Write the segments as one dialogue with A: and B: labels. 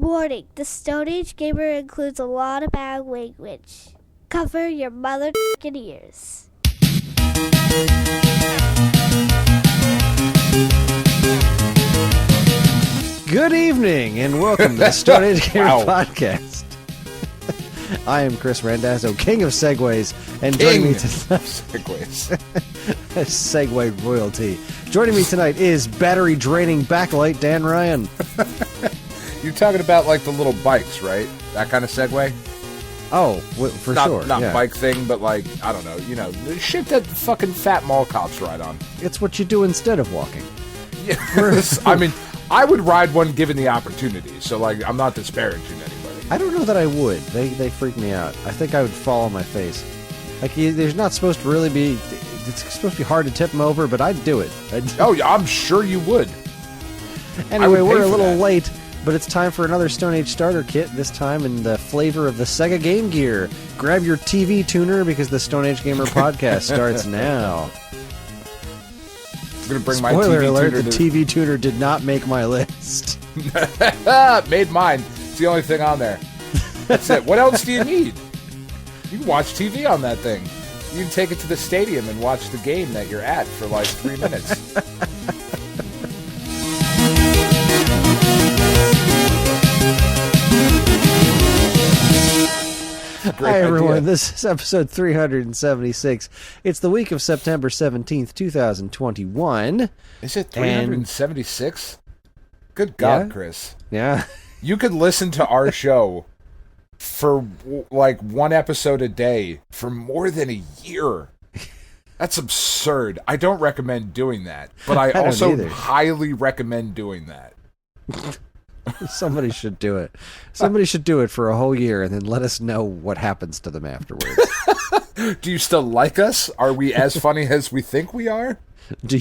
A: Warning, the Stone Age Gamer includes a lot of bad language. Cover your mother***ing ears.
B: Good evening, and welcome to the Stone Age Gamer Podcast. I am Kris Randazzo, king of segways, and joining me tonight...
C: Segways.
B: Segway royalty. Joining me tonight is battery-draining backlight Dan Ryan.
C: You're talking about, like, the little bikes, right? That kind of Segway?
B: Oh, for sure.
C: Not
B: yeah.
C: bike thing, but, like, I don't know, the shit that fucking fat mall cops ride on.
B: It's what you do instead of walking.
C: Yeah. I mean, I would ride one given the opportunity, so, like, I'm not disparaging anybody.
B: I don't know that I would. They freak me out. I think I would fall on my face. Like, there's not supposed to really be... It's supposed to be hard to tip them over, but I'd do it.
C: Oh, yeah, I'm sure you would.
B: Anyway, we're a little late, but it's time for another Stone Age starter kit, this time in the flavor of the Sega Game Gear. Grab your TV tuner because the Stone Age Gamer Podcast starts now.
C: I'm going to bring
B: Spoiler
C: my TV
B: alert,
C: tuner
B: the TV tuner did not make my list.
C: Made mine. It's the only thing on there. That's it. What else do you need? You can watch TV on that thing. You can take it to the stadium and watch the game that you're at for like 3 minutes.
B: Hi, everyone. This is episode 376. It's the week of September 17th, 2021.
C: Is it 376? Good God,
B: yeah?
C: Kris.
B: Yeah.
C: You could listen to our show for like one episode a day for more than a year. That's absurd. I don't recommend doing that, but I also highly recommend doing that.
B: Somebody should do it. Somebody should do it for a whole year and then let us know what happens to them afterwards.
C: Do you still like us? Are we as funny as we think we are?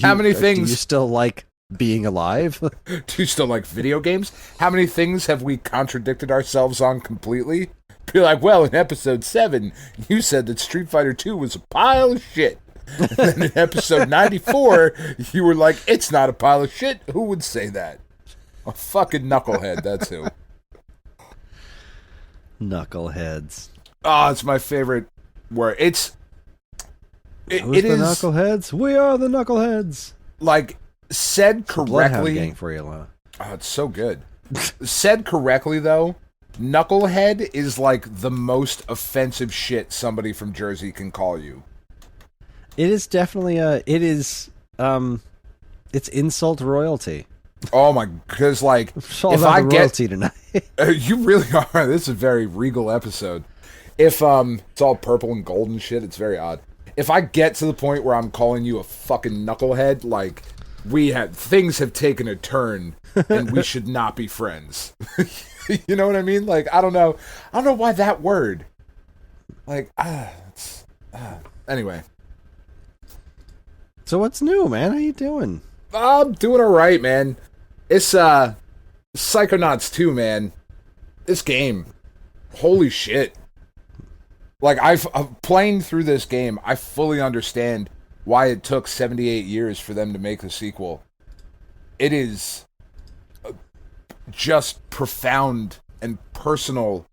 B: How many things... Do you still like being alive?
C: Do you still like video games? How many things have we contradicted ourselves on completely? Be like, well, in episode 7, you said that Street Fighter 2 was a pile of shit. And then in episode 94, you were like, it's not a pile of shit. Who would say that? A fucking knucklehead, that's who.
B: Knuckleheads.
C: Oh, it's my favorite word. Who's
B: the knuckleheads? We are the knuckleheads.
C: Like, said correctly...
B: Gang for you, Lana.
C: Oh, it's so good. Said correctly, though, knucklehead is like the most offensive shit somebody from Jersey can call you.
B: It is definitely it's insult royalty.
C: Oh my, because like,
B: if I get royalty tonight,
C: you really are. This is a very regal episode. If it's all purple and gold and shit, it's very odd. If I get to the point where I'm calling you a fucking knucklehead, like things have taken a turn, and we should not be friends. You know what I mean? Like, I don't know why that word. Like, anyway.
B: So what's new, man? How you doing?
C: I'm doing all right, man. It's Psychonauts 2, man. This game, holy shit! Like I've playing through this game, I fully understand why it took 78 years for them to make the sequel. It is just profound and personal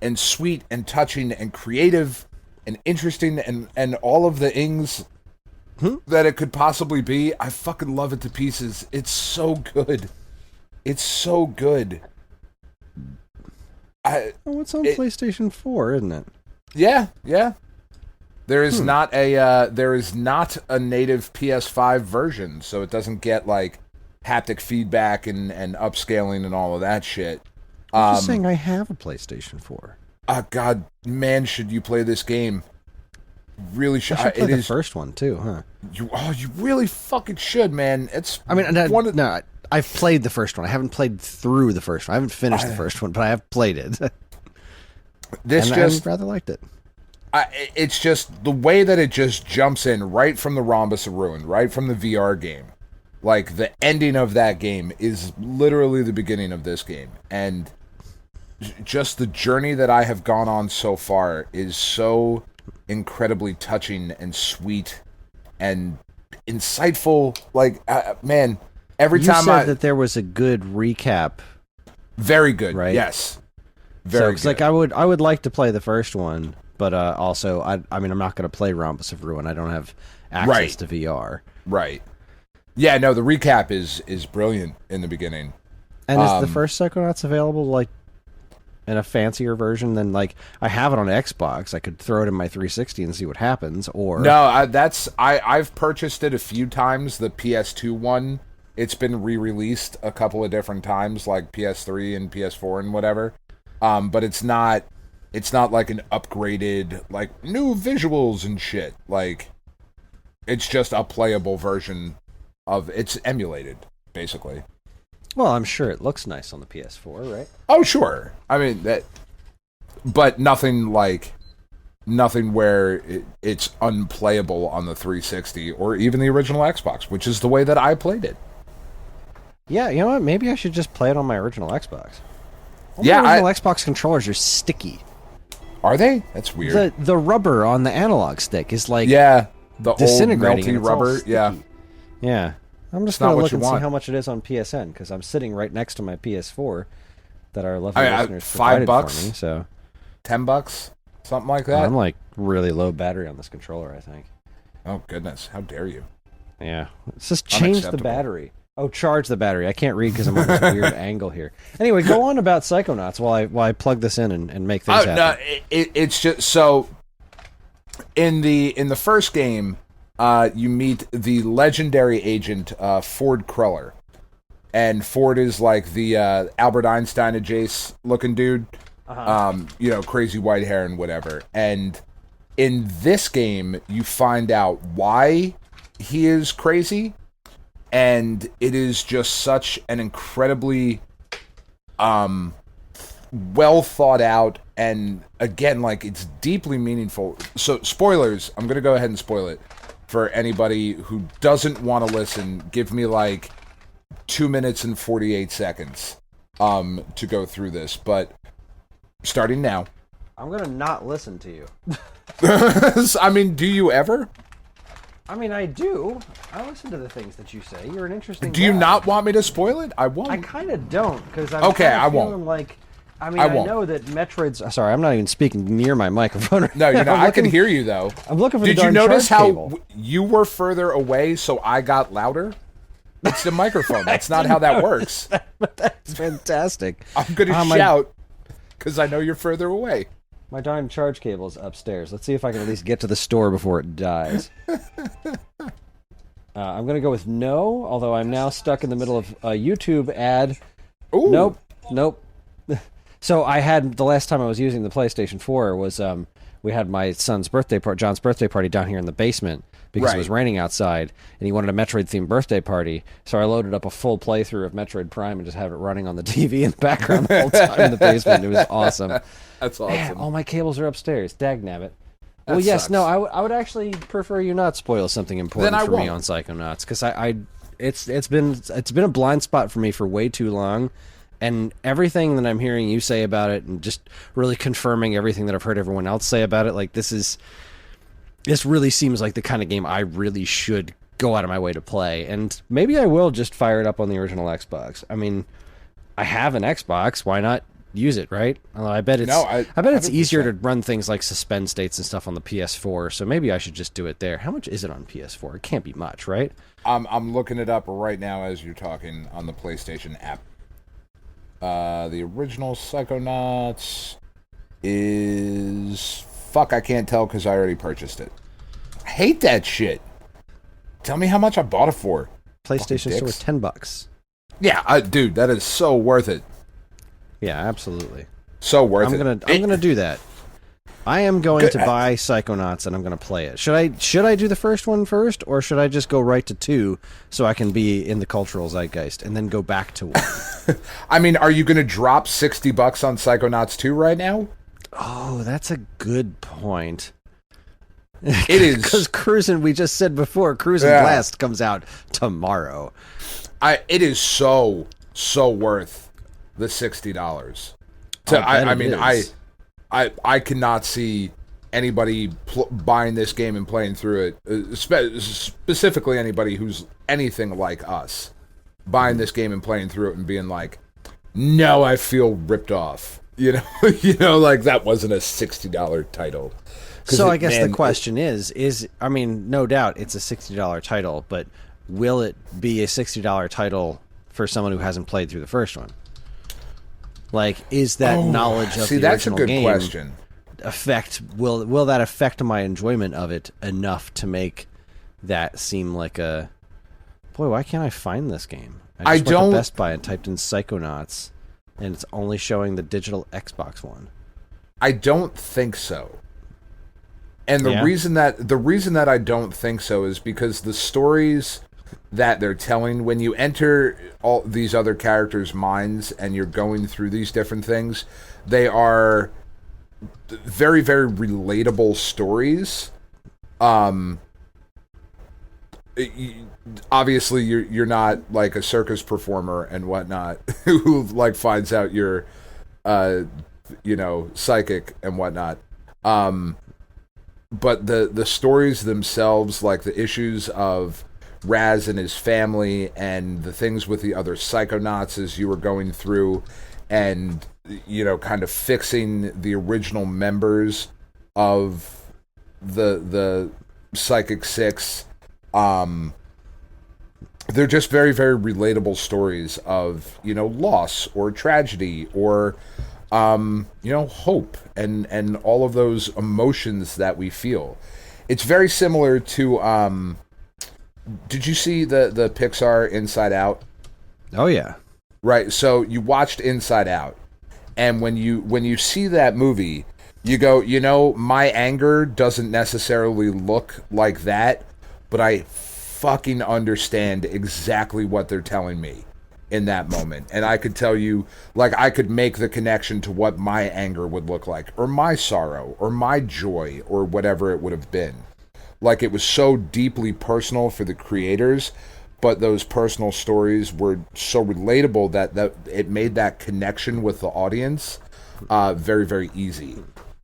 C: and sweet and touching and creative and interesting and all of the things that it could possibly be. I fucking love it to pieces. It's so good. It's so good.
B: It's on PlayStation 4, isn't it?
C: Yeah. There is not a native PS5 version, so it doesn't get like haptic feedback and upscaling and all of that shit.
B: I'm just saying I have a PlayStation 4.
C: God, man, should you play this game? Really should.
B: I should play the first one too, huh?
C: You really fucking should, man.
B: I've played the first one. I haven't played through the first one. I haven't finished the first one, but I have played it. I rather liked it.
C: It's just the way that it just jumps in right from the Rhombus of Ruin, right from the VR game. Like, the ending of that game is literally the beginning of this game. And just the journey that I have gone on so far is so incredibly touching and sweet and insightful. Like, man, every time
B: you said that there was a good recap
C: Very good.
B: Right?
C: Yes. Very
B: good.
C: Like
B: I would like to play the first one, but also I mean I'm not going to play Rhombus of Ruin. I don't have access to VR.
C: Right. Yeah, no, the recap is brilliant in the beginning.
B: And is the first Psychonauts available like in a fancier version than like I have it on Xbox? I could throw it in my 360 and see what happens. Or
C: no, I've purchased it a few times. The PS2 one, it's been re-released a couple of different times, like PS3 and PS4 and whatever. But it's not like an upgraded, like new visuals and shit. Like it's just a playable version of it's emulated, basically.
B: Well, I'm sure it looks nice on the PS4, right?
C: Oh, sure. I mean that, but nothing where it's unplayable on the 360 or even the original Xbox, which is the way that I played it.
B: Yeah, you know what? Maybe I should just play it on my original Xbox. All
C: yeah,
B: my original Xbox controllers are sticky.
C: Are they? That's weird.
B: The rubber on the analog stick is like
C: the old
B: disintegrating
C: melty rubber. Yeah.
B: Yeah. I'm just going to look and see how much it is on PSN, because I'm sitting right next to my PS4 that our lovely listeners provided
C: $5
B: for me. So
C: $10, something like that.
B: I'm like really low battery on this controller, I think.
C: Oh goodness, how dare you?
B: Yeah, it's just change the battery. Oh, charge the battery. I can't read because I'm on this weird angle here. Anyway, go on about Psychonauts while I plug this in and make things happen.
C: No, it's just so in the first game. You meet the legendary agent, Ford Cruller. And Ford is like the Albert Einstein and Jace looking dude. Crazy white hair and whatever. And in this game, you find out why he is crazy. And it is just such an incredibly well thought out, and again, like, it's deeply meaningful. So, spoilers, I'm going to go ahead and spoil it. For anybody who doesn't want to listen, give me like 2 minutes and 48 seconds to go through this. But starting now.
B: I'm going to not listen to you.
C: I mean, do you ever?
B: I mean, I do. I listen to the things that you say. You're an interesting
C: Do
B: guy.
C: you not want me to spoil it? I won't.
B: I kind of don't, because I'm
C: okay, I
B: feeling
C: won't.
B: like... I mean, I know that Metroid's... Sorry, I'm not even speaking near my microphone right
C: No, you're not.
B: I
C: can hear you, though.
B: I'm looking for
C: Did
B: the darn
C: you notice
B: charge
C: how
B: cable.
C: You were further away, so I got louder? It's the microphone. That's not how that works.
B: That's fantastic.
C: I'm going to shout, because I know you're further away.
B: My darn charge cable is upstairs. Let's see if I can at least get to the store before it dies. I'm going to go with no, although I'm now stuck in the middle of a YouTube ad.
C: Ooh.
B: Nope. So I had, the last time I was using the PlayStation 4 was, we had my son's birthday party, John's birthday party down here in the basement because it was raining outside, and he wanted a Metroid-themed birthday party. So I loaded up a full playthrough of Metroid Prime and just have it running on the TV in the background the whole time in the basement. It was awesome.
C: That's awesome.
B: Man, all my cables are upstairs. Dagnabbit. Well, yes,
C: sucks.
B: no, I would actually prefer you not spoil something important for me on Psychonauts, because it's been a blind spot for me for way too long, and everything that I'm hearing you say about it, and just really confirming everything that I've heard everyone else say about it, like this really seems like the kind of game I really should go out of my way to play, and maybe I will just fire it up on the original Xbox. I mean, I have an Xbox, why not use it, right? Although I bet it's easier to run things like suspend states and stuff on the PS4, so maybe I should just do it there. How much is it on PS4? It can't be much, right?
C: I'm looking it up right now as you're talking on the PlayStation app. The original Psychonauts is... Fuck, I can't tell because I already purchased it. I hate that shit. Tell me how much I bought it for.
B: PlayStation Store, $10.
C: Yeah, dude, that is so worth it.
B: Yeah, absolutely.
C: So worth it.
B: I'm gonna do that. I am going to buy Psychonauts and I'm gonna play it. Should I do the first one first, or should I just go right to 2 so I can be in the cultural zeitgeist and then go back to 1?
C: I mean, are you gonna drop $60 on Psychonauts 2 right now?
B: Oh, that's a good point.
C: It is,
B: because Cruisin', we just said before, Cruisin' Blast comes out tomorrow.
C: It is so worth the $60. I cannot see anybody buying this game and playing through it, specifically anybody who's anything like us, buying this game and playing through it and being like, now I feel ripped off. You know, like that wasn't a $60 title.
B: So I guess the question is, I mean, no doubt it's a $60 title, but will it be a $60 title for someone who hasn't played through the first one? Like, is that knowledge of the original game
C: question.
B: Will that affect my enjoyment of it enough to make that seem like a... Boy, why can't I find this game? I just went to Best Buy and typed in Psychonauts, and it's only showing the digital Xbox one.
C: I don't think so. And the reason that I don't think so is because the stories that they're telling, when you enter all these other characters' minds and you're going through these different things, they are very, very relatable stories. Obviously, you're not like a circus performer and whatnot who like finds out you're, psychic and whatnot. But the stories themselves, like the issues of Raz and his family and the things with the other Psychonauts as you were going through and, kind of fixing the original members of the Psychic Six, they're just very, very relatable stories of, loss or tragedy or... hope and all of those emotions that we feel. It's very similar to, did you see the Pixar Inside Out?
B: Oh, yeah.
C: Right, so you watched Inside Out, and when you see that movie, you go, my anger doesn't necessarily look like that, but I fucking understand exactly what they're telling me in that moment. And I could tell you, like, I could make the connection to what my anger would look like, or my sorrow, or my joy, or whatever it would have been. Like, it was so deeply personal for the creators, but those personal stories were so relatable that it made that connection with the audience very, very easy.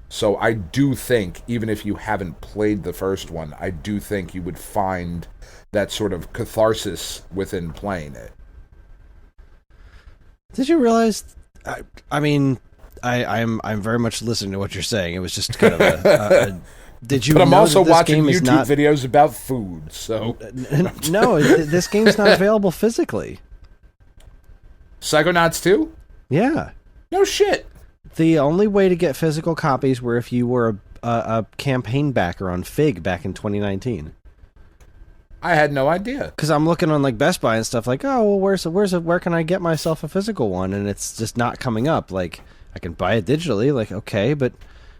C: So I do think, even if you haven't played the first one, I do think you would find that sort of catharsis within playing it.
B: Did you realize? I'm very much listening to what you're saying. It was just kind of a did you?
C: But I'm
B: know
C: also
B: that this
C: watching
B: game
C: YouTube videos about food. So
B: no, this game's not available physically.
C: Psychonauts 2?
B: Yeah.
C: No shit.
B: The only way to get physical copies were if you were a campaign backer on Fig back in 2019.
C: I had no idea.
B: Because I'm looking on like Best Buy and stuff like, oh, well, where can I get myself a physical one? And it's just not coming up. Like, I can buy it digitally, like, okay, but,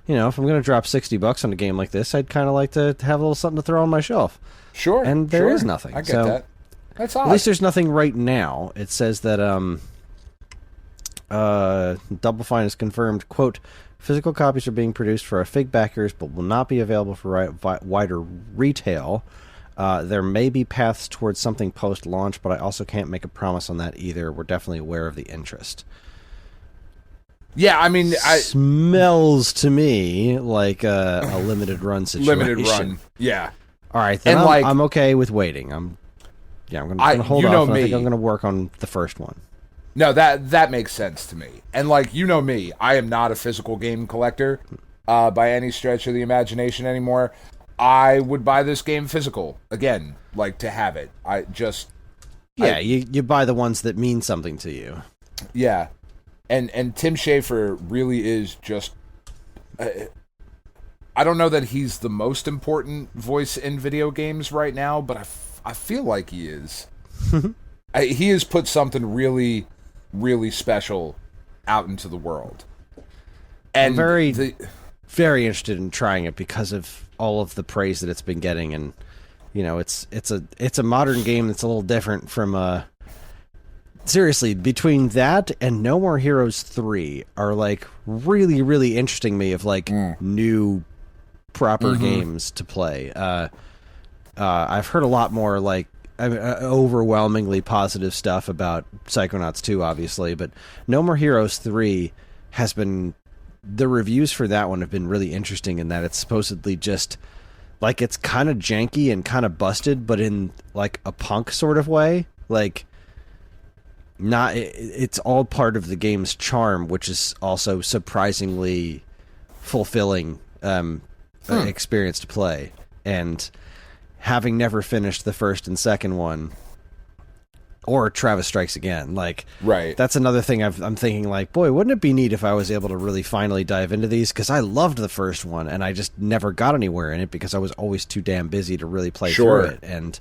B: if I'm going to drop $60 on a game like this, I'd kind of like to have a little something to throw on my shelf.
C: Sure.
B: And there is nothing.
C: I get that. That's odd.
B: At least there's nothing right now. It says that Double Fine has confirmed, quote, physical copies are being produced for our Fig backers, but will not be available for wider retail. There may be paths towards something post-launch, but I also can't make a promise on that either. We're definitely aware of the interest. Yeah, I mean... Smells to me like a limited run situation.
C: Limited run, yeah.
B: All right, then I'm okay with waiting. I'm going to hold off. I think I'm going to work on the first one.
C: No, that makes sense to me. And, me, I am not a physical game collector by any stretch of the imagination anymore. I would buy this game physical again, to have it.
B: You buy the ones that mean something to you.
C: Yeah, and Tim Schafer really is just. I don't know that he's the most important voice in video games right now, but I feel like he is. He has put something really, really special out into the world, and
B: I'm very interested in trying it because of all of the praise that it's been getting, and it's a modern game that's a little different from seriously, between that and No More Heroes 3 are really, really interesting me of new proper games to play. I've heard a lot more overwhelmingly positive stuff about Psychonauts 2, obviously, but No More Heroes 3 has been... The reviews for that one have been really interesting in that it's supposedly just it's kind of janky and kind of busted, but in a punk sort of way. it's all part of the game's charm, which is also surprisingly fulfilling experience to play. And having never finished the first and second one, or Travis Strikes Again, like,
C: right,
B: that's another thing I'm thinking, like, boy, wouldn't it be neat if I was able to really finally dive into these, because I loved the first one and I just never got anywhere in it because I was always too damn busy to really play through it. And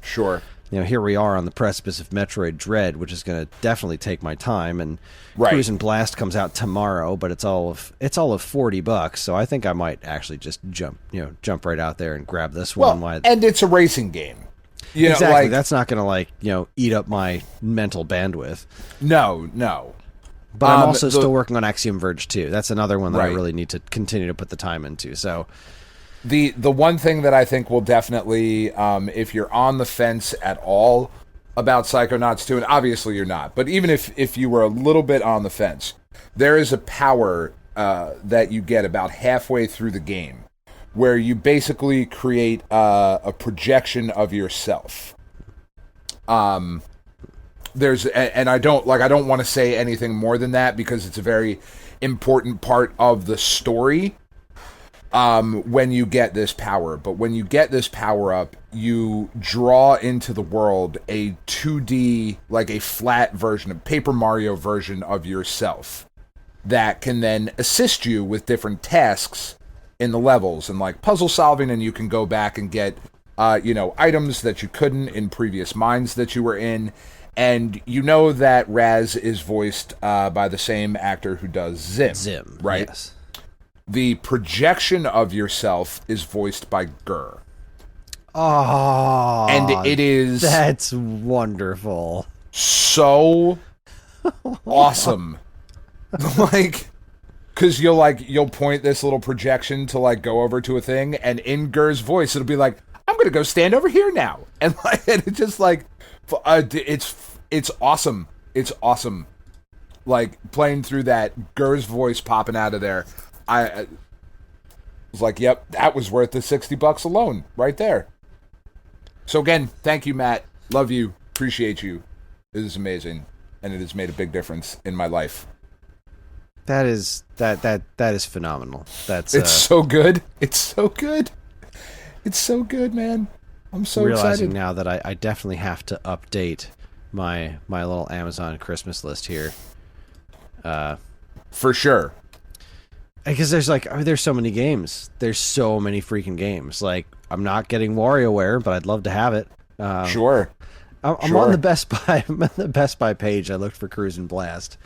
B: here we are on the precipice of Metroid Dread, which is going to definitely take my time, and Cruisin' Blast comes out tomorrow, but it's all of $40, so I think I might actually just jump right out there and grab this one.
C: And it's a racing game.
B: Exactly. That's not going to eat up my mental bandwidth.
C: No.
B: But I'm also still working on Axiom Verge 2. That's another one that I really need to continue to put the time into. So
C: the one thing that I think will definitely, if you're on the fence at all about Psychonauts 2, and obviously you're not, but even if you were a little bit on the fence, there is a power that you get about halfway through the game, where you basically create a projection of yourself. There's, and I don't want to say anything more than that because it's a very important part of the story. When you get this power, but when you get this power up, you draw into the world a 2D, like a flat version, a Paper Mario version of yourself that can then assist you with different tasks in the levels and like puzzle solving, and you can go back and get items that you couldn't in previous mines that you were in. And that Raz is voiced by the same actor who does Zim, right?
B: Yes.
C: The projection of yourself is voiced by Gur.
B: Oh,
C: and it is,
B: that's wonderful,
C: so awesome. Like, because you'll point this little projection to like go over to a thing, and in Gur's voice it'll be like, I'm gonna go stand over here now, and it's just like, it's awesome. It's awesome. Like, playing through that, Gur's voice popping out of there, I was like, yep, that was worth the $60 alone right there. So again, thank you, Matt. Love you. Appreciate you. This is amazing, and it has made a big difference in my life.
B: That is phenomenal.
C: It's so good. It's so good. It's so good, man. I'm so
B: realizing
C: excited
B: now that I definitely have to update my little Amazon Christmas list here.
C: For sure.
B: Because there's so many games. There's so many freaking games. Like, I'm not getting WarioWare, but I'd love to have it.
C: Sure.
B: I'm on the Best Buy. I'm on the Best Buy page. I looked for Cruisin' Blast.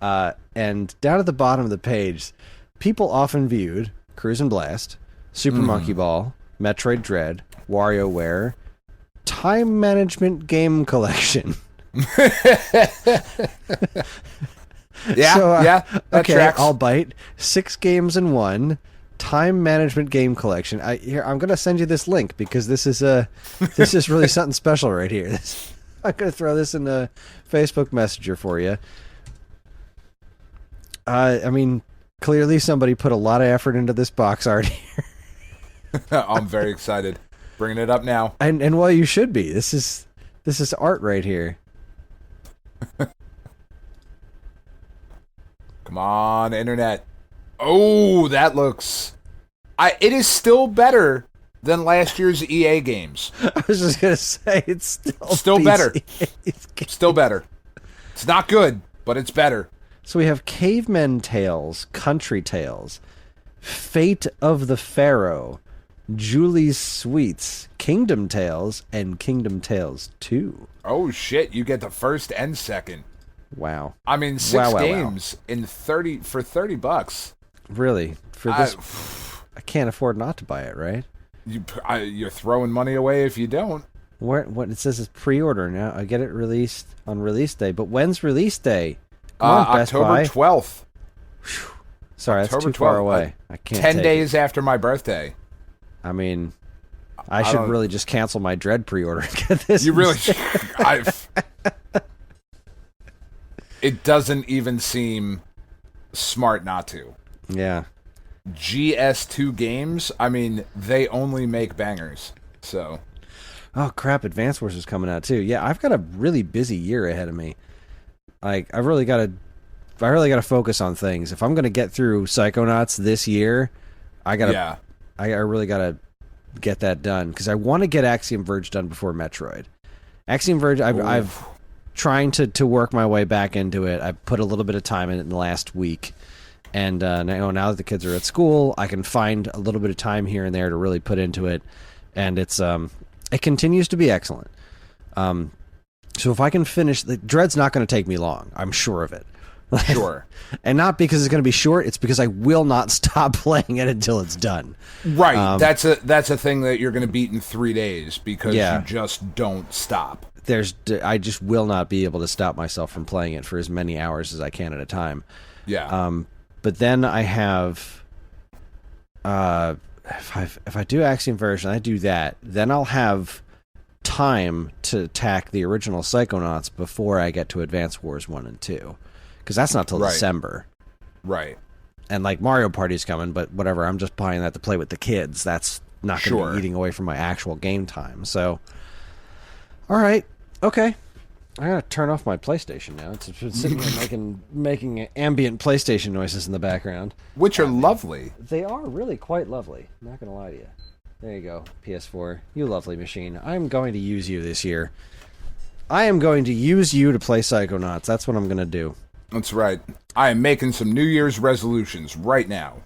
B: And down at the bottom of the page, people often viewed Cruisin' Blast, Super Monkey Ball, Metroid Dread, WarioWare, Time Management Game Collection.
C: Yeah, that
B: okay,
C: tracks.
B: I'll bite. 6 games in 1. Time Management Game Collection. I'm going to send you this link because this is really something special right here. I'm going to throw this in the Facebook Messenger for you. I mean, clearly somebody put a lot of effort into this box art here.
C: I'm very excited. Bringing it up now.
B: And well, you should be. This is art right here.
C: Come on, internet. Oh, that looks... it is still better than last year's EA games.
B: I was just going to say, it's
C: still better. Still better. It's not good, but it's better.
B: So we have Cavemen Tales, Country Tales, Fate of the Pharaoh, Julie's Sweets, Kingdom Tales, and Kingdom Tales 2.
C: Oh, shit. You get the first and second.
B: Wow.
C: I mean, 6 games for $30.
B: Really? For this, I can't afford not to buy it, right?
C: You're throwing money away if you don't.
B: What it says is pre-order now. I get it released on release day, but when's release day? Come on, Best
C: October
B: Buy.
C: 12th.
B: Sorry,
C: October
B: that's too far
C: 12th.
B: away. I can't.
C: 10
B: take
C: days
B: it.
C: after my birthday.
B: I mean, I should really just cancel my Dread pre-order and get this.
C: You really should. It doesn't even seem smart not to.
B: Yeah.
C: GS2 Games, I mean, they only make bangers. So.
B: Oh, crap. Advance Wars is coming out, too. Yeah, I've got a really busy year ahead of me. Like, I really got to focus on things. If I'm going to get through Psychonauts this year, I really got to get that done, because I want to get Axiom Verge done before Metroid. Axiom Verge, I've trying to work my way back into it. I put a little bit of time in it in the last week, and now that the kids are at school, I can find a little bit of time here and there to really put into it, and it continues to be excellent. So if I can finish, the Dread's not going to take me long. I'm sure of it.
C: Sure.
B: And not because it's going to be short, it's because I will not stop playing it until it's done.
C: Right. That's a thing that you're going to beat in 3 days, because you just don't stop.
B: I just will not be able to stop myself from playing it for as many hours as I can at a time.
C: Yeah.
B: But then I have, if I do Axiom Verge and I do that, then I'll have time to tack the original Psychonauts before I get to Advance Wars 1 and 2. Because that's not till December.
C: Right.
B: And like Mario Party's coming, but whatever, I'm just buying that to play with the kids. That's not going to be eating away from my actual game time. So, all right, okay. I gotta turn off my PlayStation now. It's sitting here making ambient PlayStation noises in the background.
C: Which are lovely.
B: They are really quite lovely. I'm not going to lie to you. There you go, PS4. You lovely machine. I'm going to use you this year. I am going to use you to play Psychonauts. That's what I'm going to do.
C: That's right. I am making some New Year's resolutions right now.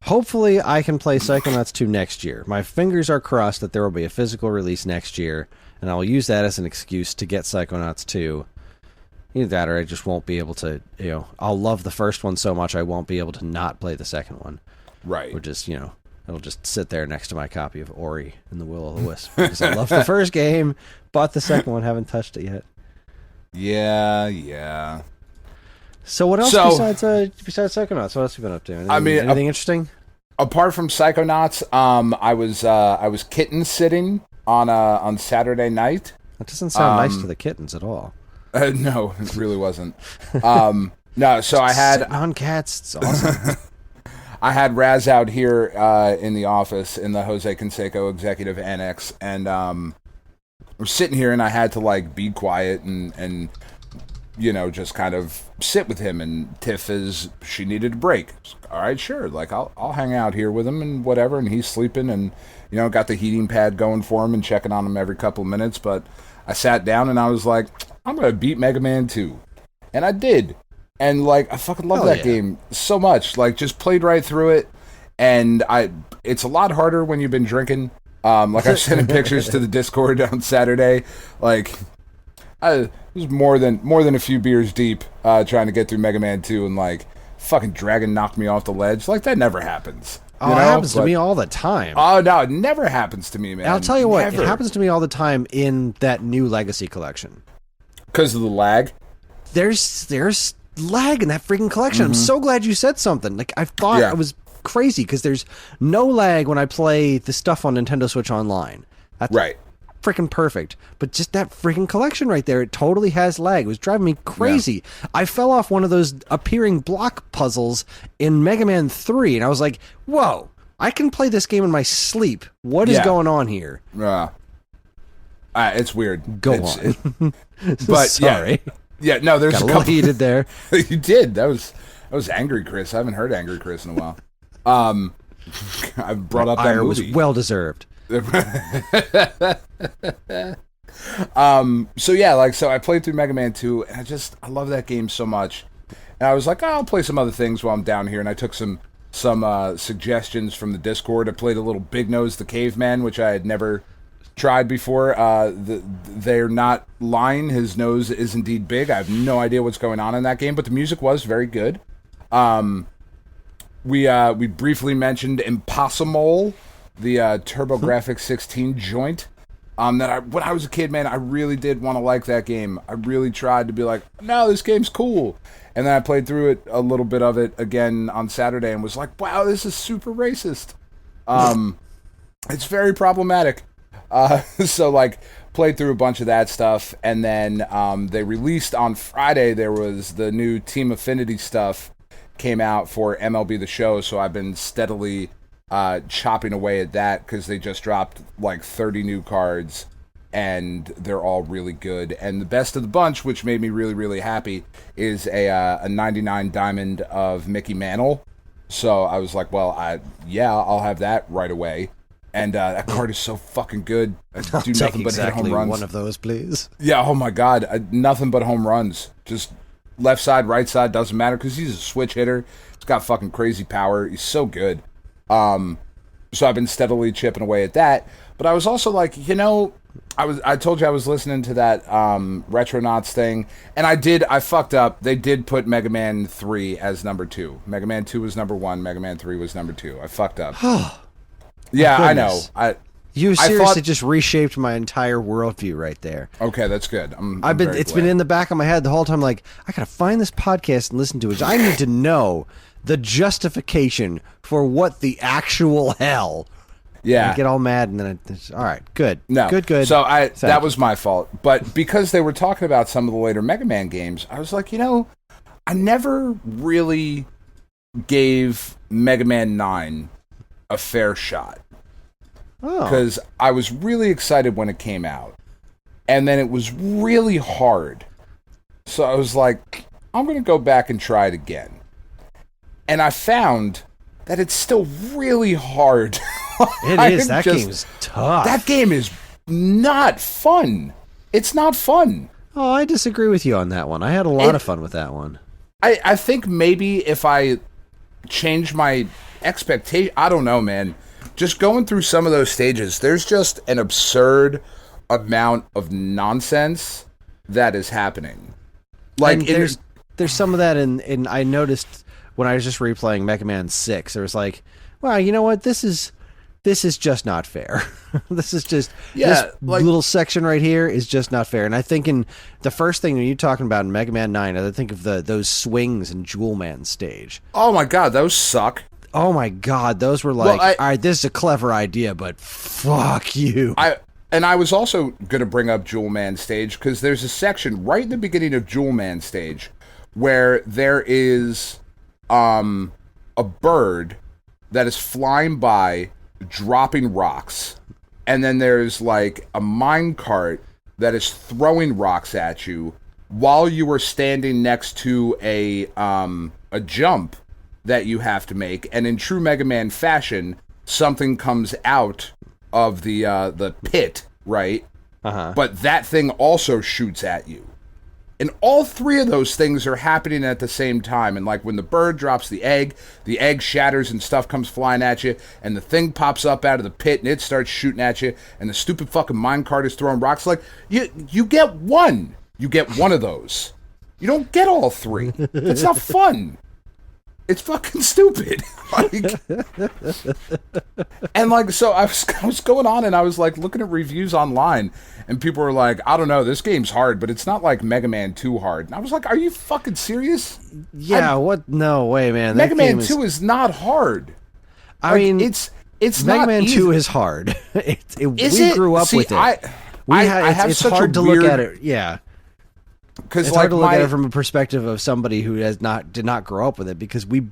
B: Hopefully, I can play Psychonauts 2 next year. My fingers are crossed that there will be a physical release next year, and I'll use that as an excuse to get Psychonauts 2. Either that, or I just won't be able to, I'll love the first one so much I won't be able to not play the second one.
C: Right.
B: Or just, it'll just sit there next to my copy of Ori and the Will o' the Wisp. Because I love the first game, bought the second one, haven't touched it yet.
C: Yeah.
B: So what else besides Psychonauts? What else have you been up to? Anything interesting?
C: Apart from Psychonauts, I was kitten sitting on Saturday night.
B: That doesn't sound nice to the kittens at all.
C: No, it really wasn't. No, so I had
B: sitting on cats. It's awesome.
C: I had Raz out here in the office in the Jose Canseco Executive Annex, and we're sitting here, and I had to be quiet and just kind of sit with him. And Tiff she needed a break. All right, sure. I'll hang out here with him and whatever. And he's sleeping, and got the heating pad going for him and checking on him every couple of minutes. But I sat down and I was like, I'm gonna beat Mega Man 2, and I did. And I fucking love that game so much. Just played right through it, and it's a lot harder when you've been drinking. I've sent pictures to the Discord on Saturday. I was more than a few beers deep trying to get through Mega Man 2, and fucking Dragon knocked me off the ledge. That never happens.
B: It happens to me all the time.
C: Oh no, it never happens to me, man.
B: And I'll tell you what,
C: never.
B: It happens to me all the time in that new Legacy collection.
C: Because of the lag?
B: There's lag in that freaking collection. I'm so glad you said something. I thought I was crazy, because there's no lag when I play the stuff on Nintendo Switch Online. That's right. Freaking perfect. But just that freaking collection right there, it totally has lag. It was driving me crazy. Yeah. I fell off one of those appearing block puzzles in Mega Man 3, and I was like, whoa, I can play this game in my sleep. What is going on here?
C: It's weird.
B: Go on.
C: But
B: sorry.
C: Yeah, no, there's
B: got
C: a couple
B: heated there.
C: You did. That was Angry Chris. I haven't heard Angry Chris in a while. I've brought up that
B: ire
C: movie.
B: Was well deserved.
C: So I played through Mega Man 2, and I love that game so much. And I was like, I'll play some other things while I'm down here, and I took some suggestions from the Discord. I played a little Big Nose the Caveman, which I had never tried before. They're not lying. His nose is indeed big. I have no idea what's going on in that game, but the music was very good. We briefly mentioned Impossible, the TurboGrafx 16 joint. When I was a kid, man, I really did want to like that game. I really tried to be like, no, this game's cool. And then I played through it, a little bit of it again on Saturday, and was like, wow, this is super racist. It's very problematic. Played through a bunch of that stuff, and then they released on Friday, there was the new Team Affinity stuff came out for MLB The Show, so I've been steadily chopping away at that, because they just dropped 30 new cards and they're all really good. And the best of the bunch, which made me really, really happy, is a 99 diamond of Mickey Mantle. So I was like, well, I'll have that right away. And that card is so fucking good. I do nothing but hit home runs.
B: One of those, please.
C: Yeah, oh my God. Nothing but home runs. Just left side, right side, doesn't matter, because he's a switch hitter. He's got fucking crazy power. He's so good. So I've been steadily chipping away at that. But I was also like, I told you I was listening to that Retronauts thing, and I fucked up. They did put Mega Man 3 as number 2. Mega Man 2 was number 1. Mega Man 3 was number 2. I fucked up. Yeah, I know.
B: You seriously just reshaped my entire worldview right there.
C: Okay, that's good.
B: It's been in the back of my head the whole time. Like, I gotta find this podcast and listen to it. I need to know the justification for what the actual hell.
C: Yeah,
B: I get all mad and then it's all right. Good.
C: No,
B: good.
C: So that was my fault. But because they were talking about some of the later Mega Man games, I was like, I never really gave Mega Man 9 a fair shot. Because I was really excited when it came out. And then it was really hard. So I was like, I'm going to go back and try it again. And I found that it's still really hard.
B: It is. That game's tough.
C: That game is not fun. It's not fun.
B: Oh, I disagree with you on that one. I had a lot of fun with that one.
C: I think maybe if I change my expectation, I don't know, man. Just going through some of those stages, there's just an absurd amount of nonsense that is happening. Like
B: there's some of that in I noticed when I was just replaying Mega Man 6. There was like, wow, you know what? This is just not fair. This is just this little section right here is just not fair. And I think in the first thing that you're talking about in Mega Man 9, I think of those swings in Jewel Man stage.
C: Oh my God, those suck.
B: Oh my God, those were like, all right, this is a clever idea, but fuck you.
C: I was also going to bring up Jewel Man stage because there's a section right in the beginning of Jewel Man stage where there is a bird that is flying by, dropping rocks, and then there's like a mine cart that is throwing rocks at you while you are standing next to a jump that you have to make, and in true Mega Man fashion, something comes out of the pit, right? But that thing also shoots at you. And all three of those things are happening at the same time. And like when the bird drops the egg shatters and stuff comes flying at you, and the thing pops up out of the pit and it starts shooting at you, and the stupid fucking minecart is throwing rocks. Like, you get one. You get one of those. You don't get all three. It's not fun. It's fucking stupid. So I was going on and I was like looking at reviews online, and people were like, I don't know, this game's hard, but it's not like Mega Man 2 hard. And I was like, are you fucking serious?
B: Yeah, what? No way, man.
C: Mega Man 2 is not hard.
B: I mean,
C: it's
B: Mega
C: not
B: Man
C: easy.
B: 2 is hard. We grew up with it.
C: I have
B: it's
C: such
B: hard
C: a
B: to
C: weird,
B: look at it. Yeah. It's hard to look at it from a perspective of somebody who did not grow up with it, because we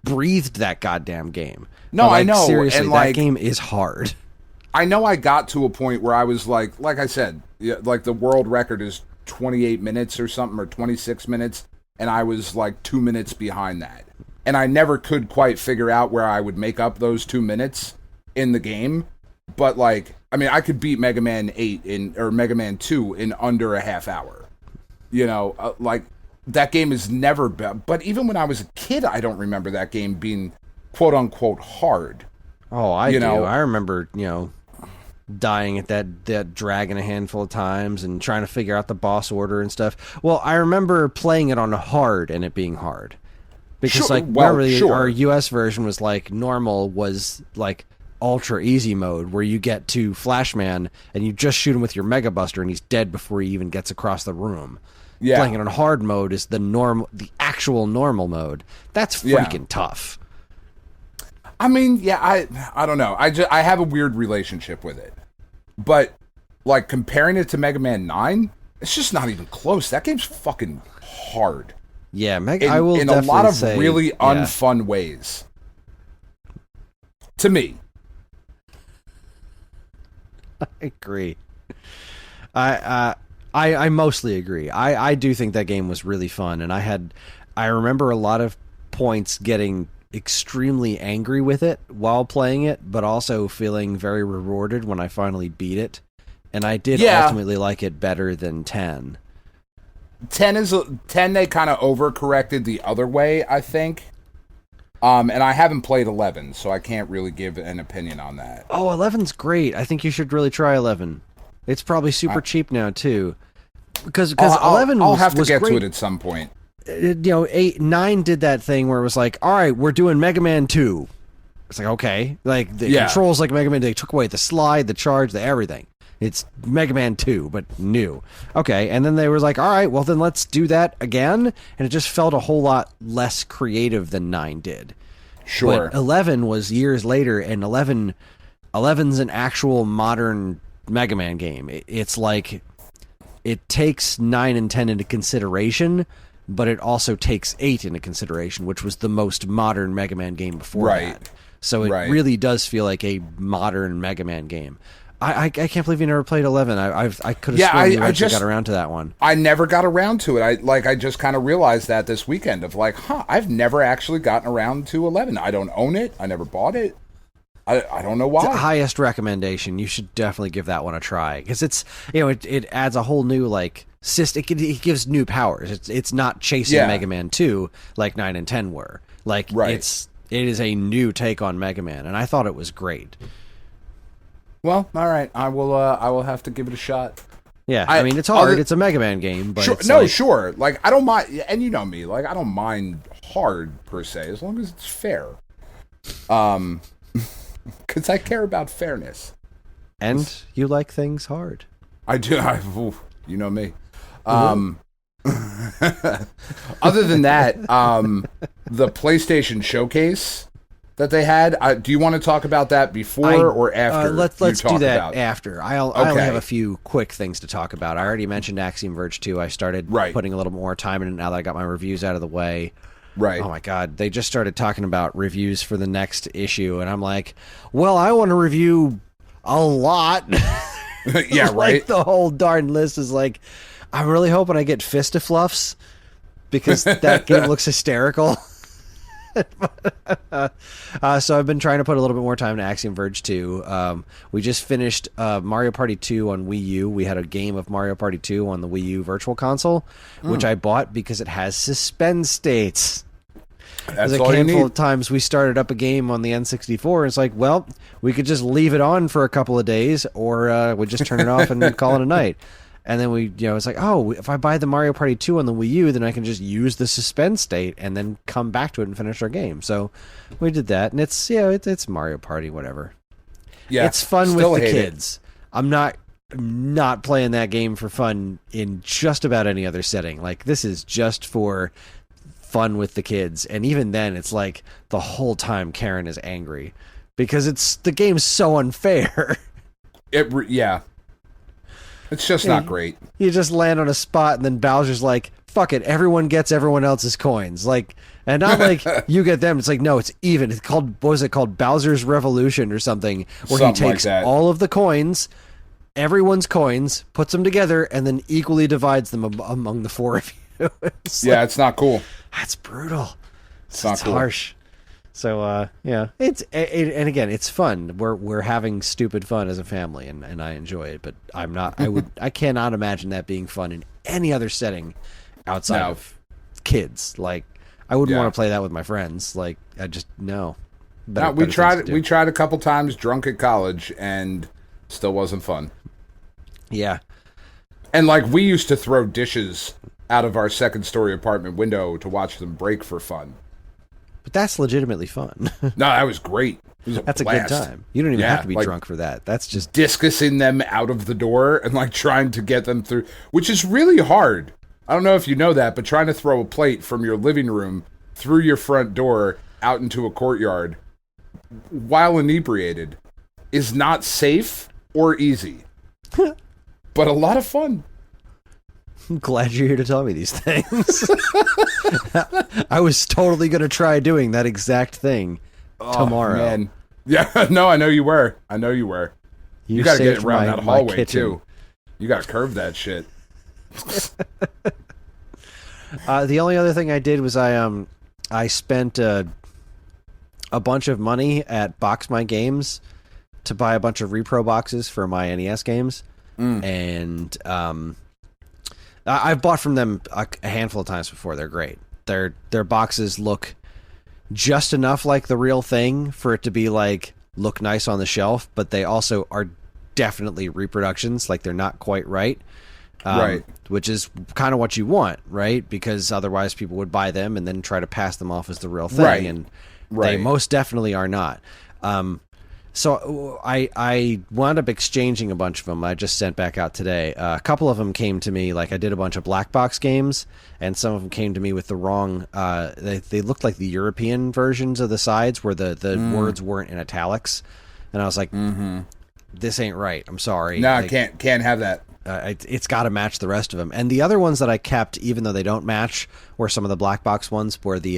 B: breathed that goddamn game.
C: No, I know.
B: Seriously,
C: and
B: that game is hard.
C: I know I got to a point where I was like I said, like the world record is 28 minutes or something, or 26 minutes, and I was like 2 minutes behind that. And I never could quite figure out where I would make up those 2 minutes in the game. But I could beat Mega Man 8 or Mega Man 2 in under a half hour. That game is never been, but even when I was a kid, I don't remember that game being quote unquote hard.
B: Oh, I do. I remember, dying at that dragon a handful of times and trying to figure out the boss order and stuff. Well, I remember playing it on hard and it being hard. Because our US version was like normal was like ultra easy mode, where you get to Flashman and you just shoot him with your Mega Buster and he's dead before he even gets across the room. Yeah. Playing it on hard mode is the actual normal mode. That's freaking tough.
C: I mean, I don't know. I have a weird relationship with it. But like comparing it to Mega Man 9, it's just not even close. That game's fucking hard.
B: Yeah, I will
C: in
B: definitely
C: a lot of
B: say,
C: really unfun ways. To me.
B: I agree. I mostly agree. I do think that game was really fun, and I remember a lot of points getting extremely angry with it while playing it, but also feeling very rewarded when I finally beat it. And I did ultimately like it better than 10.
C: 10 they kind of overcorrected the other way, I think. And I haven't played 11, so I can't really give an opinion on that.
B: Oh, 11's great. I think you should really try 11. It's probably super cheap now too. Because 11
C: I'll have to get
B: great.
C: to it at some point.
B: 9 did that thing where it was like, all right, we're doing Mega Man 2. It's like, okay. Like, the controls like Mega Man, they took away the slide, the charge, the everything. It's Mega Man 2, but new. Okay, and then they were like, all right, well, then let's do that again. And it just felt a whole lot less creative than 9 did.
C: Sure.
B: But 11 was years later, and 11's an actual modern Mega Man game. It's like, it takes 9 and 10 into consideration, but it also takes 8 into consideration, which was the most modern Mega Man game before that. So it really does feel like a modern Mega Man game. I can't believe you never played 11. I could have sworn you actually got around to that one.
C: I never got around to it. I just kind of realized that this weekend of like, I've never actually gotten around to 11. I don't own it. I never bought it. I don't know why.
B: It's the highest recommendation. You should definitely give that one a try because it's it adds a whole new like system. It gives new powers. It's not chasing Mega Man 2 like 9 and 10 were. Like it is a new take on Mega Man, and I thought it was great.
C: Well, all right. I will have to give it a shot.
B: Yeah, I mean it's hard. It's a Mega Man game, but
C: sure, sure. Like I don't mind, and you know me. Like I don't mind hard per se, as long as it's fair. Because I care about fairness.
B: And you like things hard.
C: I do. You know me. Other than that, the PlayStation Showcase that they had, do you want to talk about that before or after?
B: Let's do that after. I only have a few quick things to talk about. I already mentioned Axiom Verge 2. I started putting a little more time in it now that I got my reviews out of the way.
C: Right.
B: Oh my God. They just started talking about reviews for the next issue, and I'm like, well, I want to review a lot.
C: Yeah, right.
B: Like the whole darn list is like, I'm really hoping I get Fistafluffs because that game looks hysterical. So I've been trying to put a little bit more time into Axiom Verge 2. We just finished Mario Party 2 on Wii U. We had a game of Mario Party 2 on the Wii U Virtual Console, which I bought because it has suspend states.
C: That's
B: There's a handful of times we started up a game on the N64, and it's like, well, we could just leave it on for a couple of days, or we just turn it off and call it a night. And then it's like, oh, if I buy the Mario Party 2 on the Wii U, then I can just use the suspend state and then come back to it and finish our game. So we did that, and it's Mario Party, whatever. Yeah, it's fun with the kids. I'm not playing that game for fun in just about any other setting. Like, this is just for fun with the kids, and even then it's like the whole time Karen is angry because the game's so unfair.
C: It's just not great.
B: You just land on a spot and then Bowser's like, fuck it, everyone gets everyone else's coins, like, and not like you get them. It's like, no, it's even. It's called, what was it called, Bowser's Revolution or something, where he takes all of the coins, everyone's coins, puts them together, and then equally divides them among the four of you.
C: It's not cool.
B: That's brutal. It's
C: not cool.
B: Harsh. So and again, it's fun. We're having stupid fun as a family, and I enjoy it. But I cannot imagine that being fun in any other setting outside of kids. Like, I wouldn't want to play that with my friends. Like, I just no.
C: We tried a couple times drunk at college, and still wasn't fun.
B: Yeah,
C: and like we used to throw dishes out of our second-story apartment window to watch them break for fun.
B: But that's legitimately fun.
C: No, that was great.
B: That's
C: blast.
B: a good time. You don't even have to be drunk for that. That's just
C: discusing them out of the door and like trying to get them through, which is really hard. I don't know if you know that, but trying to throw a plate from your living room through your front door out into a courtyard while inebriated is not safe or easy, but a lot of fun.
B: I'm glad you're here to tell me these things. I was totally going to try doing that exact thing tomorrow.
C: Man. Yeah, no, I know you were. You got to get around that hallway, too. You got to curve that shit.
B: The only other thing I did was I spent a bunch of money at Box My Games to buy a bunch of repro boxes for my NES games, and I've bought from them a handful of times before. They're great. Their boxes look just enough like the real thing for it to be like look nice on the shelf, but they also are definitely reproductions. Like they're not quite right. Right. Which is kind of what you want, right? Because otherwise people would buy them and then try to pass them off as the real thing.
C: Right.
B: And they most definitely are not. So I wound up exchanging a bunch of them. I just sent back out today. A couple of them came to me, like I did a bunch of black box games, and some of them came to me with the wrong, they looked like the European versions of the sides where the words weren't in italics. And I was like, this ain't right. I'm sorry.
C: No,
B: like,
C: can't have that.
B: It's got to match the rest of them. And the other ones that I kept, even though they don't match, were some of the black box ones where the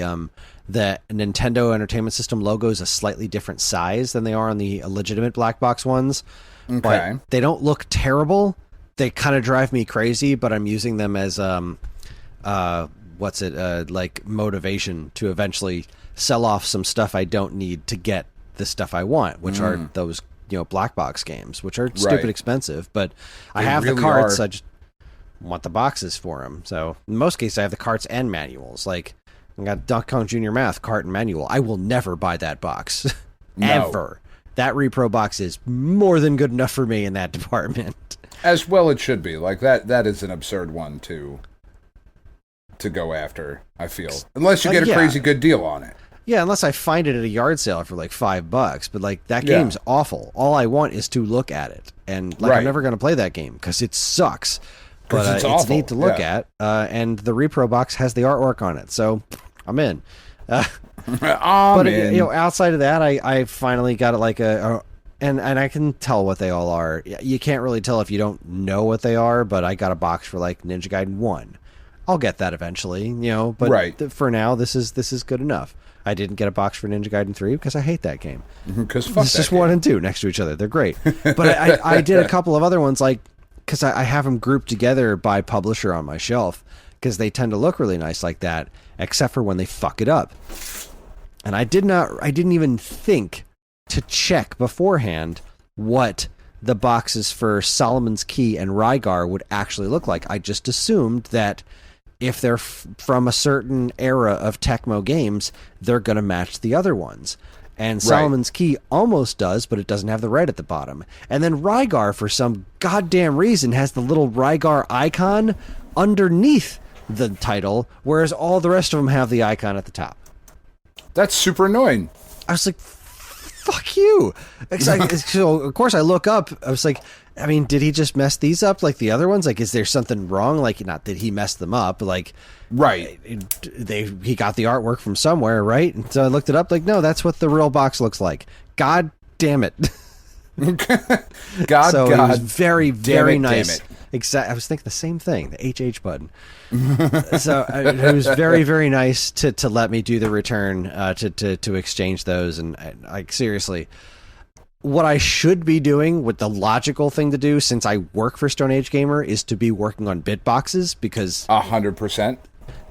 B: Nintendo Entertainment System logo is a slightly different size than they are on the legitimate black box ones.
C: Okay.
B: But they don't look terrible. They kind of drive me crazy, but I'm using them as like motivation to eventually sell off some stuff I don't need to get the stuff I want, which are those black box games, which are stupid expensive, but I have really the carts. I just want the boxes for them. So in most cases, I have the carts and manuals. Like I got Donkey Kong Jr. Math cart and manual. I will never buy that box ever. That repro box is more than good enough for me in that department.
C: As well, it should be. Like that is an absurd one to go after. I feel unless you get a crazy good deal on it.
B: Yeah, unless I find it at a yard sale for like $5, but like that game's awful. All I want is to look at it, and like I'm never going to play that game because it sucks. But it's neat to look at, and the repro box has the artwork on it, so I'm in. But outside of that, I finally got it like and I can tell what they all are. You can't really tell if you don't know what they are, but I got a box for like Ninja Gaiden 1. I'll get that eventually, but for now, this is good enough. I didn't get a box for Ninja Gaiden 3 because I hate that game.
C: Because fuck
B: it's just 1 and 2 next to each other. They're great. But I did a couple of other ones, like because I have them grouped together by publisher on my shelf because they tend to look really nice like that, except for when they fuck it up. And I didn't even think to check beforehand what the boxes for Solomon's Key and Rygar would actually look like. I just assumed that if they're from a certain era of Tecmo games, they're going to match the other ones. And Solomon's Key almost does, but it doesn't have the red at the bottom. And then Rygar, for some goddamn reason, has the little Rygar icon underneath the title, whereas all the rest of them have the icon at the top.
C: That's super annoying.
B: I was like, fuck you. So, of course, I look up. I was like, I mean, did he just mess these up like the other ones? Like, is there something wrong? Like, not that he messed them up. Like, he got the artwork from somewhere, right? And so I looked it up. Like, no, that's what the real box looks like. God damn it. It was very, very nice. Exactly. I was thinking the same thing. The HH button. So it was very, very nice to let me do the return to exchange those. And like seriously, what I should be doing, what the logical thing to do, since I work for Stone Age Gamer, is to be working on bit boxes because
C: 100%.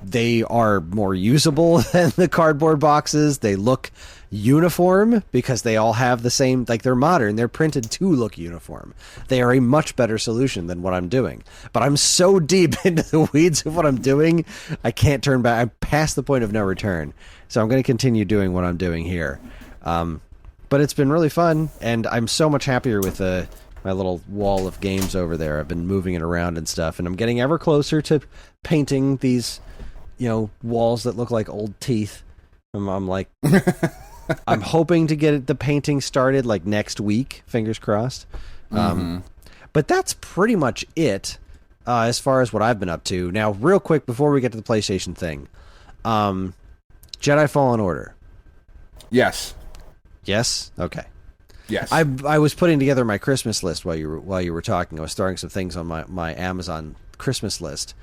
B: They are more usable than the cardboard boxes. They look uniform because they all have the same, like they're modern. They're printed to look uniform. They are a much better solution than what I'm doing. But I'm so deep into the weeds of what I'm doing, I can't turn back. I'm past the point of no return. So I'm going to continue doing what I'm doing here. But it's been really fun, and I'm so much happier with my little wall of games over there. I've been moving it around and stuff, and I'm getting ever closer to painting these, walls that look like old teeth. I'm like, I'm hoping to get the painting started like next week, fingers crossed. But that's pretty much it as far as what I've been up to. Now, real quick, before we get to the PlayStation thing, Jedi Fallen Order.
C: Yes.
B: Yes? Okay.
C: Yes.
B: I was putting together my Christmas list while you were talking. I was throwing some things on my Amazon Christmas list,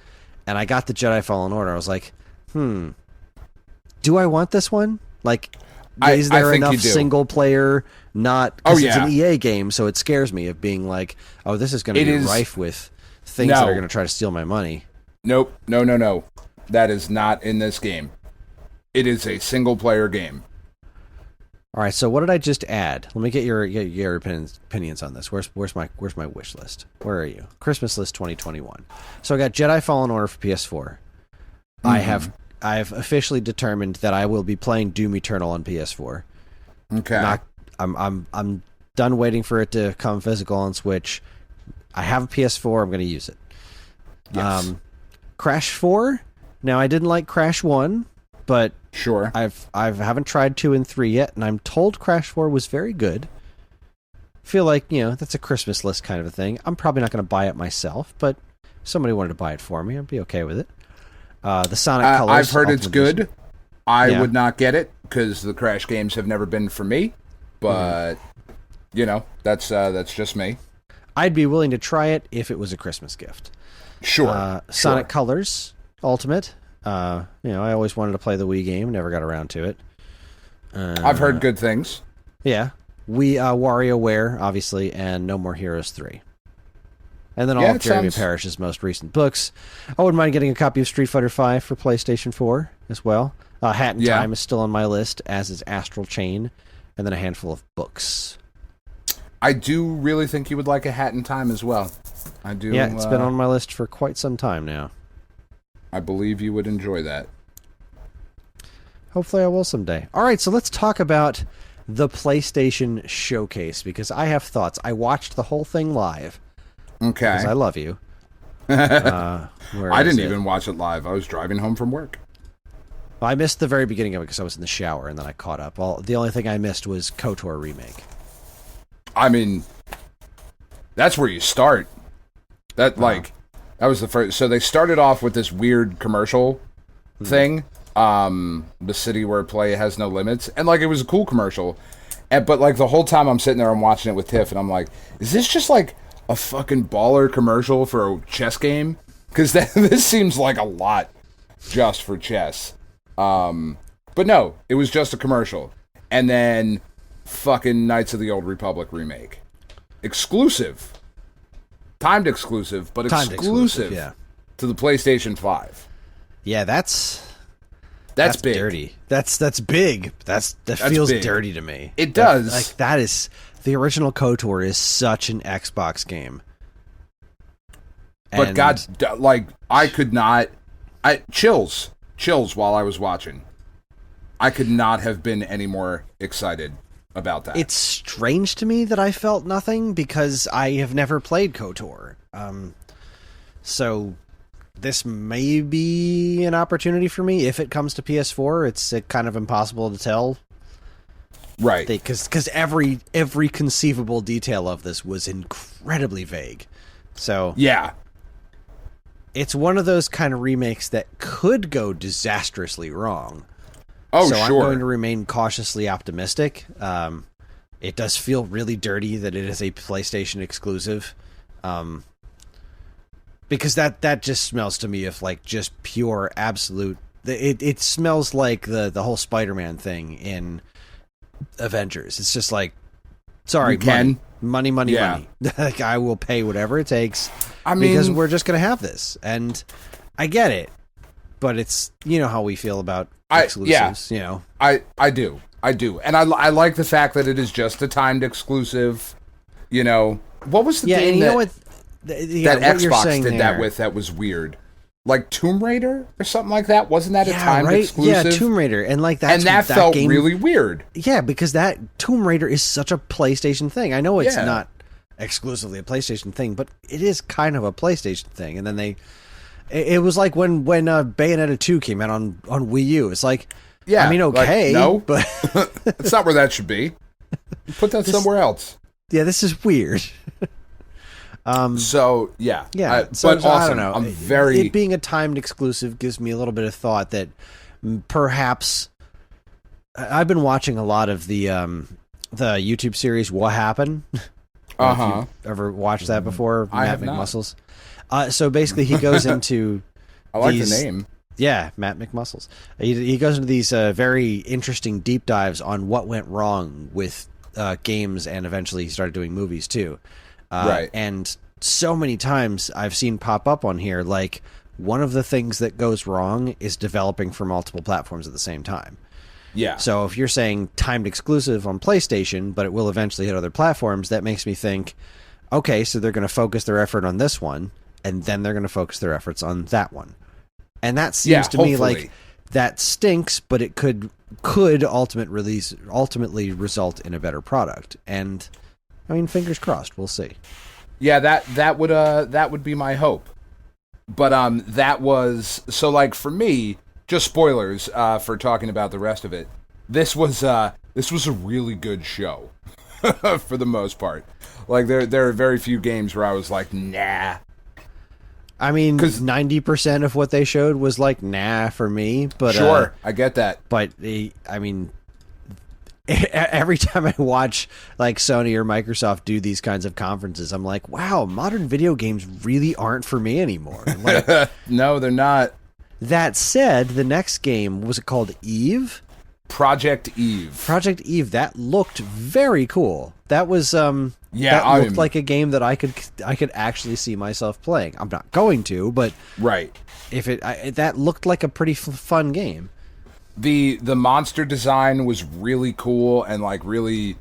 B: and I got the Jedi Fallen Order. I was like, do I want this one? Like, is there enough single player? Not because it's an EA game, so it scares me of being like, oh, this is going to be rife with things that are going to try to steal my money.
C: Nope. No. That is not in this game. It is a single-player game.
B: All right, so what did I just add? Let me get your opinions on this. Where's my wish list? Where are you? Christmas list 2021. So I got Jedi Fallen Order for PS4. Mm-hmm. I've officially determined that I will be playing Doom Eternal on PS4.
C: Okay.
B: I'm done waiting for it to come physical on Switch. I have a PS4. I'm going to use it.
C: Yes.
B: Crash 4. Now I didn't like Crash 1. But
C: sure,
B: I haven't tried 2 and 3 yet, and I'm told Crash 4 was very good. Feel like, that's a Christmas list kind of a thing. I'm probably not going to buy it myself, but if somebody wanted to buy it for me, I'd be okay with it. The Sonic Colors.
C: I've heard it's good.
B: Edition.
C: I would not get it because the Crash games have never been for me. But that's just me.
B: I'd be willing to try it if it was a Christmas gift.
C: Sure.
B: Sonic Colors Ultimate. I always wanted to play the Wii game, never got around to it.
C: I've heard good things.
B: Yeah. WarioWare, obviously, and No More Heroes 3. And then all of Jeremy Parish's most recent books. I wouldn't mind getting a copy of Street Fighter V for PlayStation 4 as well. Hat in Time is still on my list, as is Astral Chain, and then a handful of books.
C: I do really think you would like a Hat in Time as well. I do.
B: Yeah, it's been on my list for quite some time now.
C: I believe you would enjoy that.
B: Hopefully I will someday. All right, so let's talk about the PlayStation Showcase, because I have thoughts. I watched the whole thing live.
C: Okay.
B: Because I love you.
C: I didn't even watch it live. I was driving home from work.
B: Well, I missed the very beginning of it because I was in the shower, and then I caught up. The only thing I missed was KOTOR Remake.
C: I mean, that's where you start. That was the first. So they started off with this weird commercial thing, the city where play has no limits, and it was a cool commercial, but the whole time I'm sitting there, I'm watching it with Tiff, and I'm like, is this just a fucking baller commercial for a chess game? Because this seems like a lot just for chess. But no, it was just a commercial, and then fucking Knights of the Old Republic remake, exclusive. Timed exclusive, but exclusive to the PlayStation 5.
B: Yeah, that's
C: big.
B: Dirty. That's big. That feels big. Dirty to me.
C: It does.
B: That is the original KOTOR is such an Xbox game.
C: But God, I could not. Chills while I was watching. I could not have been any more excited about that.
B: It's strange to me that I felt nothing because I have never played KOTOR. So this may be an opportunity for me if it comes to PS4. It's kind of impossible to tell.
C: Right.
B: Because every conceivable detail of this was incredibly vague. So
C: yeah.
B: It's one of those kind of remakes that could go disastrously wrong.
C: Oh,
B: so
C: sure.
B: I'm going to remain cautiously optimistic. It does feel really dirty that it is a PlayStation exclusive. Because that just smells to me of just pure absolute. It smells like the whole Spider-Man thing in Avengers. It's just sorry, money. I will pay whatever it takes. Because we're just going to have this, and I get it, but it's how we feel about exclusives.
C: I do, and I like the fact that it is just a timed exclusive. What was the game that Xbox did that with? That was weird. Tomb Raider or something like that. Wasn't that a timed exclusive?
B: Yeah, Tomb Raider, and
C: that felt
B: game,
C: really weird.
B: Yeah, because that Tomb Raider is such a PlayStation thing. I know it's not exclusively a PlayStation thing, but it is kind of a PlayStation thing. And then it was like when Bayonetta 2 came out on Wii U. It's okay,
C: no,
B: but
C: it's not where that should be. Put that somewhere else.
B: Yeah, this is weird.
C: So
B: yeah.
C: But awesome.
B: I don't know.
C: It
B: being a timed exclusive gives me a little bit of thought that perhaps I've been watching a lot of the YouTube series What Happened. You ever watched that before?
C: I
B: Matt
C: have
B: McMuscles. So basically, he goes into.
C: I like the name.
B: Yeah, Matt McMuscles. He goes into these very interesting deep dives on what went wrong with games, and eventually he started doing movies too.
C: Right.
B: And so many times I've seen pop up on here, like, one of the things that goes wrong is developing for multiple platforms at the same time.
C: Yeah.
B: So if you're saying timed exclusive on PlayStation, but it will eventually hit other platforms, that makes me think, okay, so they're going to focus their effort on this one, and then they're going to focus their efforts on that one. And that seems to me like that stinks, but it could ultimately result in a better product. And I mean, fingers crossed, we'll see.
C: Yeah, that would be my hope. But that was so, like, for me, just spoilers for talking about the rest of it. This was a really good show for the most part. Like, there are very few games where I was like, nah.
B: I mean, 90% of what they showed was like, nah, for me. But
C: sure, I get that.
B: But I mean, every time I watch like Sony or Microsoft do these kinds of conferences, I'm like, wow, modern video games really aren't for me anymore. Like,
C: no, they're not.
B: That said, the next game, was it called Eve?
C: Project Eve.
B: Project Eve. That looked very cool. That was that looked like a game that I could actually see myself playing. I'm not going to, but
C: right.
B: If that looked like a pretty fun game.
C: The monster design was really cool and like really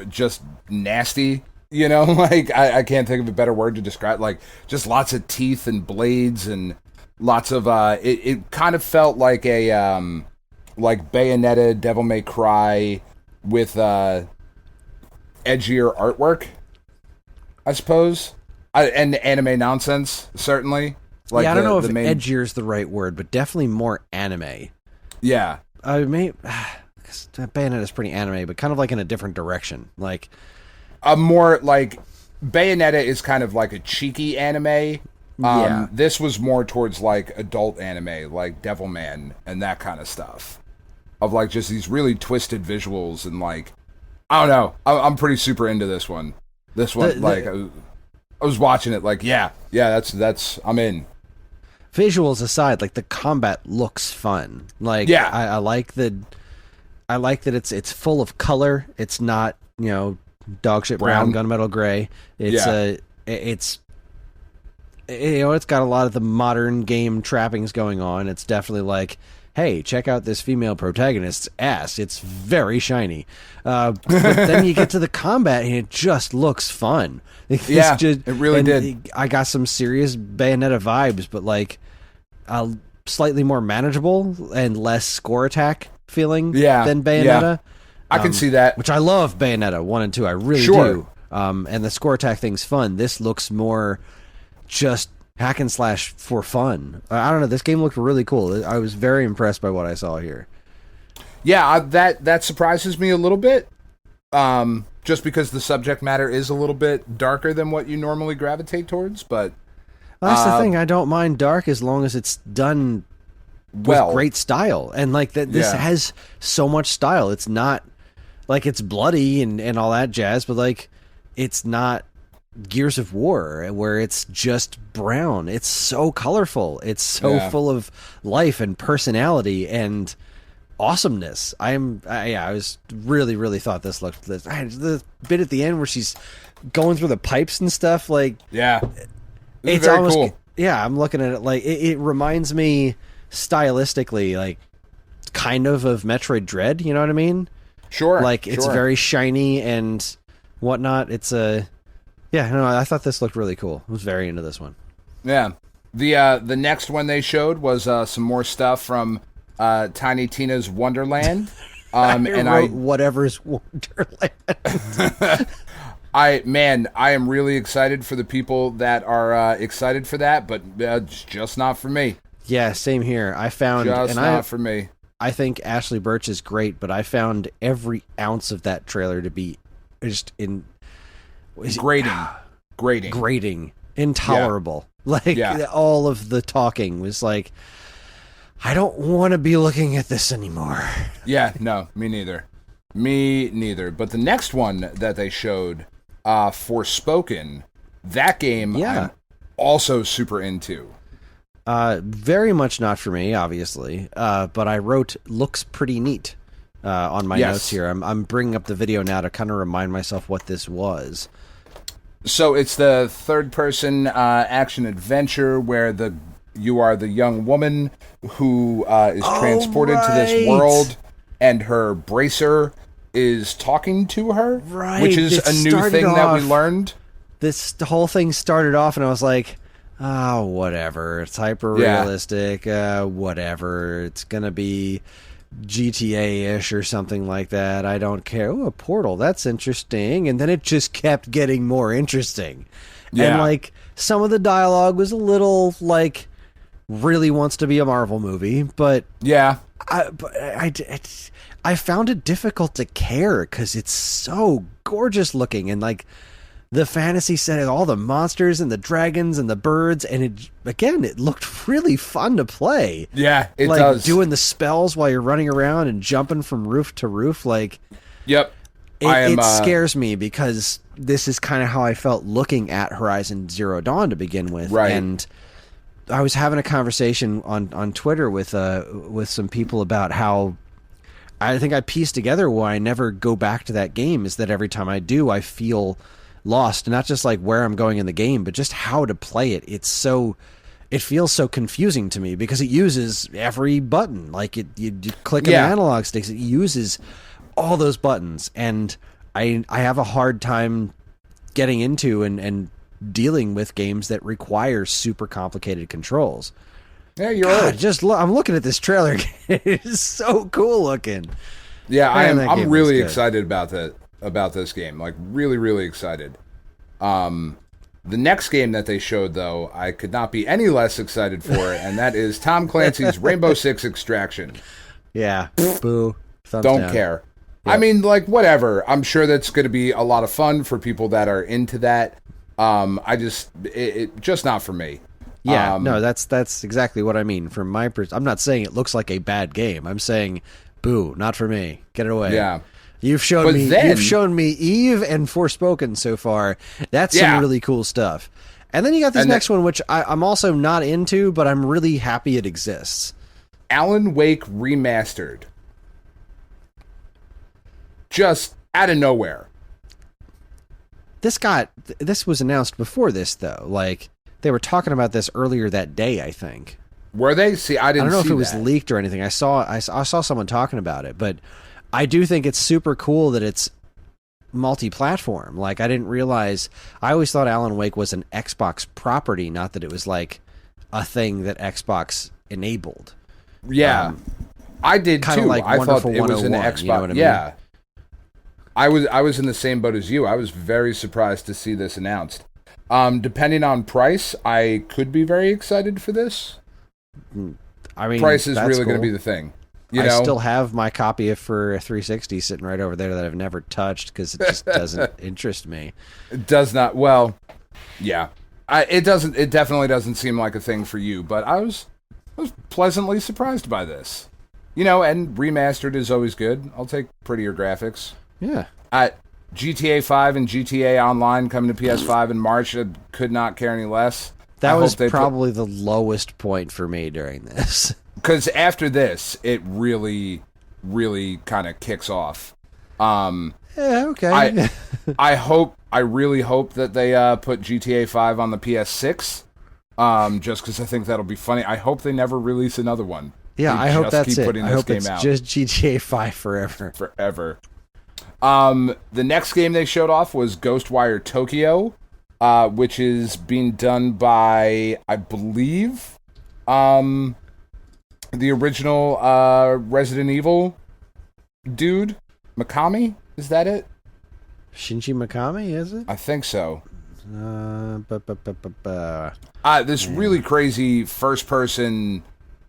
C: just nasty, you know, like I can't think of a better word to describe, like just lots of teeth and blades and lots of it kind of felt like a like Bayonetta, Devil May Cry with edgier artwork, I suppose, and anime nonsense, certainly. Like
B: I don't know if edgier is the right word, but definitely more anime.
C: Yeah.
B: Bayonetta is pretty anime, but kind of like in a different direction. Like
C: a more like Bayonetta is kind of like a cheeky anime. This was more towards like adult anime, like Devilman and that kind of stuff. Of like just these really twisted visuals and like, I don't know. I'm pretty super into this one. I was watching it like, yeah, that's I'm in.
B: Visuals aside, like the combat looks fun. Like,
C: yeah,
B: I like that it's full of color. It's not, you know, dog shit brown gunmetal gray. It's you know, it's got a lot of the modern game trappings going on. It's definitely like, hey, check out this female protagonist's ass. It's very shiny. But then you get to the combat and it just looks fun.
C: It really did.
B: I got some serious Bayonetta vibes, but like slightly more manageable and less score attack feeling than Bayonetta.
C: Yeah. I can see that.
B: Which I love Bayonetta 1 and 2. I really do. And the score attack thing's fun. This looks more just hack and slash for fun. I don't know. This game looked really cool. I was very impressed by what I saw here.
C: Yeah, that surprises me a little bit. Just because the subject matter is a little bit darker than what you normally gravitate towards, but
B: that's the thing. I don't mind dark as long as it's done with great style. And like this has so much style. It's not like it's bloody and all that jazz, but like it's not Gears of War where it's just brown. It's so colorful. It's so full of life and personality and awesomeness. I was really thought this looked the bit at the end where she's going through the pipes and stuff, like it's very almost cool. Yeah, I'm looking at it like it reminds me stylistically like kind of Metroid Dread, you know what I mean?
C: Sure.
B: Like it's very shiny and whatnot. It's I thought this looked really cool. I was very into this one. Yeah.
C: The next one they showed was some more stuff from Tiny Tina's Wonderland.
B: Whatever's Wonderland.
C: I am really excited for the people that are excited for that, but it's just not for me.
B: Yeah, same here. I found
C: for me.
B: I think Ashley Birch is great, but I found every ounce of that trailer to be just grating, intolerable. All of the talking was like, I don't want to be looking at this anymore.
C: Yeah, no, me neither. But the next one that they showed, Forspoken, that game I'm also super into.
B: Very much not for me, obviously. But I wrote looks pretty neat on my notes here. I'm bringing up the video now to kind of remind myself what this was.
C: So it's the third-person action adventure where you are the young woman who is transported to this world, and her bracer is talking to her, which is a new thing that we learned.
B: The whole thing started off, and I was like, oh, whatever. It's hyper-realistic. Whatever. It's going to be GTA-ish or something like that. I don't care. Oh, a portal. That's interesting. And then it just kept getting more interesting. Yeah. And, like, some of the dialogue was a little, like, really wants to be a Marvel movie. But
C: yeah,
B: I found it difficult to care because it's so gorgeous looking. And, like, the fantasy setting, all the monsters and the dragons and the birds, and it looked really fun to play.
C: Yeah, it
B: like,
C: does.
B: Doing the spells while you're running around and jumping from roof to roof, like.
C: Yep.
B: It scares me because this is kind of how I felt looking at Horizon Zero Dawn to begin with.
C: Right.
B: And I was having a conversation on Twitter with some people about how I think I pieced together why I never go back to that game is that every time I do, I feel lost, not just like where I'm going in the game, but just how to play it. It feels so confusing to me because it uses every button. Like you click on the analog sticks, it uses all those buttons, and I have a hard time getting into and dealing with games that require super complicated controls.
C: Yeah, you're right.
B: I'm looking at this trailer. It is so cool looking.
C: Yeah, I'm really excited about that. About this game, like really, really excited. The next game that they showed, though, I could not be any less excited for, and that is Tom Clancy's Rainbow Six Extraction.
B: Yeah, boo. Thumbs
C: Don't
B: down.
C: care.
B: Yep. I
C: mean, like, whatever. I'm sure that's going to be a lot of fun for people that are into that. It just not for me.
B: Yeah, no, that's exactly what I mean. From my perspective, I'm not saying it looks like a bad game. I'm saying, boo, not for me. Get it away.
C: Yeah.
B: You've shown me Eve and Forspoken so far. That's some really cool stuff. And then you got this next one, which I'm also not into, but I'm really happy it exists.
C: Alan Wake Remastered. Just out of nowhere.
B: This was announced before this, though. Like, they were talking about this earlier that day, I think.
C: Were they? See, I don't know
B: if it was leaked or anything. I saw someone talking about it, but I do think it's super cool that it's multi-platform. Like, I didn't realize. I always thought Alan Wake was an Xbox property, not that it was like a thing that Xbox enabled.
C: Yeah, I did too.
B: Like
C: I thought it was an
B: Xbox.
C: You know what I mean? Yeah, I was in the same boat as you. I was very surprised to see this announced. Depending on price, I could be very excited for this.
B: I mean,
C: price is really going to be the thing.
B: I still have my copy for 360 sitting right over there that I've never touched because it just doesn't interest me.
C: It does not. Well, yeah, it doesn't. It definitely doesn't seem like a thing for you. But I was pleasantly surprised by this. And remastered is always good. I'll take prettier graphics.
B: Yeah.
C: GTA 5 and GTA Online coming to PS5 in March. I could not care any less.
B: That was probably the lowest point for me during this.
C: Because after this, it really, really kind of kicks off.
B: Yeah, okay.
C: I really hope that they put GTA 5 on the PS6. Just because I think that'll be funny. I hope they never release another one.
B: Yeah, I hope that's it.
C: I hope it's
B: just GTA 5 forever.
C: Forever. The next game they showed off was Ghostwire Tokyo, which is being done by, I believe, the original Resident Evil dude, Mikami. Is that it?
B: Shinji Mikami, is it?
C: I think so. This really crazy first-person,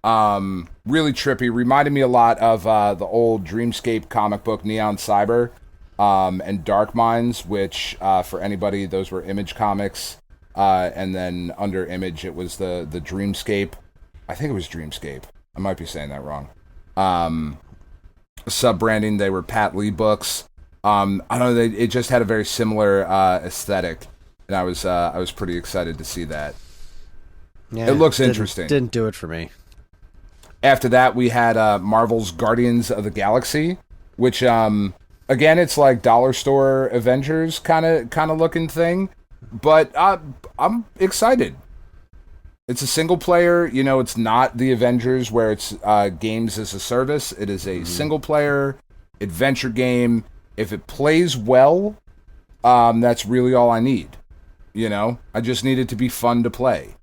C: really trippy. Reminded me a lot of the old Dreamscape comic book Neon Cyber and Dark Minds, which, for anybody, those were Image comics. And then under Image, it was the Dreamscape. I think it was Dreamscape. I might be saying that wrong. Sub-branding, they were Pat Lee books. I don't know, it just had a very similar aesthetic. And I was pretty excited to see that.
B: Yeah,
C: it looks interesting.
B: Didn't do it for me.
C: After that, we had Marvel's Guardians of the Galaxy, which, again, it's like dollar store Avengers kind of looking thing. but I'm excited. It's a single player. You know, it's not the Avengers where it's games as a service. It is a single player adventure game. If it plays well, that's really all I need. You know, I just need it to be fun to play,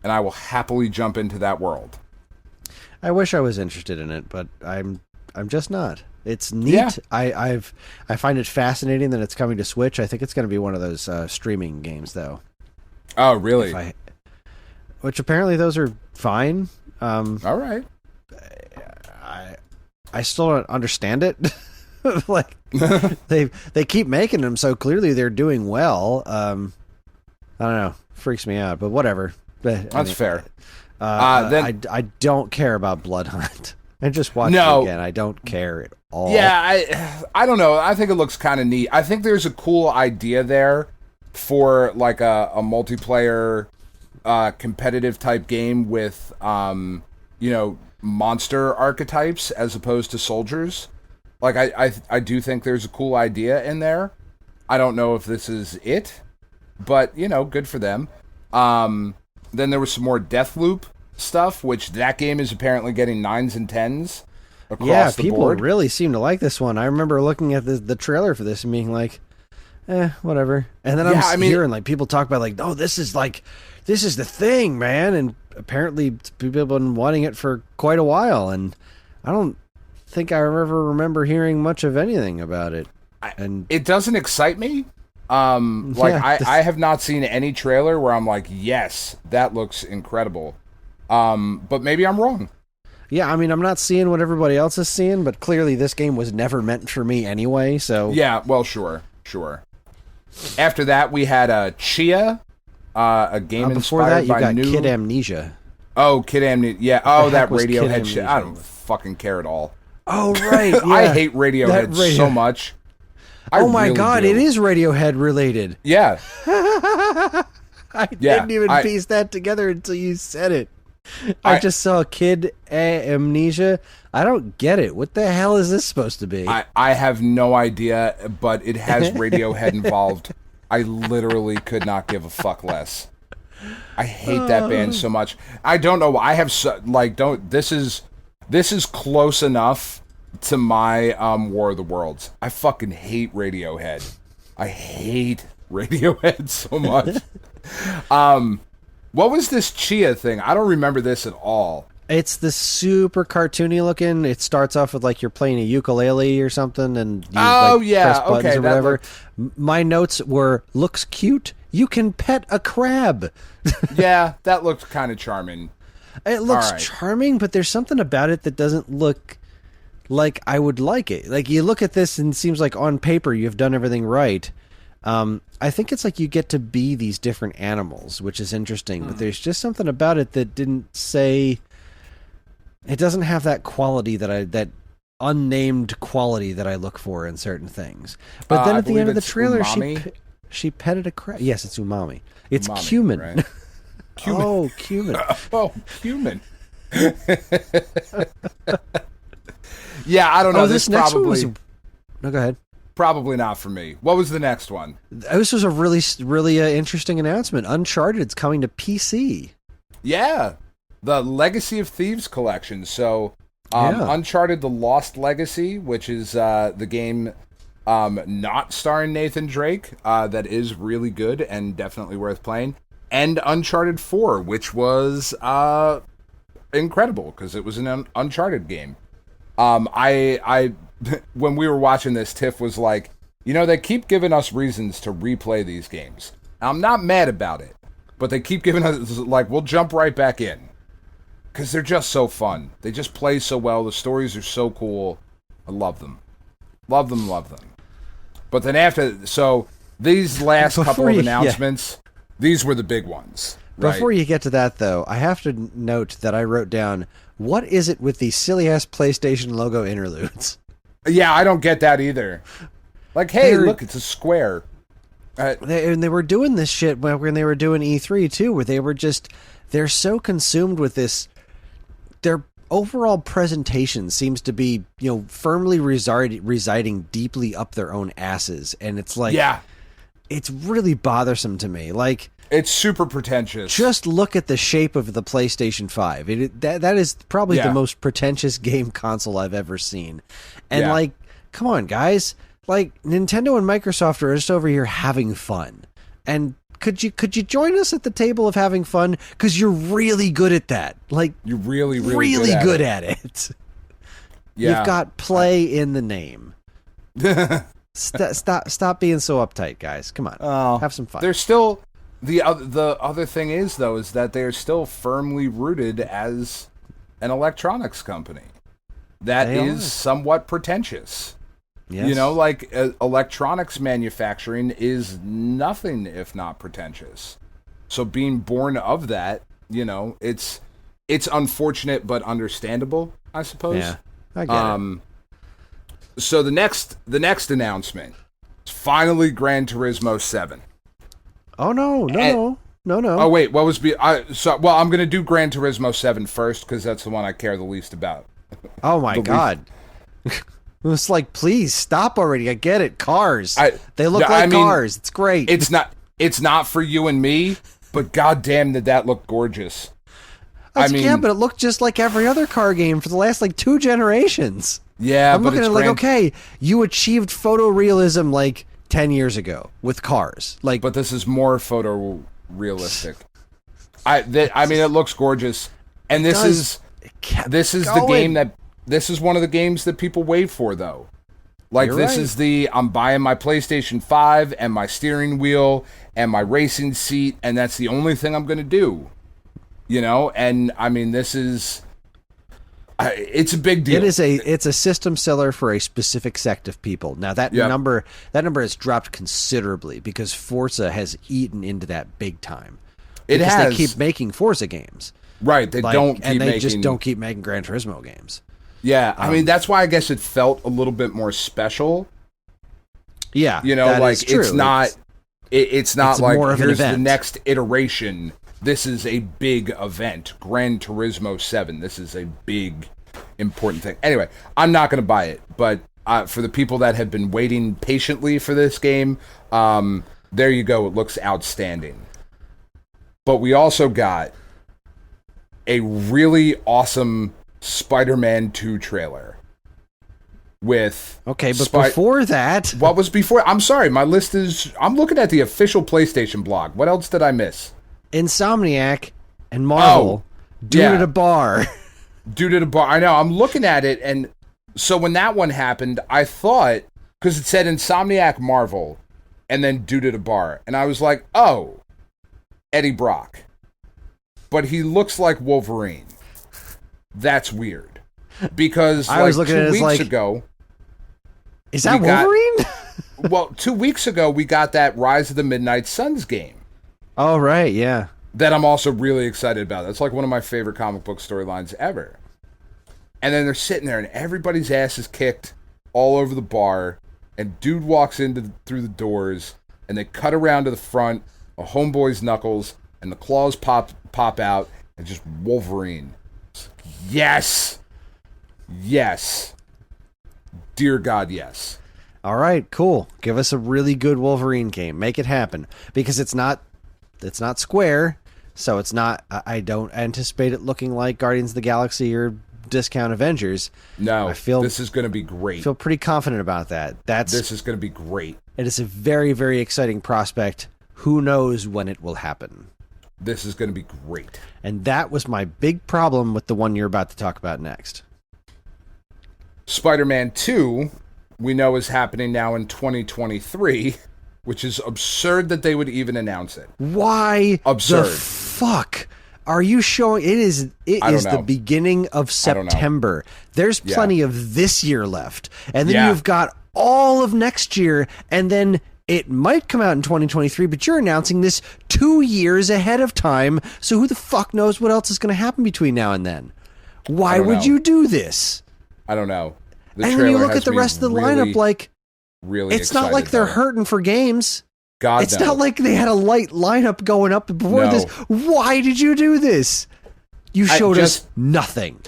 C: and I will happily jump into that world.
B: I wish I was interested in it, but I'm just not. It's neat.
C: Yeah.
B: I find it fascinating that it's coming to Switch. I think it's going to be one of those streaming games, though.
C: Oh, really?
B: Which apparently those are fine.
C: All right.
B: I still don't understand it. Like they keep making them, so clearly they're doing well. I don't know, freaks me out, but whatever.
C: That's fair.
B: Then I don't care about Blood Hunt. I just watched it again. I don't care at all.
C: Yeah, I don't know. I think it looks kind of neat. I think there's a cool idea there for like a multiplayer competitive type game with monster archetypes as opposed to soldiers. Like I do think there's a cool idea in there. I don't know if this is it, but good for them. Then there was some more Deathloop stuff, which that game is apparently getting 9s and 10s across the
B: people
C: board.
B: Really seem to like this one. I remember looking at the trailer for this and being like, whatever. And then I'm hearing like people talk about like, oh, this is the thing, man. And apparently people have been wanting it for quite a while, and I don't think I ever remember hearing much of anything about it. And
C: it doesn't excite me. I have not seen any trailer where I'm like, yes, that looks incredible. But maybe I'm wrong.
B: Yeah, I mean, I'm not seeing what everybody else is seeing, but clearly this game was never meant for me anyway, so...
C: Yeah, well, sure. After that, we had Chia, a game
B: before
C: inspired
B: that, you
C: by
B: got
C: new...
B: Kid Amnesia.
C: Oh, Kid Amnesia. Yeah, that Radiohead shit. I don't
B: Amnesia?
C: fucking care at all.
B: Oh, right, yeah.
C: I hate Radiohead so much.
B: Oh my god,
C: do.
B: it is Radiohead related.
C: Yeah.
B: I didn't even piece that together until you said it. I just saw Kid Amnesia. I don't get it. What the hell is this supposed to be?
C: I have no idea, but it has Radiohead involved. I literally could not give a fuck less. I hate that band so much. I don't know. I have this is close enough to my War of the Worlds. I fucking hate Radiohead. I hate Radiohead so much. What was this Chia thing? I don't remember this at all.
B: It's the super cartoony looking. It starts off with like you're playing a ukulele or something, and you press buttons or whatever. My notes were, looks cute. You can pet a crab.
C: Yeah, that looked kind of charming.
B: It looks charming, but there's something about it that doesn't look like I would like it. Like you look at this and it seems like on paper you've done everything right. I think it's like you get to be these different animals, which is interesting, but there's just something about it that didn't say... It doesn't have that quality that unnamed quality that I look for in certain things. But then at the end of the trailer, she petted a crab. Yes, it's umami. It's
C: umami,
B: cumin.
C: Right? Cumin.
B: Oh, cumin.
C: Oh, cumin. Yeah, I don't know.
B: This next one was... No, go ahead.
C: Probably not for me. What was the next one?
B: This was a really, really interesting announcement. Uncharted's coming to PC.
C: Yeah. The Legacy of Thieves collection. So, Uncharted The Lost Legacy, which is the game not starring Nathan Drake, that is really good and definitely worth playing. And Uncharted 4, which was incredible because it was an Uncharted game. When we were watching this, Tiff was like, they keep giving us reasons to replay these games. I'm not mad about it, but they keep giving us, like, we'll jump right back in. Because they're just so fun. They just play so well. The stories are so cool. I love them. Love them. But then these last couple of announcements, these were the big ones. Right?
B: Before you get to that, though, I have to note that I wrote down, what is it with these silly-ass PlayStation logo interludes?
C: Yeah, I don't get that either. Like, hey, look, it's a square.
B: They were doing this shit when they were doing E3, too, where they're so consumed with this. Their overall presentation seems to be, firmly residing deeply up their own asses. And it's like, it's really bothersome to me. Like,
C: it's super pretentious.
B: Just look at the shape of the PlayStation 5. That is probably the most pretentious game console I've ever seen. And like, come on, guys. Like, Nintendo and Microsoft are just over here having fun. And could you join us at the table of having fun? Because you're really good at that. Like,
C: you're really
B: good at it. Yeah. You've got play in the name. Stop being so uptight, guys. Come on, have some fun.
C: They're still the other thing is though is that they're still firmly rooted as an electronics company. That is somewhat pretentious. Yes. You know, like electronics manufacturing is nothing if not pretentious. So being born of that, you know, it's unfortunate but understandable, I suppose.
B: Yeah, I get it.
C: So the next announcement is finally Gran Turismo 7.
B: Oh no.
C: Oh wait, what was I'm going to do Gran Turismo 7 first cuz that's the one I care the least about.
B: Oh my god. It's like, please stop already. I get it. Cars. They look like cars. It's great.
C: It's not for you and me, but goddamn did that look gorgeous.
B: Yeah, but it looked just like every other car game for the last like 2 generations.
C: Yeah,
B: I'm looking at it like, okay, you achieved photorealism like 10 years ago with cars. Like,
C: but this is more photorealistic. I mean, it looks gorgeous, and this is the game that. This is one of the games that people wait for, though. Like, I'm buying my PlayStation 5 and my steering wheel and my racing seat, and that's the only thing I'm going to do. You know? And, I mean, it's a big deal.
B: It's a system seller for a specific sect of people. Now, that number has dropped considerably because Forza has eaten into that big time. They keep making Forza games.
C: Right, they
B: just don't keep making Gran Turismo games.
C: Yeah, I mean, that's why I guess it felt a little bit more special.
B: Yeah,
C: you know, like it's not like
B: more of
C: here's
B: an event.
C: The next iteration. This is a big event, Gran Turismo 7. This is a big, important thing. Anyway, I'm not going to buy it, but for the people that have been waiting patiently for this game, there you go. It looks outstanding. But we also got a really awesome Spider-Man 2 trailer with
B: before that,
C: what was before? I'm sorry, my list is. I'm looking at the official PlayStation blog. What else did I miss?
B: Insomniac and Marvel, dude at a bar.
C: Dude at a bar. I know. I'm looking at it, and so when that one happened, I thought because it said Insomniac, Marvel, and then dude at a bar, and I was like, oh, Eddie Brock, but he looks like Wolverine. That's weird. Because
B: I was looking
C: 2
B: at it
C: weeks
B: like,
C: ago...
B: Is that Wolverine?
C: Well, 2 weeks ago, we got that Rise of the Midnight Suns game.
B: Oh, right, yeah.
C: That I'm also really excited about. That's like one of my favorite comic book storylines ever. And then they're sitting there, and everybody's ass is kicked all over the bar, and dude walks through the doors, and they cut around to the front, a homeboy's knuckles, and the claws pop out, and just Wolverine. Yes. Dear God, yes.
B: All right, cool. Give us a really good Wolverine game. Make it happen. Because it's not Square, so it's not. I don't anticipate it looking like Guardians of the Galaxy or Discount Avengers.
C: No, this is going to be great.
B: I feel pretty confident about that.
C: This is going to be great.
B: It is a very, very exciting prospect. Who knows when it will happen?
C: This is going to be great.
B: And that was my big problem with the one you're about to talk about next.
C: Spider-Man 2, we know is happening now in 2023, which is absurd that they would even announce it.
B: Why
C: absurd.
B: The fuck are you showing? It is the beginning of September. There's plenty of this year left. And then you've got all of next year, and then it might come out in 2023, but you're announcing this 2 years ahead of time, so who the fuck knows what else is going to happen between now and then? Why would you do this?
C: I don't know.
B: And then you look at the rest of the lineup like,
C: really
B: it's not like they're hurting for games. It's
C: no.
B: not like they had a light lineup going up before this. Why did you do this? You showed us nothing.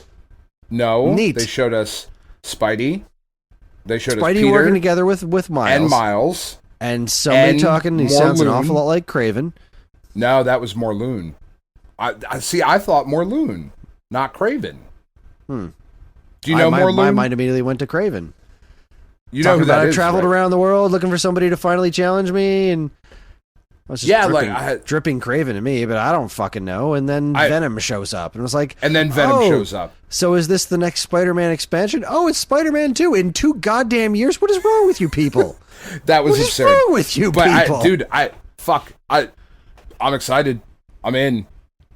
C: No.
B: Neat.
C: They showed us Spidey. They showed us
B: Spidey
C: Peter
B: working together with Miles.
C: And Miles.
B: And somebody talking, he sounds an awful lot like Craven.
C: No, that was Morloon. I see. I thought Morloon, not Craven. Do you know Morloon?
B: My mind immediately went to Craven.
C: You know who that is,
B: I traveled around the world looking for somebody to finally challenge me, and I was just dripping Craven to me, but I don't fucking know. And then Venom shows up, and it was like,
C: and then Venom shows up.
B: So is this the next Spider-Man expansion? Oh, it's Spider-Man 2 in 2 goddamn years. What is wrong with you people?
C: That was absurd.
B: What is wrong with you people?
C: I'm excited. I'm in.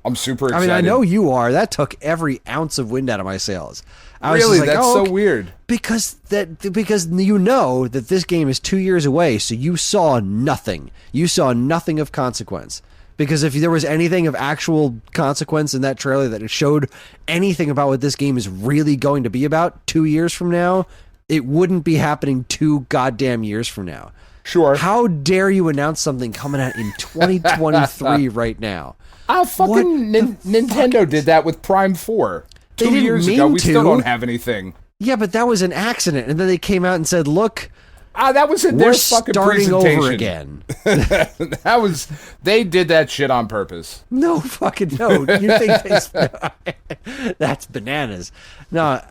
C: I'm super excited.
B: I mean, I know you are. That took every ounce of wind out of my sails.
C: Really? That's so weird.
B: Because you know that this game is 2 years away, so you saw nothing. You saw nothing of consequence. Because if there was anything of actual consequence in that trailer that showed anything about what this game is really going to be about 2 years from now, it wouldn't be happening 2 goddamn years from now.
C: Sure.
B: How dare you announce something coming out in 2023 right now?
C: Nintendo did that with Prime 4. 2 years ago, we still don't have anything.
B: Yeah, but that was an accident. And then they came out and said, look,
C: that was in their fucking presentation.
B: We're starting over again.
C: They did that shit on purpose.
B: No fucking no. You think that's bananas. No,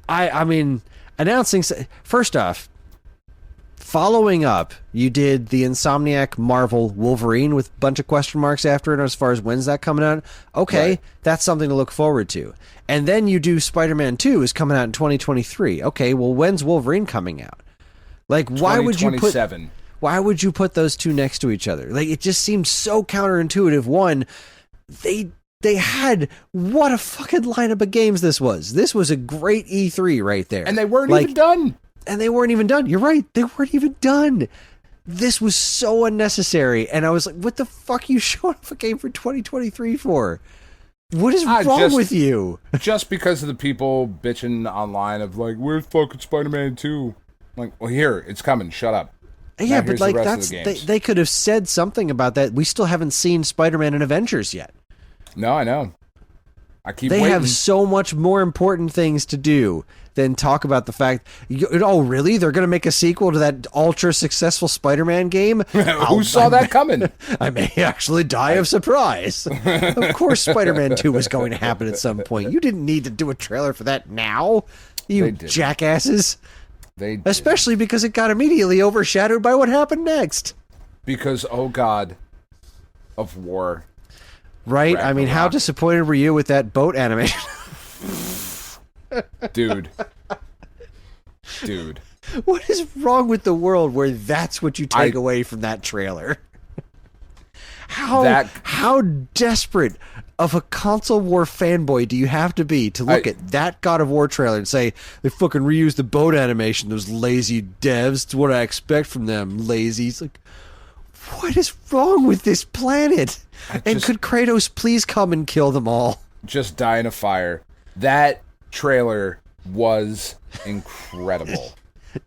B: I mean, announcing, first off, following up, you did the Insomniac Marvel Wolverine with a bunch of question marks after it as far as when's that coming out. Okay, right. That's something to look forward to. And then you do Spider-Man 2 is coming out in 2023. Okay, well, when's Wolverine coming out? Like, why would you put those two next to each other? Like, it just seems so counterintuitive. One, they had, what a fucking lineup of games this was. This was a great E3 right there.
C: And they weren't even done.
B: And they weren't even done. You're right. They weren't even done. This was so unnecessary. And I was like, what the fuck are you showing off a game for 2023 for? What is wrong with you? Just
C: because of the people bitching online of like, where's fucking Spider-Man 2? I'm like, well, here, it's coming. Shut up.
B: Yeah, but like they could have said something about that. We still haven't seen Spider-Man and Avengers yet.
C: No, I know. They
B: have so much more important things to do than talk about the fact, oh, really? They're going to make a sequel to that ultra-successful Spider-Man game?
C: Who saw that coming?
B: I may actually die of surprise. Of course Spider-Man 2 was going to happen at some point. You didn't need to do a trailer for that now, you jackasses.
C: They did.
B: Especially because it got immediately overshadowed by what happened next.
C: Because, oh God, of war.
B: Right? I mean, how disappointed were you with that boat animation?
C: Dude.
B: What is wrong with the world where that's what you take away from that trailer? How desperate of a console war fanboy do you have to be to look at that God of War trailer and say, they fucking reused the boat animation, those lazy devs, it's what I expect from them, lazies. Like, what is wrong with this planet? And could Kratos please come and kill them all?
C: Just die in a fire. That trailer was incredible.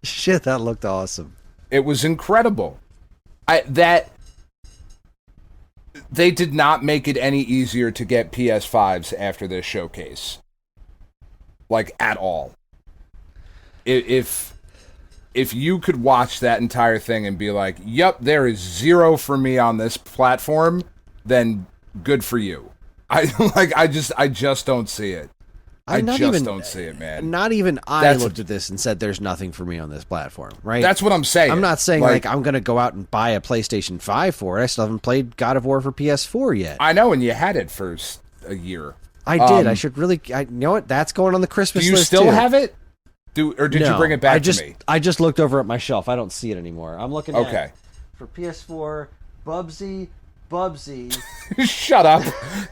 B: Shit, that looked awesome.
C: It was incredible. They did not make it any easier to get PS5s after this showcase. Like, at all. If you could watch that entire thing and be like, yep, there is 0 for me on this platform, then good for you. I just don't see it. I just don't see it, man.
B: Not even I looked at this and said there's nothing for me on this platform, right?
C: That's what I'm saying.
B: I'm not saying like I'm going to go out and buy a PlayStation 5 for it. I still haven't played God of War for PS4 yet.
C: I know, and you had it for a year.
B: I did. I should really... you know what? That's going on the Christmas list,
C: Do you still have it? Or did you bring it back to me?
B: I just looked over at my shelf. I don't see it anymore. I'm looking at it for PS4, Bubsy.
C: Shut up.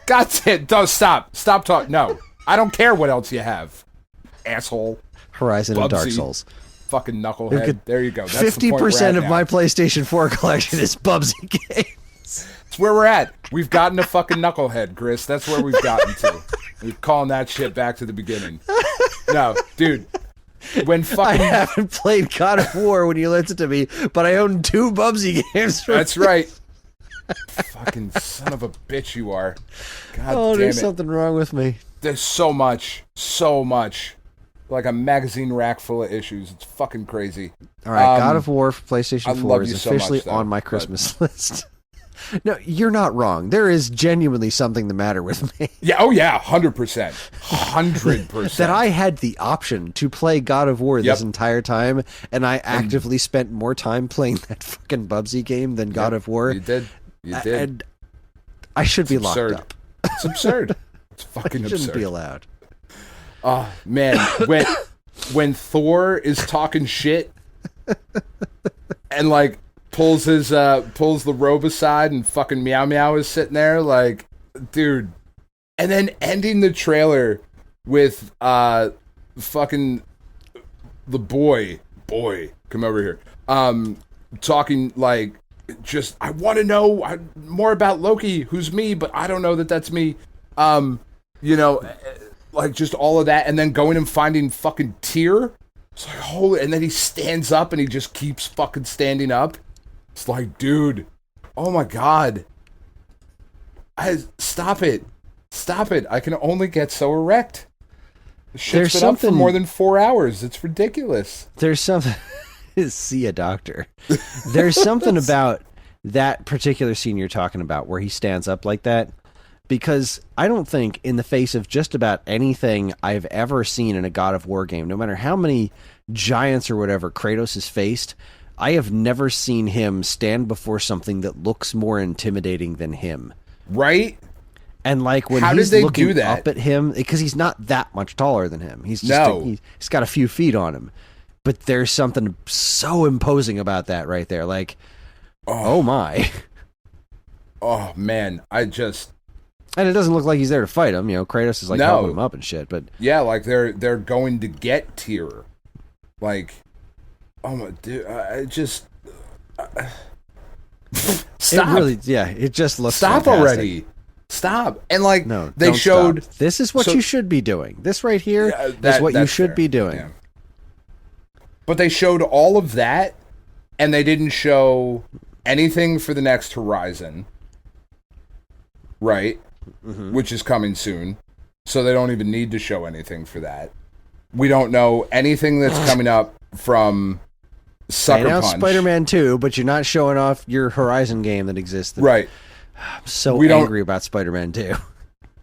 C: God damn. Don't stop. Stop talking. No. I don't care what else you have. Asshole.
B: Horizon and Dark Souls.
C: Fucking knucklehead. There you go. That's
B: 50% of my PlayStation 4 collection is Bubsy games.
C: That's where we're at. We've gotten a fucking knucklehead, Chris. That's where we've gotten to. We're calling that shit back to the beginning. No, dude. I
B: haven't played God of War when you listen to me, but I own 2 Bubsy games.
C: That's right. Fucking son of a bitch you are. God damn it.
B: There's something wrong with me.
C: There's so much like a magazine rack full of issues. It's fucking crazy.
B: All right, God of War for PlayStation 4 is
C: so
B: officially
C: much, though,
B: on my Christmas list. No, you're not wrong. There is genuinely something the matter with me.
C: Yeah, 100%. 100%.
B: That I had the option to play God of War this entire time, and I actively spent more time playing that fucking Bubsy game than God of War.
C: You did.
B: And I should be locked up.
C: It's absurd. It's fucking absurd.
B: Shouldn't be allowed.
C: Oh, man. When Thor is talking shit and, like, pulls the robe aside and fucking Meow Meow is sitting there, like, dude. And then ending the trailer with fucking the boy, come over here, talking like, just, I want to know more about Loki, who's me, but I don't know that that's me. You know, like, just all of that, and then going and finding fucking Tyr. It's like, holy, and then he stands up and he just keeps fucking standing up. It's like, dude, oh my god. Stop it. I can only get so erect. The shit's been up for more than 4 hours. It's ridiculous.
B: There's something... See a doctor. There's something about that particular scene you're talking about where he stands up like that, because I don't think in the face of just about anything I've ever seen in a God of War game, no matter how many giants or whatever Kratos has faced, I have never seen him stand before something that looks more intimidating than him.
C: Right?
B: And like when he's looking up at him, because he's not that much taller than him. He's just he's got a few feet on him. But there's something so imposing about that right there. Like, oh my.
C: Oh man, and
B: it doesn't look like he's there to fight him. You know, Kratos is like helping him up and shit. But
C: yeah, like they're going to get Tyr. Like, oh my dude, stop.
B: It really, it just looks
C: stop
B: fantastic.
C: Already. Stop. And like,
B: no,
C: they showed
B: stop. This is what you should be doing. This right here is what you should be doing.
C: Yeah. But they showed all of that, and they didn't show anything for the next Horizon, right? Mm-hmm. Which is coming soon. So they don't even need to show anything for that. We don't know anything that's coming up from Sucker Punch.
B: Spider-Man 2, but you're not showing off your Horizon game that exists.
C: Right.
B: I'm so angry about Spider-Man 2.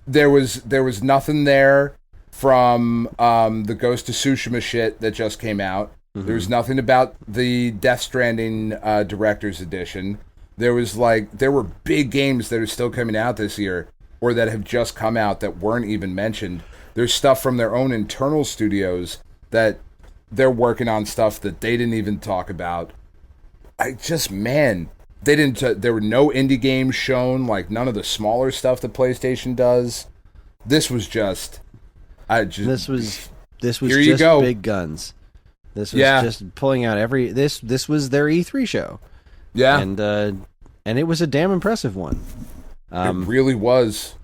C: There was nothing there from the Ghost of Tsushima shit that just came out. Mm-hmm. There was nothing about the Death Stranding Director's Edition. There were big games that are still coming out this year, or that have just come out that weren't even mentioned. There's stuff from their own internal studios that they're working on, stuff that they didn't even talk about. They didn't. There were no indie games shown, like none of the smaller stuff that PlayStation does. This was just. This was just
B: big guns. This was just pulling out this was their E3 show.
C: Yeah.
B: And it was a damn impressive one.
C: It really was.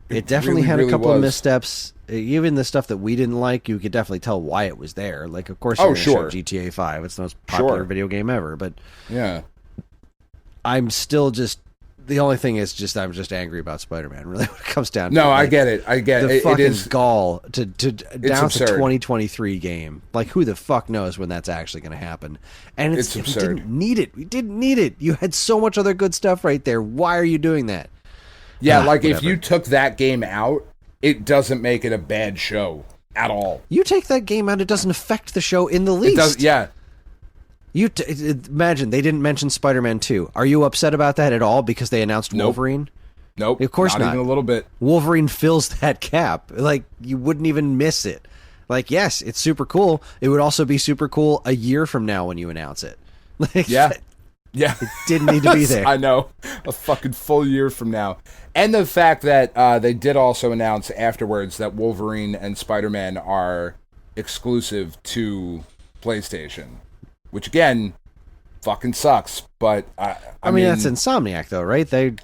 B: It definitely had a couple of missteps. Even the stuff that we didn't like, you could definitely tell why it was there. Like, of course, you're show GTA 5. It's the most popular video game ever. But
C: yeah,
B: I'm still just... The only thing is I'm just angry about Spider-Man, really, when it comes down to it.
C: No, I get it. The
B: fucking gall to announce a 2023 game. Like, who the fuck knows when that's actually going to happen? And it's absurd. We didn't need it. We didn't need it. You had so much other good stuff right there. Why are you doing that?
C: Yeah, if you took that game out, it doesn't make it a bad show at all.
B: You take that game out, it doesn't affect the show in the least.
C: It does, yeah.
B: Imagine they didn't mention Spider-Man 2. Are you upset about that at all because they announced Wolverine?
C: Nope.
B: Of course not.
C: Not even a little bit.
B: Wolverine fills that gap. Like, you wouldn't even miss it. Like, yes, it's super cool. It would also be super cool a year from now when you announce it. Like,
C: yeah.
B: It didn't need to be there.
C: I know. A fucking full year from now. And the fact that they did also announce afterwards that Wolverine and Spider-Man are exclusive to PlayStation. Which, again, fucking sucks. But, I mean,
B: that's Insomniac, though, right? They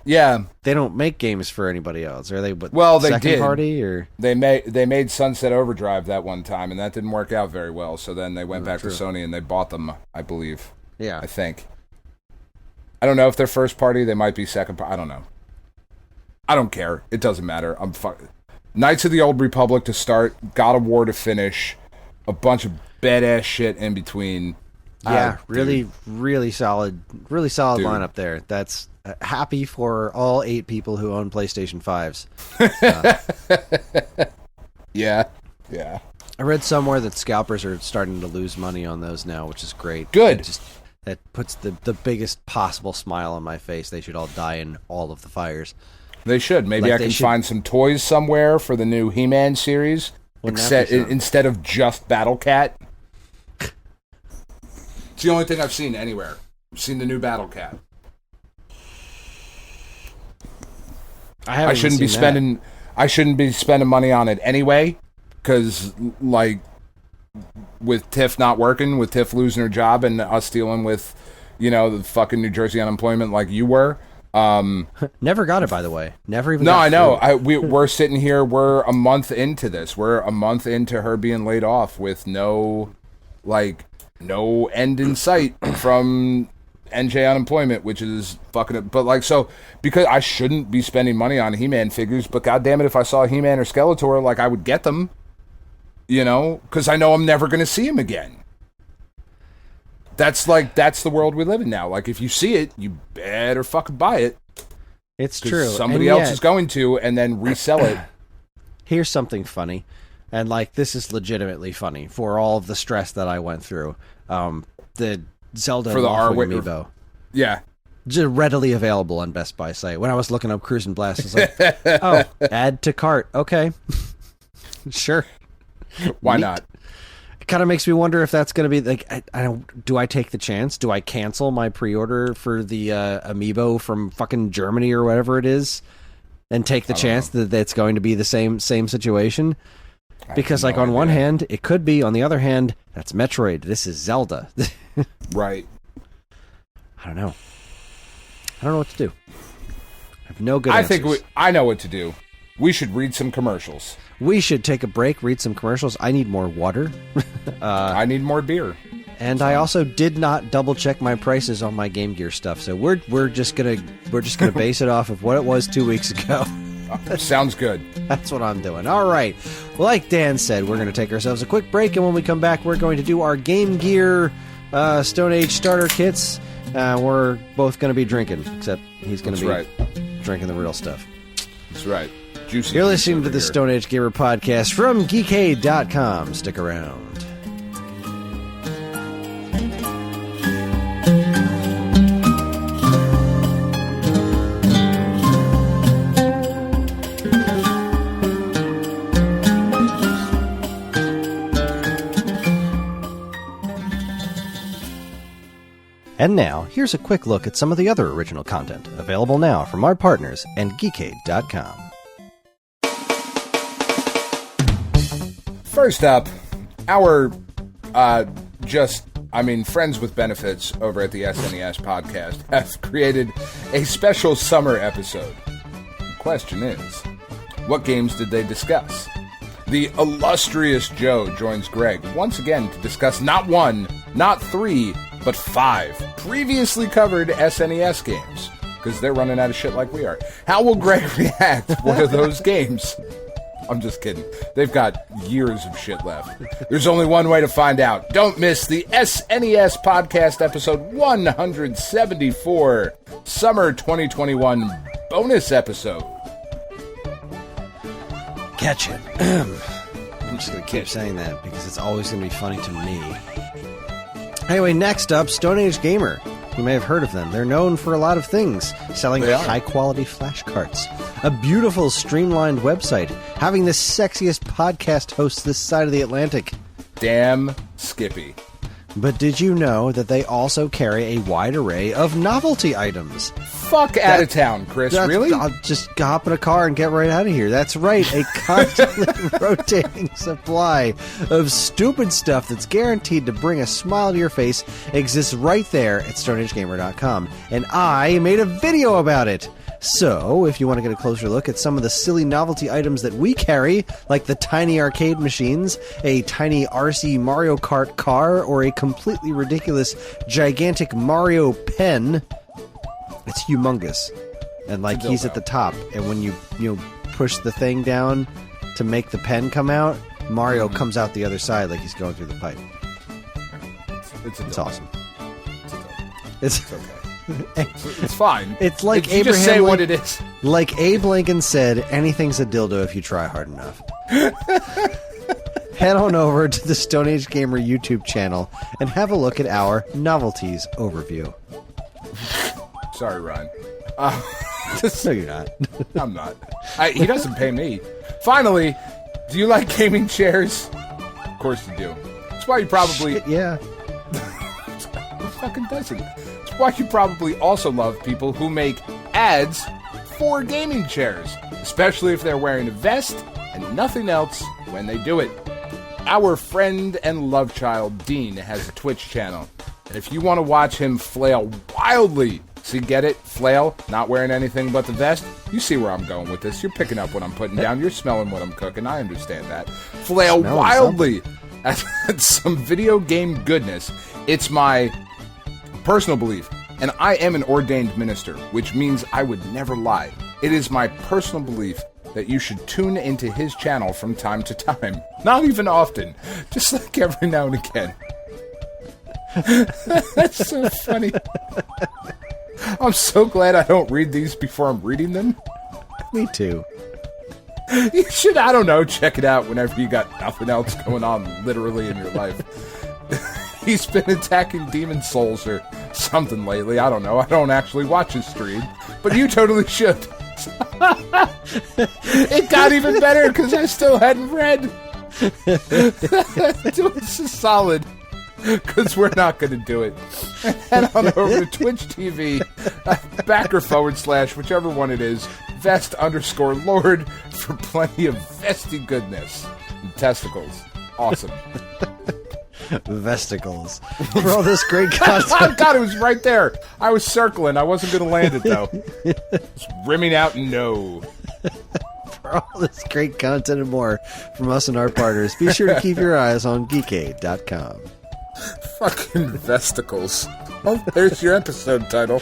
B: don't make games for anybody else. Are they
C: they did.
B: Party, or?
C: They made Sunset Overdrive that one time, and that didn't work out very well. So then they went back to Sony, and they bought them, I believe.
B: Yeah.
C: I think. I don't know if they're first party. They might be second party. I don't know. I don't care. It doesn't matter. Knights of the Old Republic to start. God of War to finish. a bunch of badass shit in between.
B: Yeah, really solid lineup there. That's happy for all 8 people who own PlayStation 5s.
C: Yeah.
B: I read somewhere that scalpers are starting to lose money on those now, which is great.
C: Good.
B: That puts the biggest possible smile on my face. They should all die in all of the fires.
C: They should. Maybe I can find some toys somewhere for the new He-Man series, instead of just Battle Cat. It's the only thing I've seen anywhere. I've seen the new Battle Cat. I shouldn't be spending money on it anyway, because like with Tiff not working, with Tiff losing her job, and us dealing with, the fucking New Jersey unemployment like you were.
B: Never got it, by the way. Never even.
C: No,
B: got
C: I know. We're sitting here. We're a month into this. We're a month into her being laid off with no end in sight from NJ unemployment, which is fucking it. But because I shouldn't be spending money on He-Man figures, but goddamn it, if I saw He-Man or Skeletor, I would get them, because I know I'm never going to see him again. That's the world we live in now. If you see it, you better fucking buy it.
B: It's true.
C: Somebody else is going to, and then resell it.
B: Here's something funny. And this is legitimately funny for all of the stress that I went through. The Zelda
C: for the
B: Morphling Amiibo.
C: Yeah.
B: Just readily available on Best Buy site. When I was looking up Cruise and Blast, I was like, oh, add to cart. Okay. Sure.
C: Why not?
B: It kind of makes me wonder if that's going to be do I take the chance? Do I cancel my pre-order for the Amiibo from fucking Germany or whatever it is and take the chance that it's going to be the same situation? Because on one hand, it could be. On the other hand, that's Metroid. This is Zelda.
C: Right.
B: I don't know what to do. I have no good answers.
C: I know what to do. We should read some commercials.
B: We should take a break, read some commercials. I need more water.
C: I need more beer.
B: And I also did not double check my prices on my Game Gear stuff. So we're just gonna base it off of what it was 2 weeks ago.
C: Sounds good.
B: That's what I'm doing. All right. Well, like Dan said, we're going to take ourselves a quick break, and when we come back, we're going to do our Game Gear Stone Age starter kits. We're both going to be drinking, except he's going to be drinking the real stuff.
C: That's right. Juicy.
B: You're listening to the Stone Age Gamer podcast from Geekade.com. Stick around. And now, here's a quick look at some of the other original content available now from our partners and Geekade.com.
C: First up, our friends with benefits over at the SNES podcast have created a special summer episode. The question is, what games did they discuss? The illustrious Joe joins Greg once again to discuss not 1, not 3, but 5 previously covered SNES games, because they're running out of shit like we are. How will Greg react? What are those games? I'm just kidding. They've got years of shit left. There's only one way to find out. Don't miss the SNES podcast episode 174, Summer 2021 bonus episode.
B: Catch it. I'm just going to keep saying that because it's always going to be funny to me. Anyway, next up, Stone Age Gamer. You may have heard of them. They're known for a lot of things, selling high-quality flash carts, a beautiful, streamlined website, having the sexiest podcast hosts this side of the Atlantic.
C: Damn Skippy.
B: But did you know that they also carry a wide array of novelty items?
C: Fuck out of town, Chris. Really?
B: I'll just hop in a car and get right out of here. That's right. A constantly rotating supply of stupid stuff that's guaranteed to bring a smile to your face exists right there at StoneAgeGamer.com. And I made a video about it. So, if you want to get a closer look at some of the silly novelty items that we carry, like the tiny arcade machines, a tiny RC Mario Kart car, or a completely ridiculous gigantic Mario pen, it's humongous. And he's at the top, and when you push the thing down to make the pen come out, Mario comes out the other side like he's going through the pipe. It's awesome. It's
C: okay. It's fine.
B: It's like
C: you just say what it is.
B: Like Abe Lincoln said, anything's a dildo if you try hard enough. Head on over to the Stone Age Gamer YouTube channel and have a look at our novelties overview.
C: Sorry, Ryan.
B: No, you're not.
C: I'm not. He doesn't pay me. Finally, do you like gaming chairs? Of course you do. That's why you probably...
B: Shit, yeah.
C: Who fucking doesn't? That's why you probably also love people who make ads for gaming chairs, especially if they're wearing a vest and nothing else when they do it. Our friend and love child, Dean, has a Twitch channel, and if you want to watch him flail wildly, see, get it? Flail, not wearing anything but the vest? You see where I'm going with this. You're picking up what I'm putting down. You're smelling what I'm cooking. I understand that. Flail wildly at some video game goodness. It's my personal belief, and I am an ordained minister, which means I would never lie. It is my personal belief that you should tune into his channel from time to time. Not even often. Just like every now and again. That's so funny. I'm so glad I don't read these before I'm reading them.
B: Me too.
C: You should, I don't know, check it out whenever you got nothing else going on literally in your life. He's been attacking demon souls or something lately. I don't know. I don't actually watch his stream, but you totally should. It got even better because I still hadn't read. Do us a solid, because we're not going to do it. Head on over to Twitch TV, / whichever one it is, vest_lord for plenty of vesty goodness. And testicles. Awesome.
B: Vesticles. For all this great content.
C: God, it was right there. I was circling. I wasn't going to land it, though. It's rimming out no.
B: For all this great content and more from us and our partners, be sure to keep your eyes on geekade.com.
C: Fucking vesticles. Oh, there's your episode title.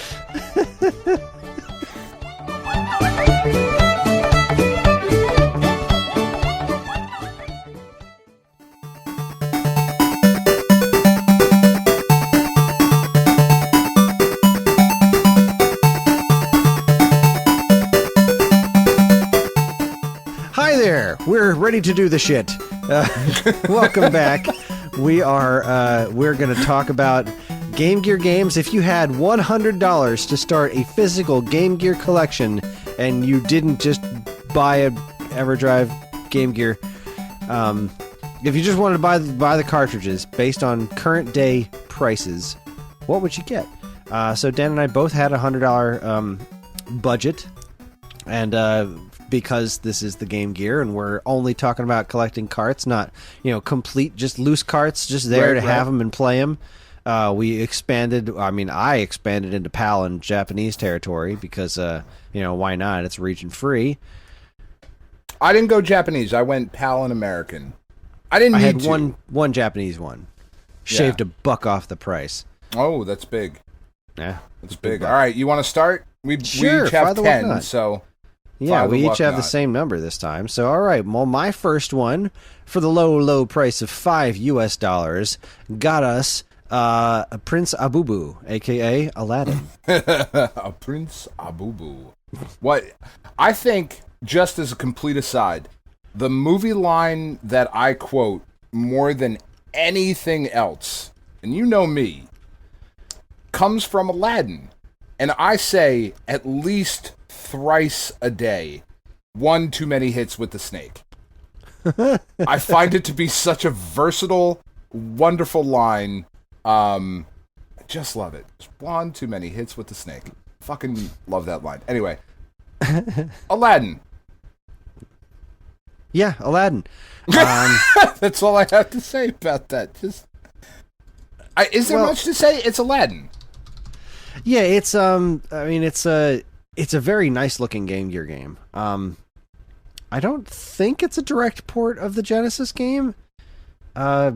B: Hi there. We're ready to do the shit. Welcome back. We're going to talk about Game Gear games. If you had $100 to start a physical Game Gear collection and you didn't just buy a EverDrive Game Gear, if you just wanted to buy the cartridges based on current day prices, what would you get? So Dan and I both had a $100 budget, and because this is the Game Gear and we're only talking about collecting carts, not, complete, just loose carts, just there to have them and play them. I expanded into PAL and Japanese territory because, why not? It's region free.
C: I didn't go Japanese. I went PAL and American. I had
B: one Japanese one. Shaved $1 off the price.
C: Oh, that's big.
B: Yeah.
C: That's big. All right, you want to start? We each have 10, so...
B: Yeah, we each have the same number this time. So, all right. Well, my first one, for the low, low price of $5 got us a Prince Abubu, a.k.a. Aladdin.
C: A Prince Abubu. What? I think, just as a complete aside, the movie line that I quote more than anything else, and you know me, comes from Aladdin. And I say at least thrice a day, one too many hits with the snake. I find it to be such a versatile, wonderful line. I just love it. Just one too many hits with the snake. Fucking love that line. Anyway, Aladdin.
B: Yeah, Aladdin.
C: That's all I have to say about that. Is there much to say? It's Aladdin.
B: Yeah, it's it's a very nice looking Game Gear game. I don't think it's a direct port of the Genesis game. I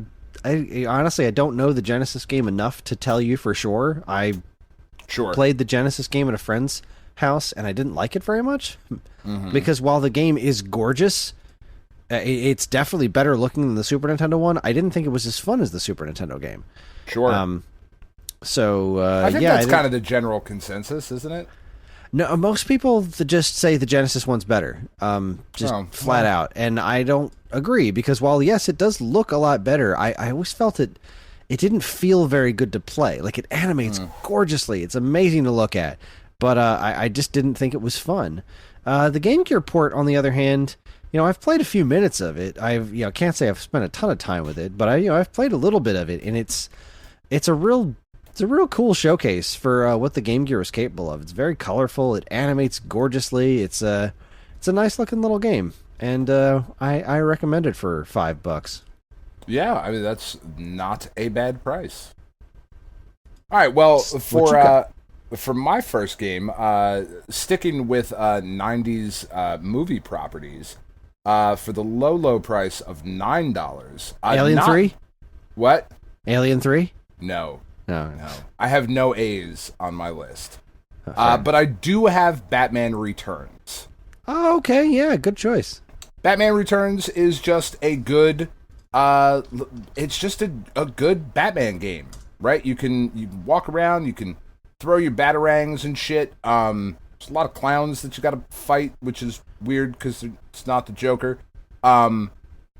B: honestly, I don't know the Genesis game enough to tell you for sure. I played the Genesis game at a friend's house and I didn't like it very much because while the game is gorgeous, It's definitely better looking than the Super Nintendo one. I didn't think it was as fun as the Super Nintendo game.
C: Sure.
B: I
C: think that's kind of the general consensus, isn't it?
B: No, most people just say the Genesis one's better, flat out. And I don't agree, because while, yes, it does look a lot better, I always felt it didn't feel very good to play. Like, it animates gorgeously. It's amazing to look at. But I just didn't think it was fun. The Game Gear port, on the other hand, I've played a few minutes of it. Can't say I've spent a ton of time with it, but I've played a little bit of it, and it's a real cool showcase for what the Game Gear was capable of. It's very colorful. It animates gorgeously. It's a nice looking little game, and I recommend it for $5.
C: Yeah, I mean, that's not a bad price. All right, well, for my first game, sticking with 90s movie properties, for the low price of $9.
B: Alien 3?
C: What?
B: Alien 3?
C: No.
B: No.
C: I have no A's on my list. But I do have Batman Returns.
B: Oh, okay. Yeah, good choice.
C: Batman Returns is just a good... it's just a good Batman game, right? You walk around, you can throw your batarangs and shit. There's a lot of clowns that you gotta fight, which is weird because it's not the Joker.
B: Well,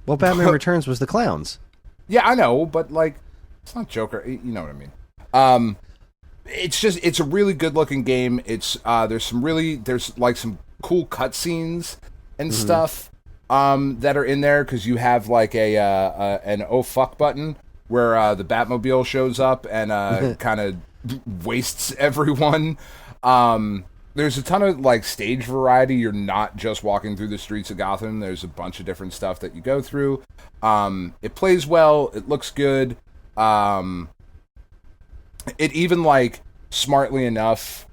B: Batman Returns was the clowns.
C: Yeah, I know, but like, it's not Joker. You know what I mean? It's a really good looking game. It's there's some cool cutscenes and stuff that are in there, because you have like an oh fuck button where the Batmobile shows up and kind of wastes everyone. There's a ton of like stage variety. You're not just walking through the streets of Gotham. There's a bunch of different stuff that you go through. It plays well. It looks good. It even, like, smartly enough,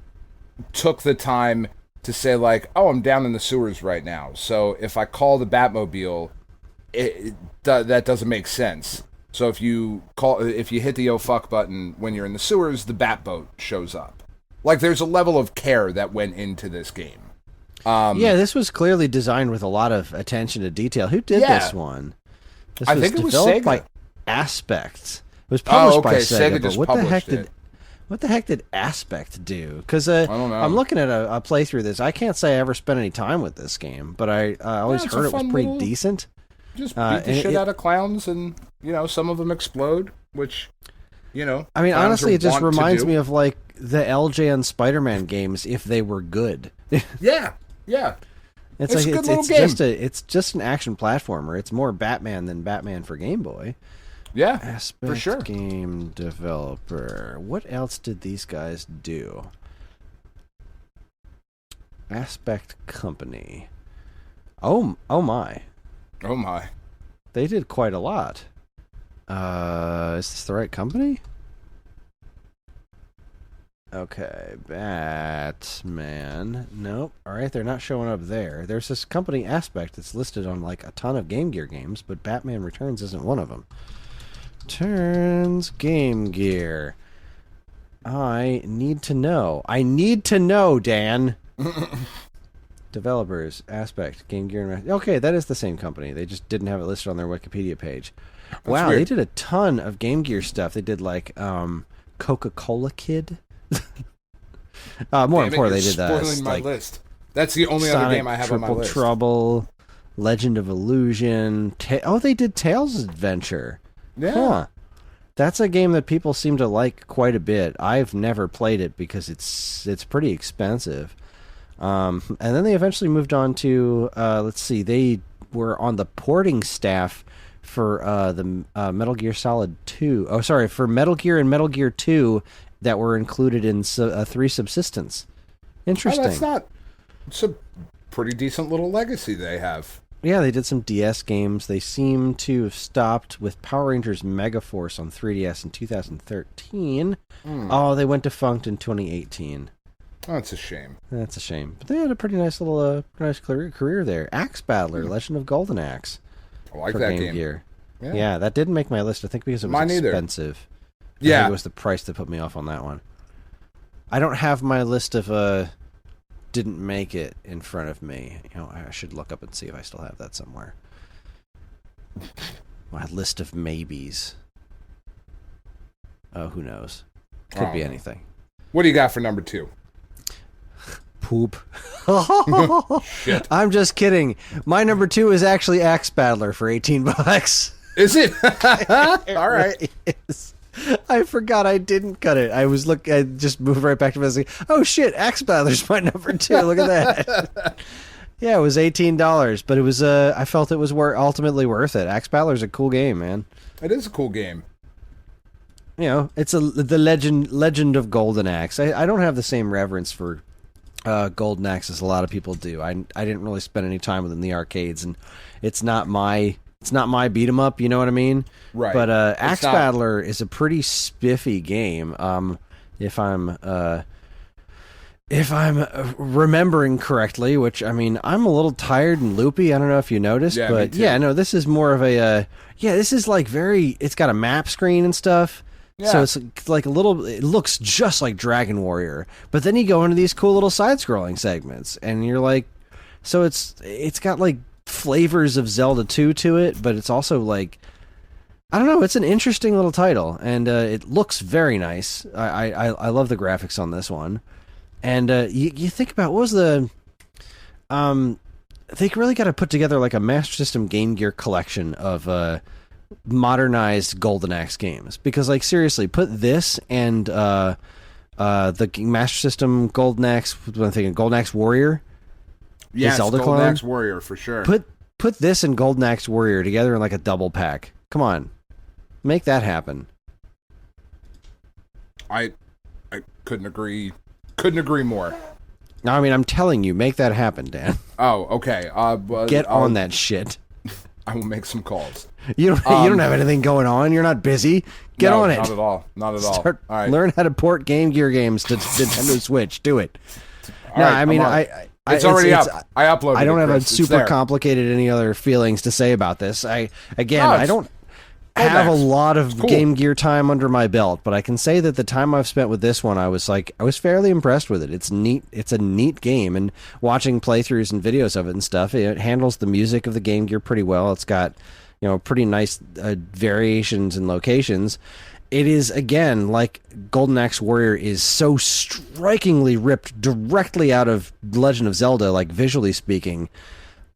C: took the time to say, like, oh, I'm down in the sewers right now. So if I call the Batmobile, that doesn't make sense. So if you hit the oh fuck button when you're in the sewers, the Batboat shows up. Like, there's a level of care that went into this game.
B: This was clearly designed with a lot of attention to detail. Who did this one?
C: I think it was
B: developed
C: Sega.
B: by Aspect. It was published by Sega, but what the heck did Aspect do? Because
C: I don't know.
B: I'm looking at a playthrough of this. I can't say I ever spent any time with this game, but I always heard it was pretty decent.
C: Just beat the shit out of clowns, and some of them explode, which
B: I mean, honestly, it just reminds me of like the LJ and Spider-Man games if they were good.
C: Yeah.
B: It's like
C: a good little game.
B: It's just an action platformer. It's more Batman than Batman for Game Boy.
C: Yeah,
B: Aspect
C: for sure.
B: Game developer. What else did these guys do? Aspect Company. Oh my.
C: Oh my.
B: They did quite a lot. Is this the right company? Okay, Batman. Nope. Alright, they're not showing up there. There's this company Aspect that's listed on like a ton of Game Gear games, but Batman Returns isn't one of them. Turns Game Gear. I need to know, Dan. Developers, Aspect, Game Gear. Okay, that is the same company. They just didn't have it listed on their Wikipedia page. Wow,
C: weird.
B: They did a ton of Game Gear stuff. They did like Coca-Cola Kid. More importantly, they did
C: spoiling my
B: like
C: list. That's the only
B: Sonic
C: other game I have on my
B: Triple
C: list.
B: Trouble, Legend of Illusion. They did Tales Adventure.
C: Yeah.
B: Huh. That's a game that people seem to like quite a bit. I've never played it because it's pretty expensive. And then they eventually moved on to let's see, they were on the porting staff for the Metal Gear Solid 2. Oh, sorry, for Metal Gear and Metal Gear 2 that were included in 3 Subsistence. Interesting.
C: It's a pretty decent little legacy they have.
B: Yeah, they did some DS games. They seem to have stopped with Power Rangers Megaforce on 3DS in 2013. Oh, they went defunct in 2018.
C: Oh, that's a shame.
B: That's a shame. But they had a pretty nice little career there. Axe Battler, Legend of Golden Axe.
C: I like that game.
B: Gear. Yeah, that didn't make my list, I think, because it was expensive. I think it was the price that put me off on that one. I don't have my list of didn't make it in front of me. I should look up and see if I still have that somewhere. My list of maybes. Oh, who knows? Could be anything.
C: What do you got for number 2?
B: Poop.
C: Shit.
B: I'm just kidding. My number 2 is actually Axe Battler for $18.
C: Is it? All right.
B: It is. I forgot I didn't cut it. I just moved right back to my oh shit, Axe Battler's my number 2. Look at that. Yeah, it was $18, but it was I felt it was ultimately worth it. Axe Battler's a cool game, man.
C: It is a cool game.
B: You know, it's the legend of Golden Axe. I don't have the same reverence for Golden Axe as a lot of people do. I didn't really spend any time with it in the arcades, and it's not my beat 'em up. You know what I mean?
C: Right.
B: But Axe Battler is a pretty spiffy game. If I'm remembering correctly, which I mean, I'm a little tired and loopy. I don't know if you noticed, but yeah, no, this is more of a this is like it's got a map screen and stuff. Yeah. So it's like it looks just like Dragon Warrior, but then you go into these cool little side-scrolling segments, and you're like, so it's got like flavors of Zelda 2 to it, but it's also like, I don't know, it's an interesting little title, and it looks very nice. I love the graphics on this one, and you think about what was the they really got to put together like a Master System Game Gear collection of modernized Golden Axe games, because like seriously, put this and the Master System Golden Axe, what I'm thinking, Golden Axe Warrior,
C: yes,
B: Zelda
C: Golden
B: clone?
C: Axe Warrior for sure.
B: Put this and Golden Axe Warrior together in like a double pack. Come on, make that happen.
C: I couldn't agree more.
B: No, I mean, I'm telling you, make that happen, Dan.
C: Oh, okay.
B: Get on that shit.
C: I will make some calls.
B: You don't have anything going on. You're not busy. Get on it.
C: Not at all. Not at all.
B: Start,
C: all right.
B: Learn how to port Game Gear games to Nintendo Switch. Do it.
C: All right, I mean, it's already up. I uploaded it.
B: I don't have
C: Chris.
B: a super complicated any other feelings to say about this. I don't have a lot of Game Gear time under my belt, but I can say that the time I've spent with this one, I was fairly impressed with it. It's neat. It's a neat game, and watching playthroughs and videos of it and stuff, it handles the music of the Game Gear pretty well. It's got, pretty nice variations and locations. It is, again, like Golden Axe Warrior is so strikingly ripped directly out of Legend of Zelda, like visually speaking.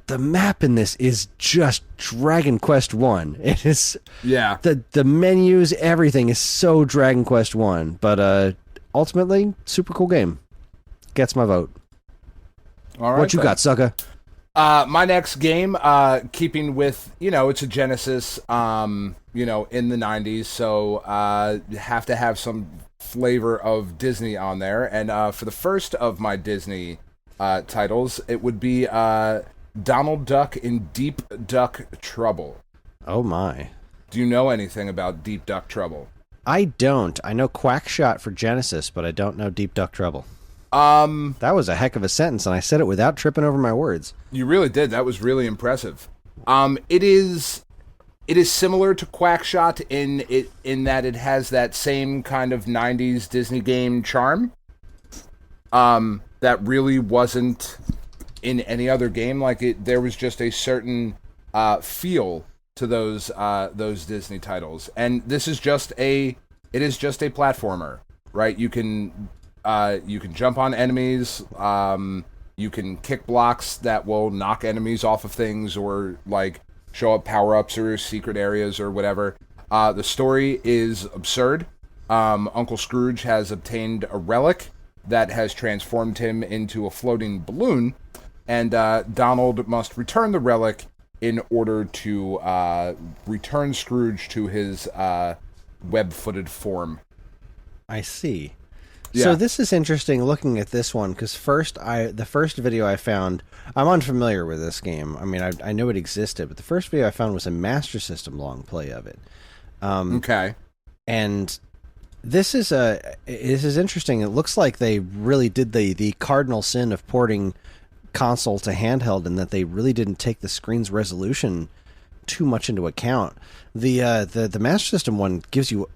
B: The map in this is just Dragon Quest 1. It is, the menus, everything is so Dragon Quest 1, but ultimately, super cool game. Gets my vote.
C: All right,
B: what you got, sucker?
C: My next game, keeping with, it's a Genesis, in the 90s, so have to have some flavor of Disney on there. And for the first of my Disney titles, it would be Donald Duck in Deep Duck Trouble.
B: Oh, my.
C: Do you know anything about Deep Duck Trouble?
B: I don't. I know Quackshot for Genesis, but I don't know Deep Duck Trouble. That was a heck of a sentence, and I said it without tripping over my words.
C: You really did. That was really impressive. It is similar to Quackshot in that it has that same kind of 90s Disney game charm. That really wasn't in any other game. There was just a certain feel to those Disney titles, and this is just a platformer, right? You can jump on enemies. You can kick blocks that will knock enemies off of things, or show up power-ups or secret areas or whatever. The story is absurd. Uncle Scrooge has obtained a relic that has transformed him into a floating balloon, and Donald must return the relic in order to return Scrooge to his web-footed form.
B: I see.
C: Yeah.
B: So this is interesting looking at this one, because the first video I found, I'm unfamiliar with this game. I mean, I know it existed, but the first video I found was a Master System long play of it.
C: Okay.
B: And this is interesting. It looks like they really did the cardinal sin of porting console to handheld, and that they really didn't take the screen's resolution too much into account. The Master System one gives you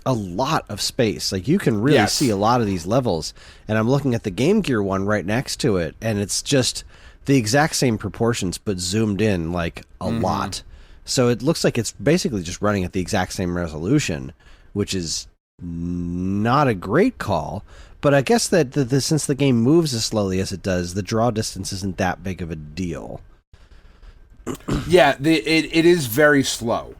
B: a lot of space. You can really see a lot of these levels, and I'm looking at the Game Gear one right next to it, and it's just the exact same proportions but zoomed in a lot. So it looks like it's basically just running at the exact same resolution, which is not a great call. But I guess that since the game moves as slowly as it does, the draw distance isn't that big of a deal.
C: Yeah, it is very slow.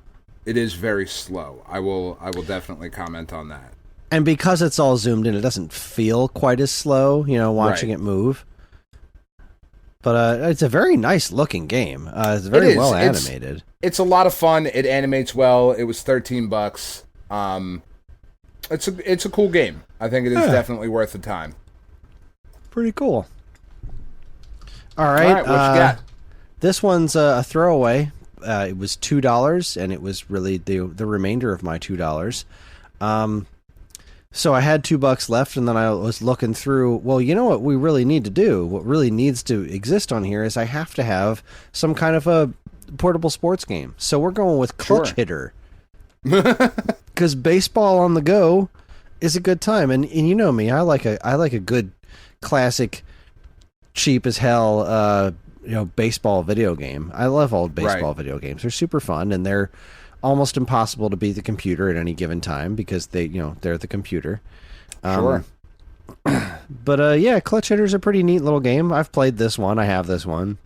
C: It is very slow. I will definitely comment on that.
B: And because it's all zoomed in, it doesn't feel quite as slow, watching it move. But it's a very nice looking game. It's very well animated.
C: It's a lot of fun. It animates well. It was $13. It's a cool game. I think it is definitely worth the time.
B: Pretty cool. All right,
C: what you got?
B: This one's a throwaway. It was $2, and it was really the remainder of my $2. So I had $2 left, and then I was looking through. Well, you know what we really need to do? What really needs to exist on here is I have to have some kind of a portable sports game. So we're going with Clutch Hitter. Because baseball on the go is a good time, and you know me, I like a good classic, cheap as hell, baseball video game. I love old baseball video games. They're super fun, and they're almost impossible to beat the computer at any given time because they're the computer.
C: Sure.
B: But yeah, Clutch Hitter's a pretty neat little game. I've played this one. I have this one.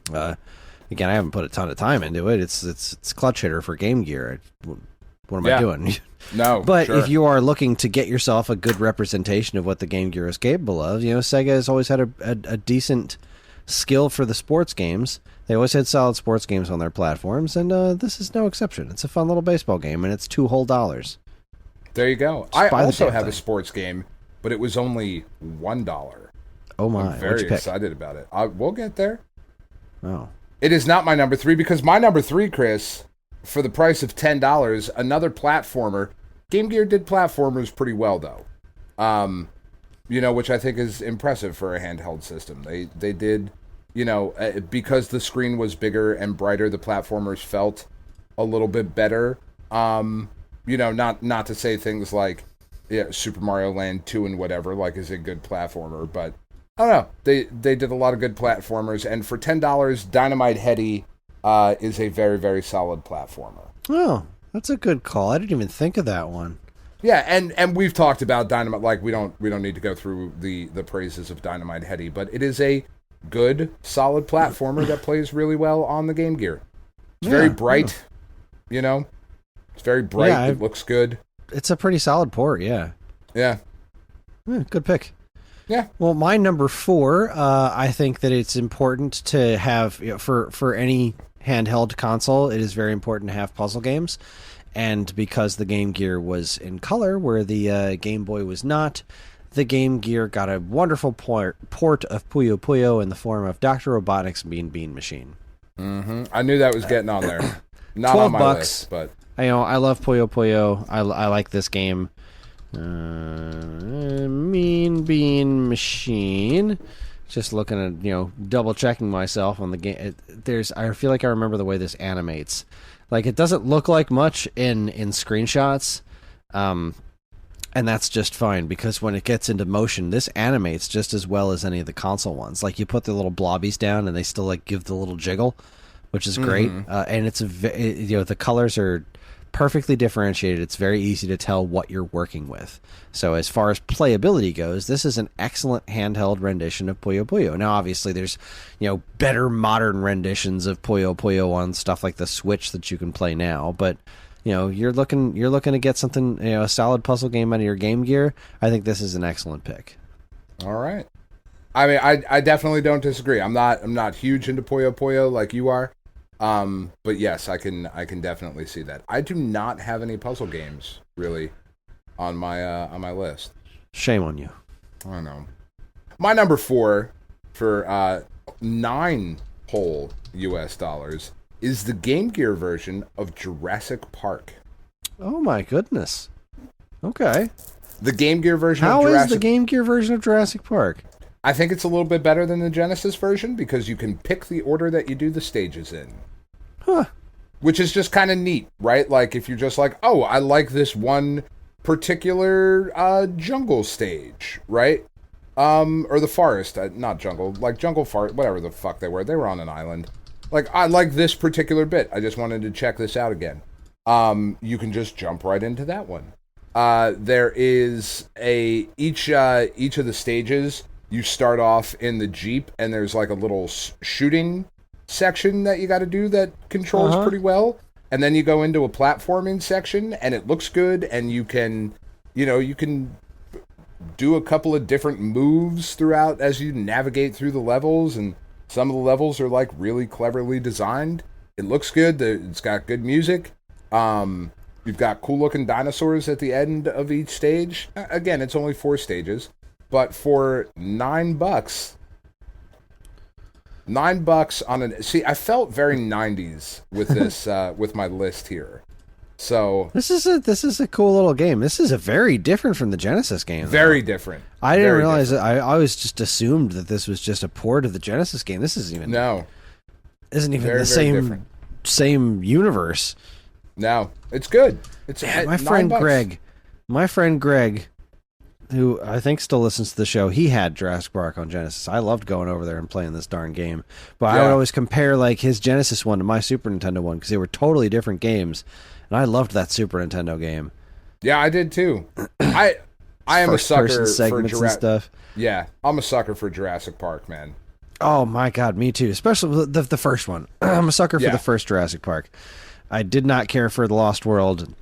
B: Again, I haven't put a ton of time into it. It's Clutch Hitter for Game Gear. What am I doing?
C: No,
B: but
C: sure.
B: if you are looking to get yourself a good representation of what the Game Gear is capable of, Sega has always had a decent skill for the sports games. They always had solid sports games on their platforms, and this is no exception. It's a fun little baseball game, and it's $2 whole.
C: There you go. I also have a sports game, but it was only $1.
B: Oh my!
C: I'm very excited about it. We'll get there.
B: Oh.
C: It is not my number 3 because my number 3, Chris, for the price of $10, another platformer. Game Gear did platformers pretty well, though. Which I think is impressive for a handheld system. They did, because the screen was bigger and brighter, the platformers felt a little bit better. Not to say things like, Super Mario Land 2 and whatever, is a good platformer, but I don't know. They did a lot of good platformers, and for $10, Dynamite Heady is a very, very solid platformer.
B: Oh, that's a good call. I didn't even think of that one.
C: Yeah, and we've talked about Dynamite. We don't need to go through the praises of Dynamite Heady, but it is a good, solid platformer that plays really well on the Game Gear. It's very bright. It's very bright. Yeah, it looks good.
B: It's a pretty solid port. Yeah.
C: Yeah.
B: Good pick.
C: Yeah.
B: Well, my number 4, I think that it's important to have, for any handheld console, it is very important to have puzzle games. And because the Game Gear was in color, where the Game Boy was not, the Game Gear got a wonderful port of Puyo Puyo in the form of Dr. Robotnik's Mean Bean Machine.
C: Mm-hmm. I knew that was getting on there. Not on my list, but
B: I love Puyo Puyo. I like this game. Mean Bean Machine. Just looking at, double checking myself on the game. I feel like I remember the way this animates. It doesn't look like much in screenshots, and that's just fine, because when it gets into motion, this animates just as well as any of the console ones. You put the little blobbies down, and they still give the little jiggle, which is great. And it's the colors are perfectly differentiated. It's very easy to tell what you're working with. So as far as playability goes, this is an excellent handheld rendition of Puyo Puyo. Now, obviously, there's better modern renditions of Puyo Puyo on stuff like the Switch that you can play now. But you're looking to get something, a solid puzzle game out of your Game Gear. I think this is an excellent pick.
C: All right. I mean, I definitely don't disagree. I'm not huge into Puyo Puyo like you are. But yes, I can definitely see that. I do not have any puzzle games really on my list.
B: Shame on you.
C: I know. My number 4 for $9 whole US dollars is the Game Gear version of Jurassic Park.
B: Oh my goodness. Okay.
C: The Game Gear version of
B: Jurassic...
C: How
B: is the Game Gear version of Jurassic Park?
C: I think it's a little bit better than the Genesis version because you can pick the order that you do the stages in.
B: Huh.
C: Which is just kind of neat, right? If you're just like, oh, I like this one particular jungle stage, right? Or the forest, not jungle, jungle forest, whatever the fuck they were. They were on an island. Like, I like this particular bit. I just wanted to check this out again. You can just jump right into that one. There is each of the stages, you start off in the Jeep, and there's like a little shooting section that you got to do that controls pretty well. And then you go into a platforming section, and it looks good, and you can do a couple of different moves throughout as you navigate through the levels, and some of the levels are like really cleverly designed. It looks good. It's got good music. You've got cool looking dinosaurs at the end of each stage. Again, it's only 4 stages, but for $9, $9 on an... See, I felt very 90s with this, with my list here. So
B: this is a cool little game. This is a very different from the Genesis game.
C: Very different.
B: I didn't realize that. I always just assumed that this was just a port of the Genesis game. This isn't even the same universe.
C: No, it's good. It's
B: my friend Greg, who I think still listens to the show. He had Jurassic Park on Genesis. I loved going over there and playing this darn game. But I would always compare like his Genesis one to my Super Nintendo one because they were totally different games. And I loved that Super Nintendo game.
C: Yeah, I did too. I am a sucker for
B: Jurassic stuff.
C: Yeah, I'm a sucker for Jurassic Park, man.
B: Oh my god, me too. Especially the first one. I'm a sucker for the first Jurassic Park. I did not care for The Lost World.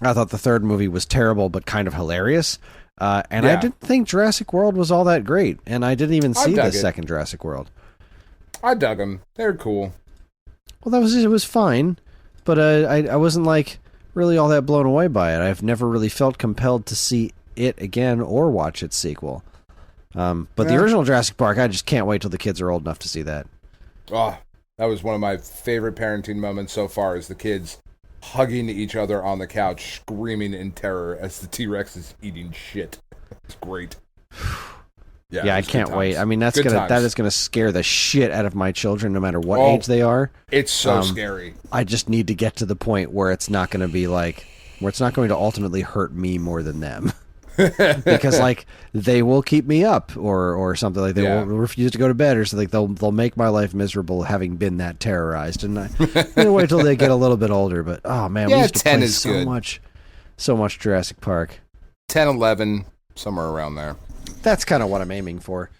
B: I thought the third movie was terrible, but kind of hilarious. I didn't think Jurassic World was all that great. And I didn't even see the second Jurassic World.
C: I dug them. They're cool.
B: Well, it was fine. But I wasn't like really all that blown away by it. I've never really felt compelled to see it again or watch its sequel. But the original Jurassic Park, I just can't wait till the kids are old enough to see that.
C: Oh, that was one of my favorite parenting moments so far, is the kids hugging each other on the couch, screaming in terror as the T-Rex is eating shit. It's great.
B: Yeah, I can't wait. I mean, that is gonna scare the shit out of my children, no matter what age they are.
C: It's so scary.
B: I just need to get to the point where it's not going to ultimately hurt me more than them, because like they will keep me up or something, like they will refuse to go to bed or something. They'll make my life miserable having been that terrorized. And I'm gonna wait till they get a little bit older. But oh man, we used to
C: 10
B: play
C: is
B: so much Jurassic Park.
C: 10, 11, somewhere around there.
B: That's kind of what I'm aiming for.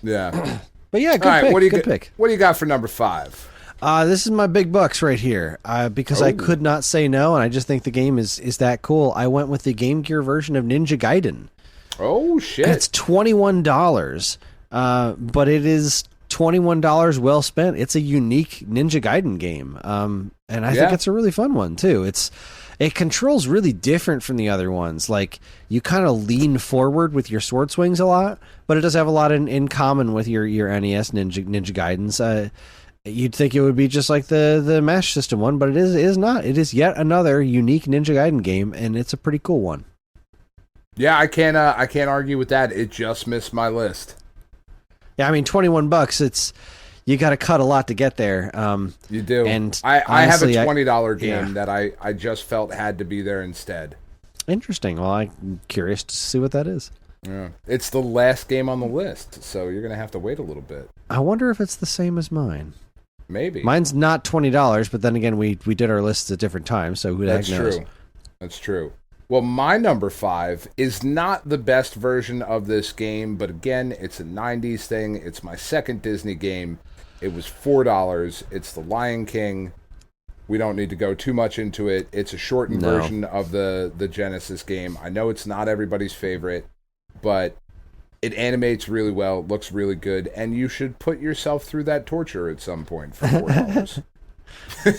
C: Yeah.
B: But yeah, good pick.
C: What do you got for number 5?
B: This is my big bucks right here. Because I could not say no, and I just think the game is that cool. I went with the Game Gear version of Ninja Gaiden.
C: Oh, shit.
B: It's $21, but it is $21 well spent. It's a unique Ninja Gaiden game, and I think it's a really fun one, too. It controls really different from the other ones. Like, you kind of lean forward with your sword swings a lot, but it does have a lot in common with your NES Ninja Gaidens. You'd think it would be just like the Mash System one, but it is not. It is yet another unique Ninja Gaiden game, and it's a pretty cool one.
C: Yeah, I can't argue with that. It just missed my list.
B: Yeah, I mean, $21. You got to cut a lot to get there.
C: You do.
B: And
C: I have a $20 game that I just felt had to be there instead.
B: Interesting. Well, I'm curious to see what that is.
C: Yeah. It's the last game on the list, so you're going to have to wait a little bit.
B: I wonder if it's the same as mine.
C: Maybe.
B: Mine's not $20, but then again, we did our lists at different times, so who the heck knows?
C: That's true. Well, my number 5 is not the best version of this game, but again, it's a 90s thing. It's my second Disney game. It was $4. It's The Lion King. We don't need to go too much into it. It's a shortened version of the Genesis game. I know it's not everybody's favorite, but it animates really well, looks really good, and you should put yourself through that torture at some point for $4.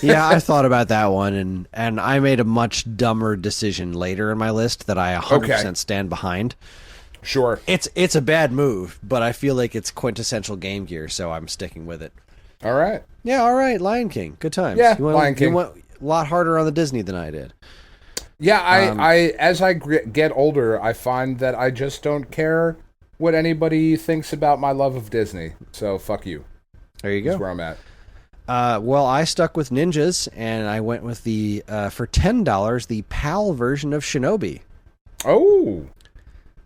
B: Yeah, I thought about that one, and I made a much dumber decision later in my list that I 100% stand behind.
C: Sure.
B: It's a bad move, but I feel like it's quintessential Game Gear, so I'm sticking with it.
C: All right.
B: Yeah, all right, Lion King. Good times.
C: Yeah, Lion King.
B: You went a lot harder on the Disney than I did.
C: Yeah, I as I get older, I find that I just don't care what anybody thinks about my love of Disney. So, fuck you.
B: There you go.
C: That's where I'm at.
B: Well, I stuck with ninjas, and I went with the for $10, the PAL version of Shinobi.
C: Oh.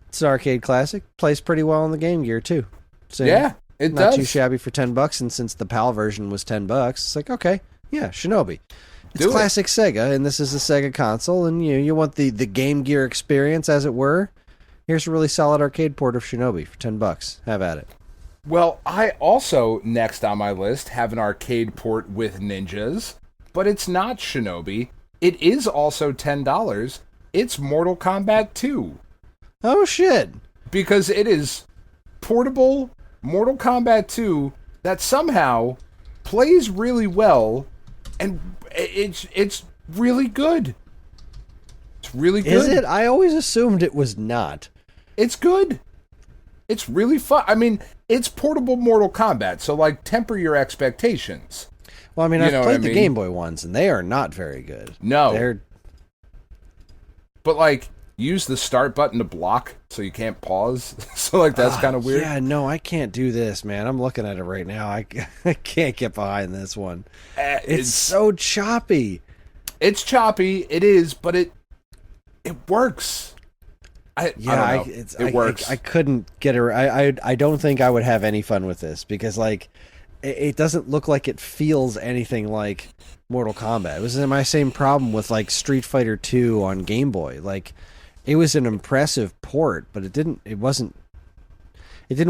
B: It's an arcade classic. Plays pretty well on the Game Gear, too. So,
C: yeah.
B: Not too shabby for $10, and since the PAL version was $10, it's like, okay, yeah, Shinobi. It's classic Sega, and this is a Sega console, and you want the Game Gear experience, as it were. Here's a really solid arcade port of Shinobi for $10. Have at it.
C: Well, I also, next on my list, have an arcade port with ninjas, but it's not Shinobi. It is also $10. It's Mortal Kombat 2.
B: Oh, shit.
C: Because it is portable Mortal Kombat 2 that somehow plays really well, and it's really good. It's really good.
B: Is it? I always assumed it was not.
C: It's good. It's really fun. I mean, it's portable Mortal Kombat, so, like, temper your expectations.
B: Well, I mean, I've played the Game Boy ones, and they are not very good.
C: No. But, like, use the start button to block so you can't pause. So, like, that's kind of weird.
B: Yeah, no, I can't do this, man. I'm looking at it right now. I can't get behind this one. It's so choppy.
C: It's choppy. It is, but it works. I don't know. It works.
B: I couldn't get it. I don't think I would have any fun with this because, like, it doesn't look like it feels anything like Mortal Kombat. It was my same problem with, like, Street Fighter 2 on Game Boy. Like, it was an impressive port, but it didn't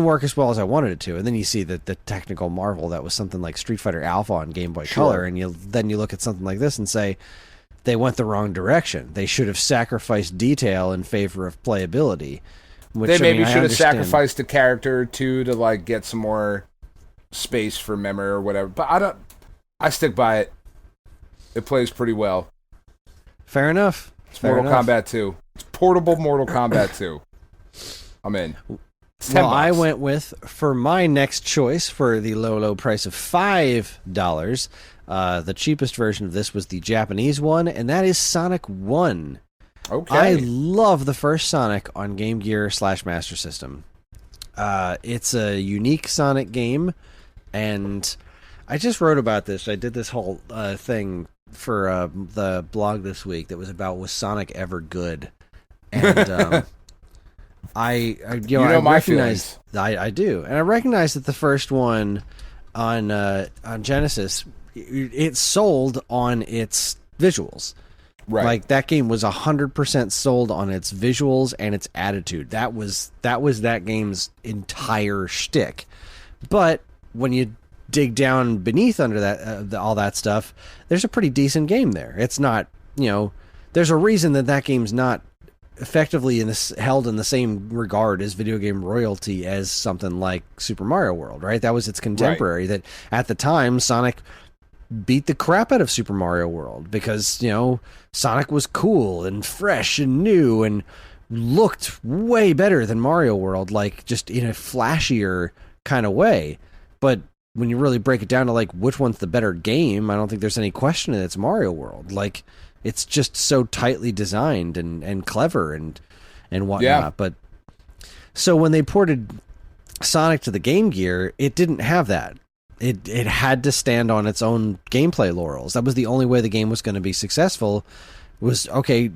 B: work as well as I wanted it to. And then you see the technical marvel that was something like Street Fighter Alpha on Game Boy Color, and then you look at something like this and say, they went the wrong direction. They should have sacrificed detail in favor of playability. Which,
C: they maybe should have sacrificed a character or two to, like, get some more space for memory or whatever. But I stick by it. It plays pretty well.
B: Fair enough.
C: It's Mortal Kombat 2. It's portable Mortal Kombat 2. I'm in. It's $10.
B: Well, I went with, for my next choice, for the low price of $5, the cheapest version of this was the Japanese one, and that is Sonic 1.
C: Okay.
B: I love the first Sonic on Game Gear / Master System. It's a unique Sonic game, and I just wrote about this. I did this whole thing for the blog this week that was about, was Sonic ever good? And I recognize I do, and I recognize that the first one on Genesis, it sold on its visuals. Right. Like, that game was 100% sold on its visuals and its attitude. That was that game's entire shtick. But when you dig down beneath under that all that stuff, there's a pretty decent game there. It's not, there's a reason that game's not effectively held in the same regard as video game royalty as something like Super Mario World, right? That was its contemporary. Right. That at the time, Sonic beat the crap out of Super Mario World because, Sonic was cool and fresh and new and looked way better than Mario World, like, just in a flashier kind of way. But when you really break it down to, like, which one's the better game, I don't think there's any question that it's Mario World. Like, it's just so tightly designed and clever and whatnot. Yeah. But so when they ported Sonic to the Game Gear, it didn't have that. It had to stand on its own gameplay laurels. That was the only way the game was going to be successful. Was, okay,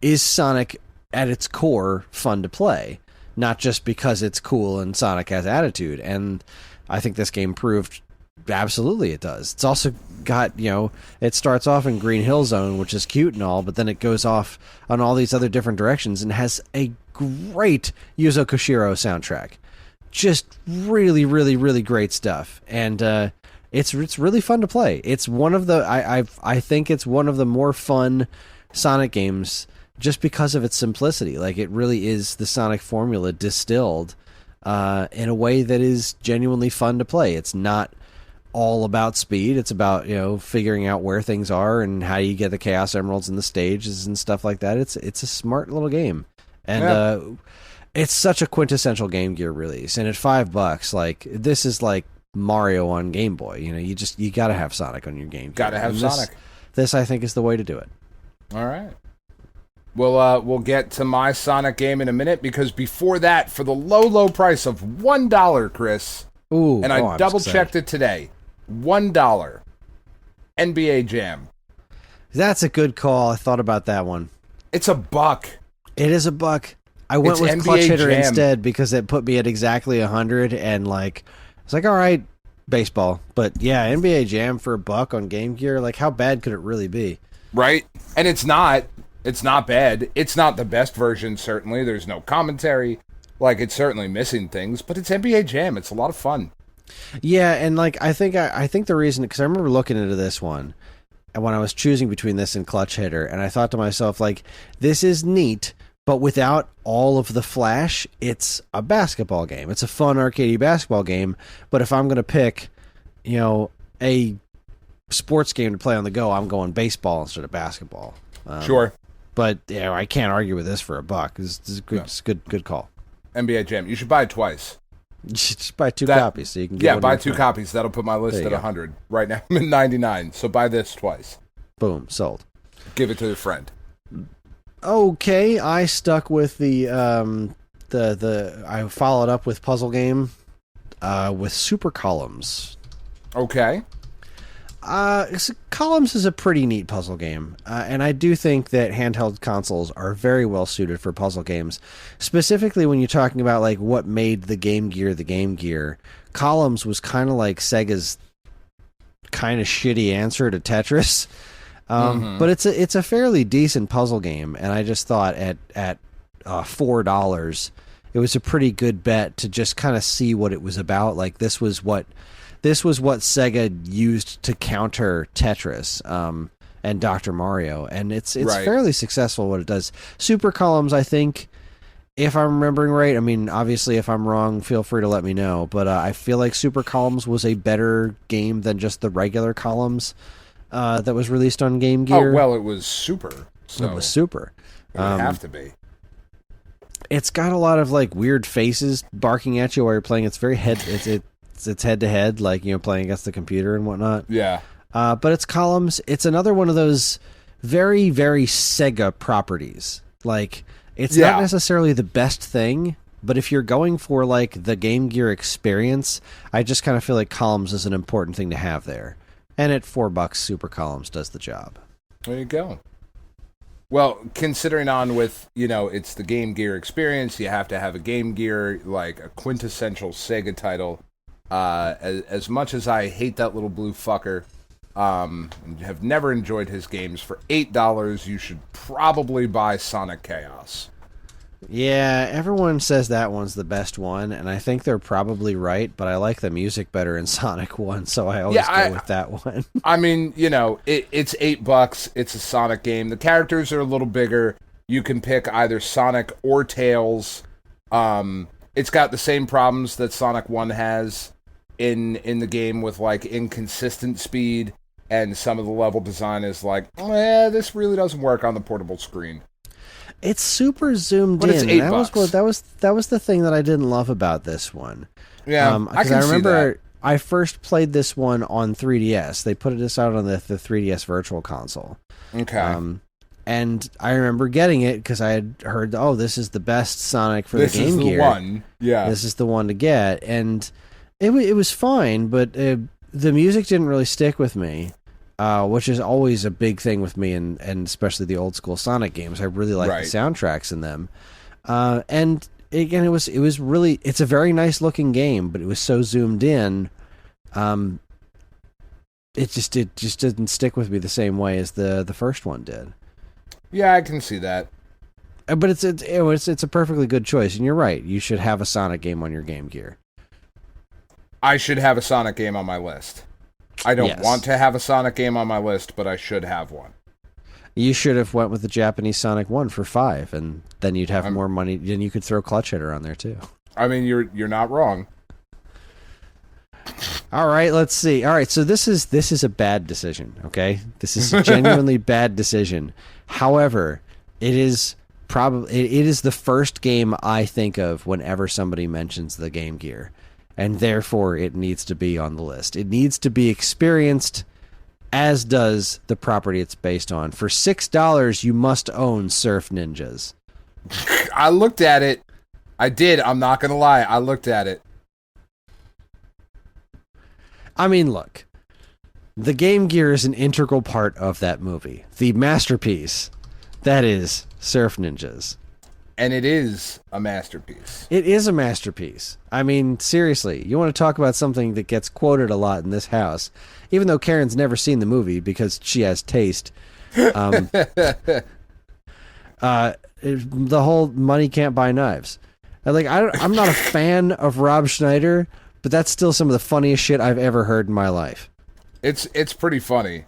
B: is Sonic at its core fun to play? Not just because it's cool and Sonic has attitude. And I think this game proved absolutely it does. It's also got, it starts off in Green Hill Zone, which is cute and all, but then it goes off on all these other different directions and has a great Yuzo Koshiro soundtrack. Just really, really, really great stuff. And it's really fun to play. It's one of the I think it's one of the more fun Sonic games just because of its simplicity. Like, it really is the Sonic formula distilled in a way that is genuinely fun to play. It's not all about speed. It's about, figuring out where things are and how you get the Chaos Emeralds in the stages and stuff like that. It's a smart little game. And it's such a quintessential Game Gear release. And at $5, like, this is like Mario on Game Boy. You got to have Sonic on your Game Gear.
C: Got to have Sonic.
B: This, I think, is the way to do it.
C: All right. We'll get to my Sonic game in a minute, because before that, for the low price of $1, Chris, and I double-checked it today, $1, NBA Jam.
B: That's a good call. I thought about that one.
C: It's $1.
B: It is $1. I went with NBA Clutch Hitter Jam instead because it put me at exactly 100, and, like, It's like, all right, baseball. But yeah, NBA Jam for $1 on Game Gear, like how bad could it really be?
C: Right? And it's not bad. It's not the best version, certainly. There's no commentary. Like, it's certainly missing things, but it's NBA Jam. It's a lot of fun.
B: Yeah, and like I think the reason, because I remember looking into this one, and when I was choosing between this and Clutch Hitter, and I thought to myself, like, this is neat, but without all of the flash, it's a basketball game. It's a fun arcadey basketball game, but if I'm going to pick, a sports game to play on the go, I'm going baseball instead of basketball.
C: Sure.
B: But I can't argue with this for $1. This is good. Yeah. It's good call.
C: NBA Jam. You should buy it twice.
B: You should just buy 2 copies so you can get one.
C: Buy 2 copies. That'll put my list at 100. Right now I'm at 99. So buy this twice.
B: Boom, sold. Give
C: it to a friend.
B: Okay, I stuck with the I followed up with puzzle game with Super Columns.
C: Okay.
B: Columns is a pretty neat puzzle game, and I do think that handheld consoles are very well suited for puzzle games. Specifically, when you're talking about like what made the Game Gear, Columns was kind of like Sega's kind of shitty answer to Tetris, but it's a fairly decent puzzle game, and I just thought at $4, it was a pretty good bet to just kind of see what it was about. Like this was what Sega used to counter Tetris and Dr. Mario, and it's right. Fairly successful what it does. Super Columns, I think, if I'm remembering right, I mean, obviously if I'm wrong, feel free to let me know, but I feel like Super Columns was a better game than just the regular Columns that was released on Game Gear.
C: Oh, well, it was Super. So
B: it was Super.
C: It would have to be.
B: It's got a lot of like weird faces barking at you while you're playing. It's very it's head to head, like, playing against the computer and whatnot.
C: Yeah.
B: But it's Columns. It's another one of those very, very Sega properties. Like, it's not necessarily the best thing, but if you're going for, like, the Game Gear experience, I just kind of feel like Columns is an important thing to have there. And at $4, Super Columns does the job.
C: There you go. Well, considering on with, it's the Game Gear experience, you have to have a Game Gear, like a quintessential Sega title. As much as I hate that little blue fucker, and have never enjoyed his games, for $8 you should probably buy Sonic Chaos.
B: Yeah, everyone says that one's the best one, and I think they're probably right, but I like the music better in Sonic 1, so I always go with that one.
C: I mean, it's $8, it's a Sonic game, the characters are a little bigger, you can pick either Sonic or Tails, it's got the same problems that Sonic 1 has in the game with, like, inconsistent speed, and some of the level design is like, this really doesn't work on the portable screen.
B: It's super zoomed
C: but
B: in.
C: It's $8.
B: That was the thing that I didn't love about this one.
C: Yeah, I can
B: remember
C: see that.
B: I first played this one on 3DS. They put this out on the 3DS Virtual Console.
C: Okay.
B: And I remember getting it because I had heard, this is the best Sonic for the Game Gear. This is the
C: one. Yeah.
B: This is the one to get. And it was fine, but the music didn't really stick with me, which is always a big thing with me, and especially the old school Sonic games. I really like the soundtracks in them. And again, it was really, it's a very nice looking game, but it was so zoomed in. It just didn't stick with me the same way as the first one did.
C: Yeah, I can see that.
B: But it's a perfectly good choice, and you're right. You should have a Sonic game on your Game Gear.
C: I should have a Sonic game on my list. I don't want to have a Sonic game on my list, but I should have one.
B: You should have went with the Japanese Sonic 1 for $5, and then you'd have more money. Then you could throw Clutch Hitter on there too.
C: I mean, you're not wrong.
B: All right, let's see. All right, so this is a bad decision. Okay, this is a genuinely bad decision. However, it is the first game I think of whenever somebody mentions the Game Gear, and therefore it needs to be on the list. It needs to be experienced, as does the property it's based on. For $6, you must own Surf Ninjas.
C: I looked at it. I did. I'm not going to lie. I looked at it.
B: I mean, look. The Game Gear is an integral part of that movie. The masterpiece that is Surf Ninjas.
C: And it is a masterpiece.
B: It is a masterpiece. I mean, seriously, you want to talk about something that gets quoted a lot in this house, even though Karen's never seen the movie because she has taste. The whole money can't buy knives. I'm not a fan of Rob Schneider, but that's still some of the funniest shit I've ever heard in my life.
C: It's pretty funny.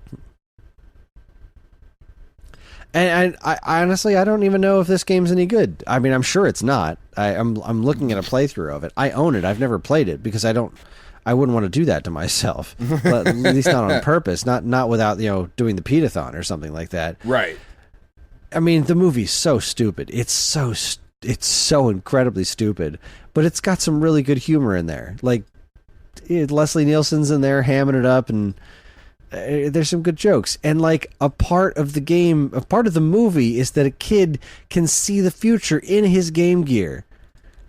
B: And I honestly, I don't even know if this game's any good. I mean, I'm sure it's not. I'm looking at a playthrough of it. I own it. I've never played it because I wouldn't want to do that to myself. But at least not on purpose. Not without, doing the Pete-a-thon or something like that.
C: Right.
B: I mean, the movie's so stupid. It's so incredibly stupid, but it's got some really good humor in there. Like, Leslie Nielsen's in there hamming it up, and there's some good jokes. And like a part of the movie is that a kid can see the future in his Game Gear.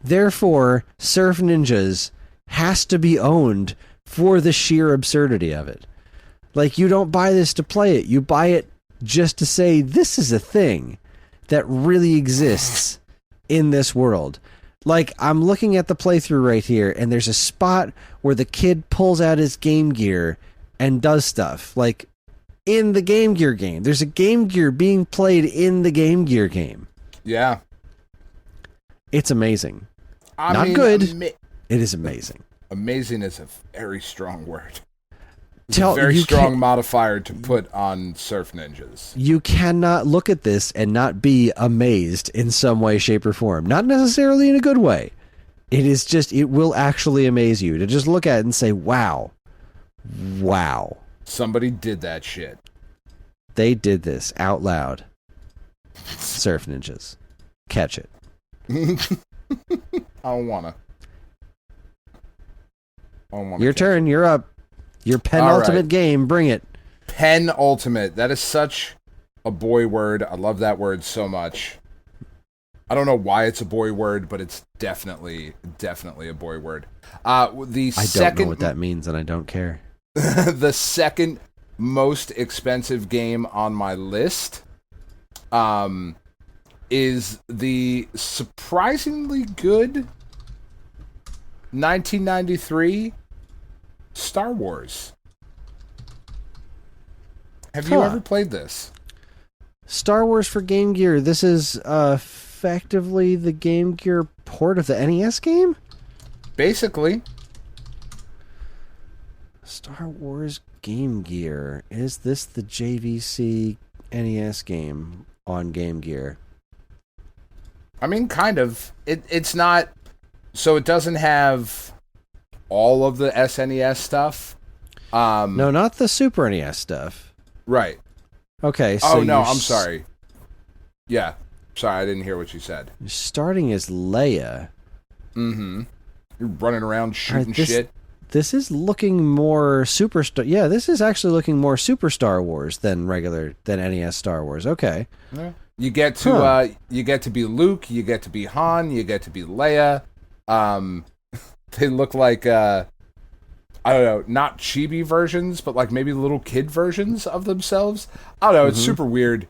B: Therefore, Surf Ninjas has to be owned for the sheer absurdity of it. Like, you don't buy this to play it. You buy it just to say, this is a thing that really exists in this world. Like, I'm looking at the playthrough right here, and there's a spot where the kid pulls out his Game Gear and does stuff. Like, in the Game Gear game. There's a Game Gear being played in the Game Gear game.
C: Yeah.
B: It's amazing.
C: I mean,
B: good. It is amazing.
C: Amazing is a very strong word.
B: Very
C: strong modifier to put on Surf Ninjas.
B: You cannot look at this and not be amazed in some way, shape, or form. Not necessarily in a good way. It will actually amaze you to just look at it and say, wow. Wow.
C: Somebody did that shit.
B: They did this out loud. Surf Ninjas. Catch it.
C: I don't wanna.
B: Your turn. You're up. Your penultimate game. Bring it.
C: Penultimate. That is such a boy word. I love that word so much. I don't know why it's a boy word, but it's definitely a boy word.
B: I don't know what that means, and I don't care.
C: The second most expensive game on my list is the surprisingly good 1993 Star Wars. Have you ever played this?
B: Star Wars for Game Gear. This is effectively the Game Gear port of the NES game?
C: Basically.
B: Star Wars Game Gear. Is this the JVC NES game on Game Gear?
C: I mean, kind of. It's not... So it doesn't have all of the SNES stuff.
B: No, not the Super NES stuff.
C: Right.
B: Okay, so
C: I'm sorry. Yeah. Sorry, I didn't hear what you said.
B: You're starting as Leia.
C: Mm-hmm. You're running around shooting shit.
B: This is looking more Yeah, this is actually looking more Super Star Wars than NES Star Wars. Okay.
C: Yeah. You get to be Luke, you get to be Han, you get to be Leia. They look like I don't know, not chibi versions, but like maybe little kid versions of themselves. I don't know, it's super weird.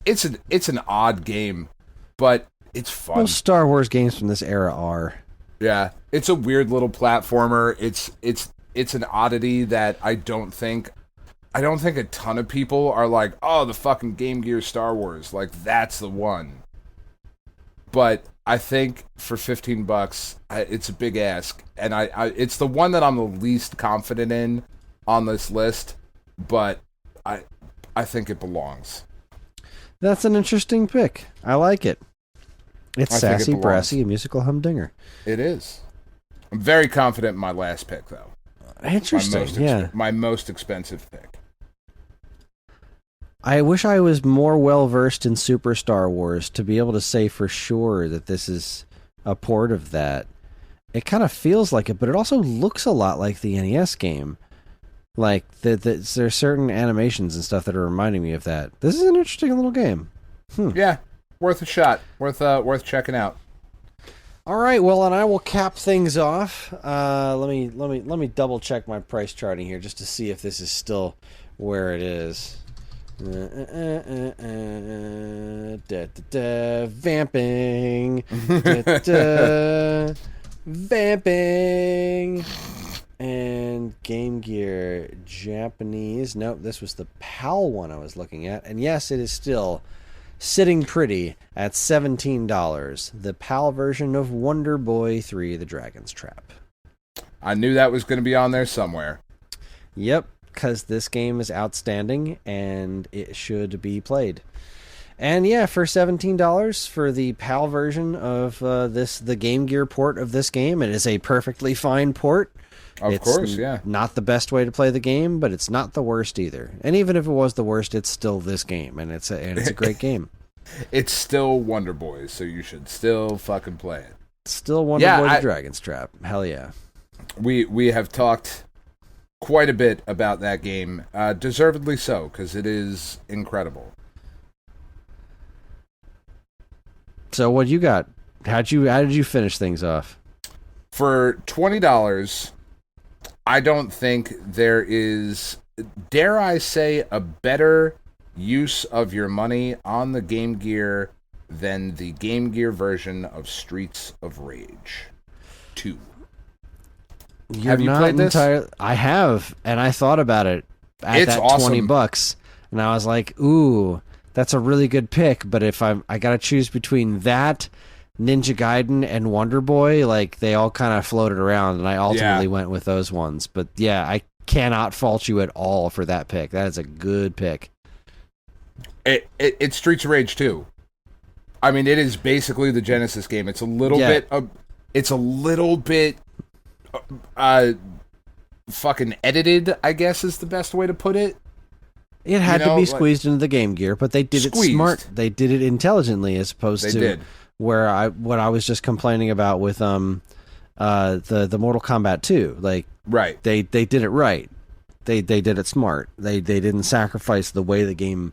C: It's an odd game, but it's fun.
B: Most Star Wars games from this era are.
C: Yeah, it's a weird little platformer. It's an oddity that I don't think a ton of people are like, oh, the fucking Game Gear Star Wars, like that's the one. But I think for $15, it's a big ask, and I it's the one that I'm the least confident in on this list, but I think it belongs.
B: That's an interesting pick. I like it. It's sassy, brassy, a musical humdinger.
C: It is. I'm very confident in my last pick, though.
B: Interesting,
C: my most expensive pick.
B: I wish I was more well-versed in Super Star Wars to be able to say for sure that this is a port of that. It kind of feels like it, but it also looks a lot like the NES game. Like, there's certain animations and stuff that are reminding me of that. This is an interesting little game.
C: Yeah, worth a shot. Worth checking out.
B: All right, well, and I will cap things off. Let me double check my price charting here just to see if this is still where it is. Vamping. Vamping. And Game Gear Japanese. Nope, this was the PAL one I was looking at. And yes, it is still sitting pretty at $17. The PAL version of Wonder Boy 3: The Dragon's Trap.
C: I knew that was going to be on there somewhere.
B: Yep, because this game is outstanding and it should be played. And yeah, for $17 for the PAL version of the Game Gear port of this game, it is a perfectly fine port.
C: Of course, yeah.
B: Not the best way to play the game, but it's not the worst either. And even if it was the worst, it's still this game, and it's a great game.
C: It's still Wonder Boy, so you should still fucking play it.
B: Still Wonder Boy the Dragon's Trap. Hell yeah.
C: We have talked quite a bit about that game, deservedly so, because it is incredible.
B: So what you got? How did you finish things off?
C: For $20, I don't think there is, dare I say, a better use of your money on the Game Gear than the Game Gear version of Streets of Rage 2. Have you played this?
B: I have, and I thought about it at that awesome. $20, and I was like, ooh, that's a really good pick, but if I got to choose between that, Ninja Gaiden, and Wonder Boy, like, they all kind of floated around, and I ultimately went with those ones. But yeah, I cannot fault you at all for that pick. That is a good pick.
C: It's Streets of Rage 2. I mean, it is basically the Genesis game. It's a little bit fucking edited, I guess is the best way to put it.
B: It had to be squeezed into the Game Gear, but they did it smart. They did it intelligently, as opposed to what I was just complaining about with the Mortal Kombat 2. Like,
C: right.
B: They did it right. They did it smart. They didn't sacrifice the way the game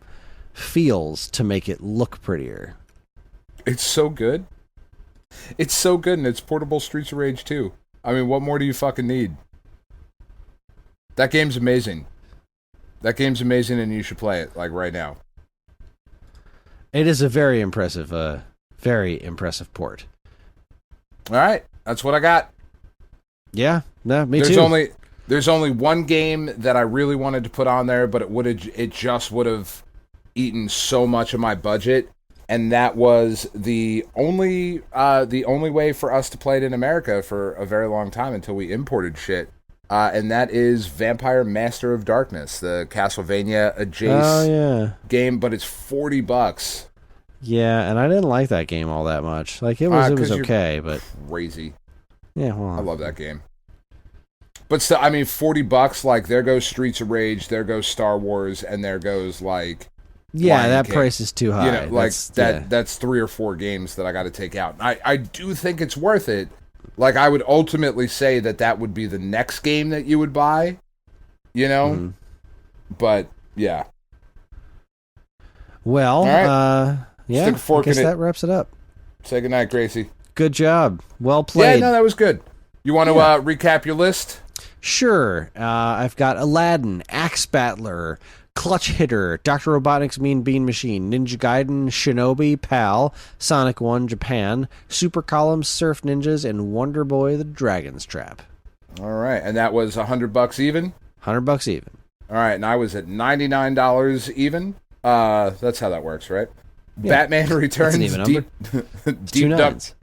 B: feels to make it look prettier.
C: It's so good. It's so good, and it's portable Streets of Rage 2. I mean, what more do you fucking need? That game's amazing. That game's amazing, and you should play it, like, right now.
B: It is a very impressive port.
C: All right, that's what I got.
B: Yeah, no, me too.
C: There's only one game that I really wanted to put on there, but it just would have eaten so much of my budget, and that was the only way for us to play it in America for a very long time until we imported shit. And that is Vampire Master of Darkness, the Castlevania adjacent game, but it's $40.
B: Yeah, and I didn't like that game all that much. Like, it was okay, but
C: crazy.
B: Yeah, well,
C: I love that game. But still, I mean, $40. Like, there goes Streets of Rage, there goes Star Wars, and there goes like.
B: Yeah, that price is too high.
C: You know, like that's 3 or 4 games that I got to take out. I do think it's worth it. Like, I would ultimately say that would be the next game that you would buy, you know? Mm-hmm. But, yeah.
B: Well, yeah,
C: stick a fork
B: I guess
C: in
B: that wraps it up.
C: Say goodnight, Gracie.
B: Good job. Well played.
C: Yeah, no, that was good. You want to recap your list?
B: Sure. I've got Aladdin, Axe Battler, Clutch Hitter, Dr. Robotnik's Mean Bean Machine, Ninja Gaiden, Shinobi, PAL, Sonic 1 Japan, Super Columns, Surf Ninjas, and Wonder Boy the Dragon's Trap.
C: All right, and that was $100 even?
B: $100 even.
C: All right, and I was at $99 even. That's how that works, right? Yeah. Batman Returns.
B: That's an even number.
C: Deep
B: 2 nines.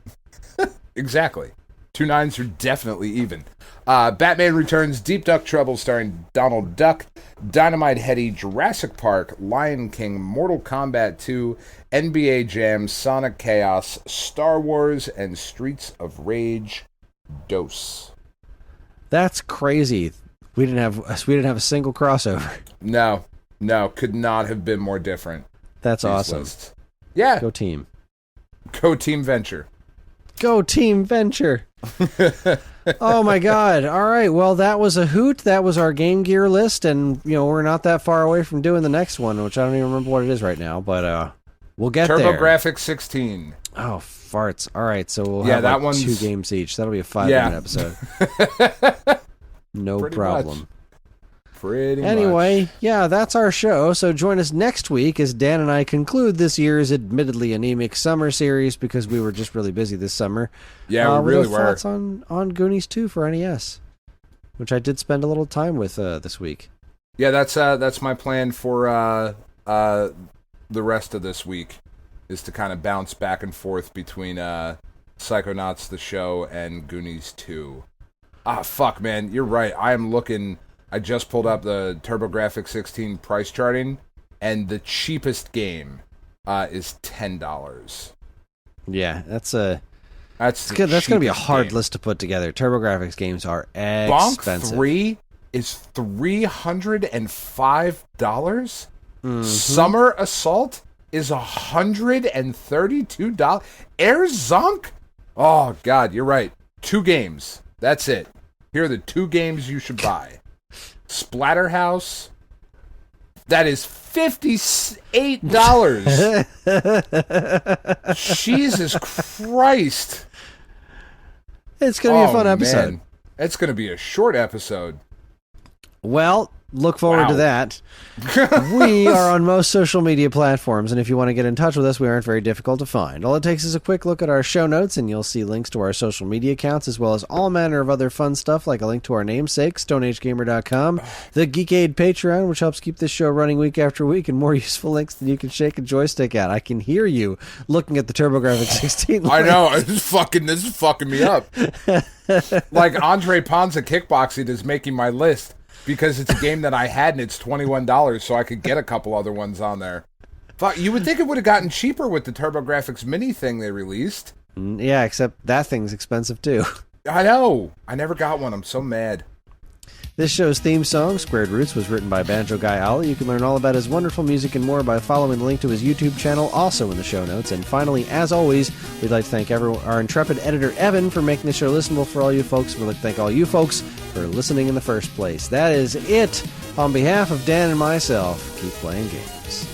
C: Exactly. 2 nines are definitely even. Batman Returns, Deep Duck Trouble starring Donald Duck, Dynamite Headdy, Jurassic Park, Lion King, Mortal Kombat 2, NBA Jam, Sonic Chaos, Star Wars, and Streets of Rage DOS.
B: That's crazy. We didn't have a single crossover.
C: No, could not have been more different.
B: That's awesome.
C: Lists. Yeah.
B: Go team.
C: Go Team Venture.
B: Go Team Venture. Oh my God. All right. Well, that was a hoot. That was our Game Gear list, and we're not that far away from doing the next one, which I don't even remember what it is right now, but we'll get there.
C: TurboGrafx 16.
B: Oh, farts. All right. So we'll have
C: that one's
B: 2 games each. That'll be a 5-minute episode. No
C: Pretty
B: problem.
C: Much. Pretty
B: Anyway,
C: much.
B: yeah, that's our show. So join us next week as Dan and I conclude this year's admittedly anemic summer series because we were just really busy this summer.
C: Yeah, we really
B: with our
C: were.
B: thoughts on Goonies 2 for NES, which I did spend a little time with this week.
C: Yeah, that's my plan for the rest of this week, is to kind of bounce back and forth between Psychonauts the show and Goonies 2. Ah, fuck, man, you're right. I just pulled up the TurboGrafx 16 price charting, and the cheapest game is $10.
B: Yeah, that's good. That's going to be a hard list to put together. TurboGrafx games are expensive.
C: Bonk 3 is $305. Summer Assault is $132. Air Zonk? Oh, God, you're right. 2 games. That's it. Here are the 2 games you should buy. Splatterhouse. That is $58. Jesus Christ.
B: It's going to be a fun episode.
C: Man. It's going to be a short episode.
B: Well, look forward to that. We are on most social media platforms, and if you want to get in touch with us, we aren't very difficult to find. All it takes is a quick look at our show notes, and you'll see links to our social media accounts, as well as all manner of other fun stuff, like a link to our namesake, StoneAgeGamer.com, the Geekade Patreon, which helps keep this show running week after week, and more useful links than you can shake a joystick at. I can hear you looking at the TurboGrafx 16 link.
C: I know. This is fucking me up. Like Andre Ponza Kickboxing is making my list, because it's a game that I had and it's $21, so I could get a couple other ones on there. Fuck, you would think it would have gotten cheaper with the TurboGrafx Mini thing they released.
B: Yeah, except that thing's expensive too.
C: I know. I never got one. I'm so mad.
B: This show's theme song, Squared Roots, was written by Banjo Guy Ollie. You can learn all about his wonderful music and more by following the link to his YouTube channel, also in the show notes. And finally, as always, we'd like to thank our intrepid editor, Evan, for making the show listenable for all you folks. We'd like to thank all you folks for listening in the first place. That is it. On behalf of Dan and myself, keep playing games.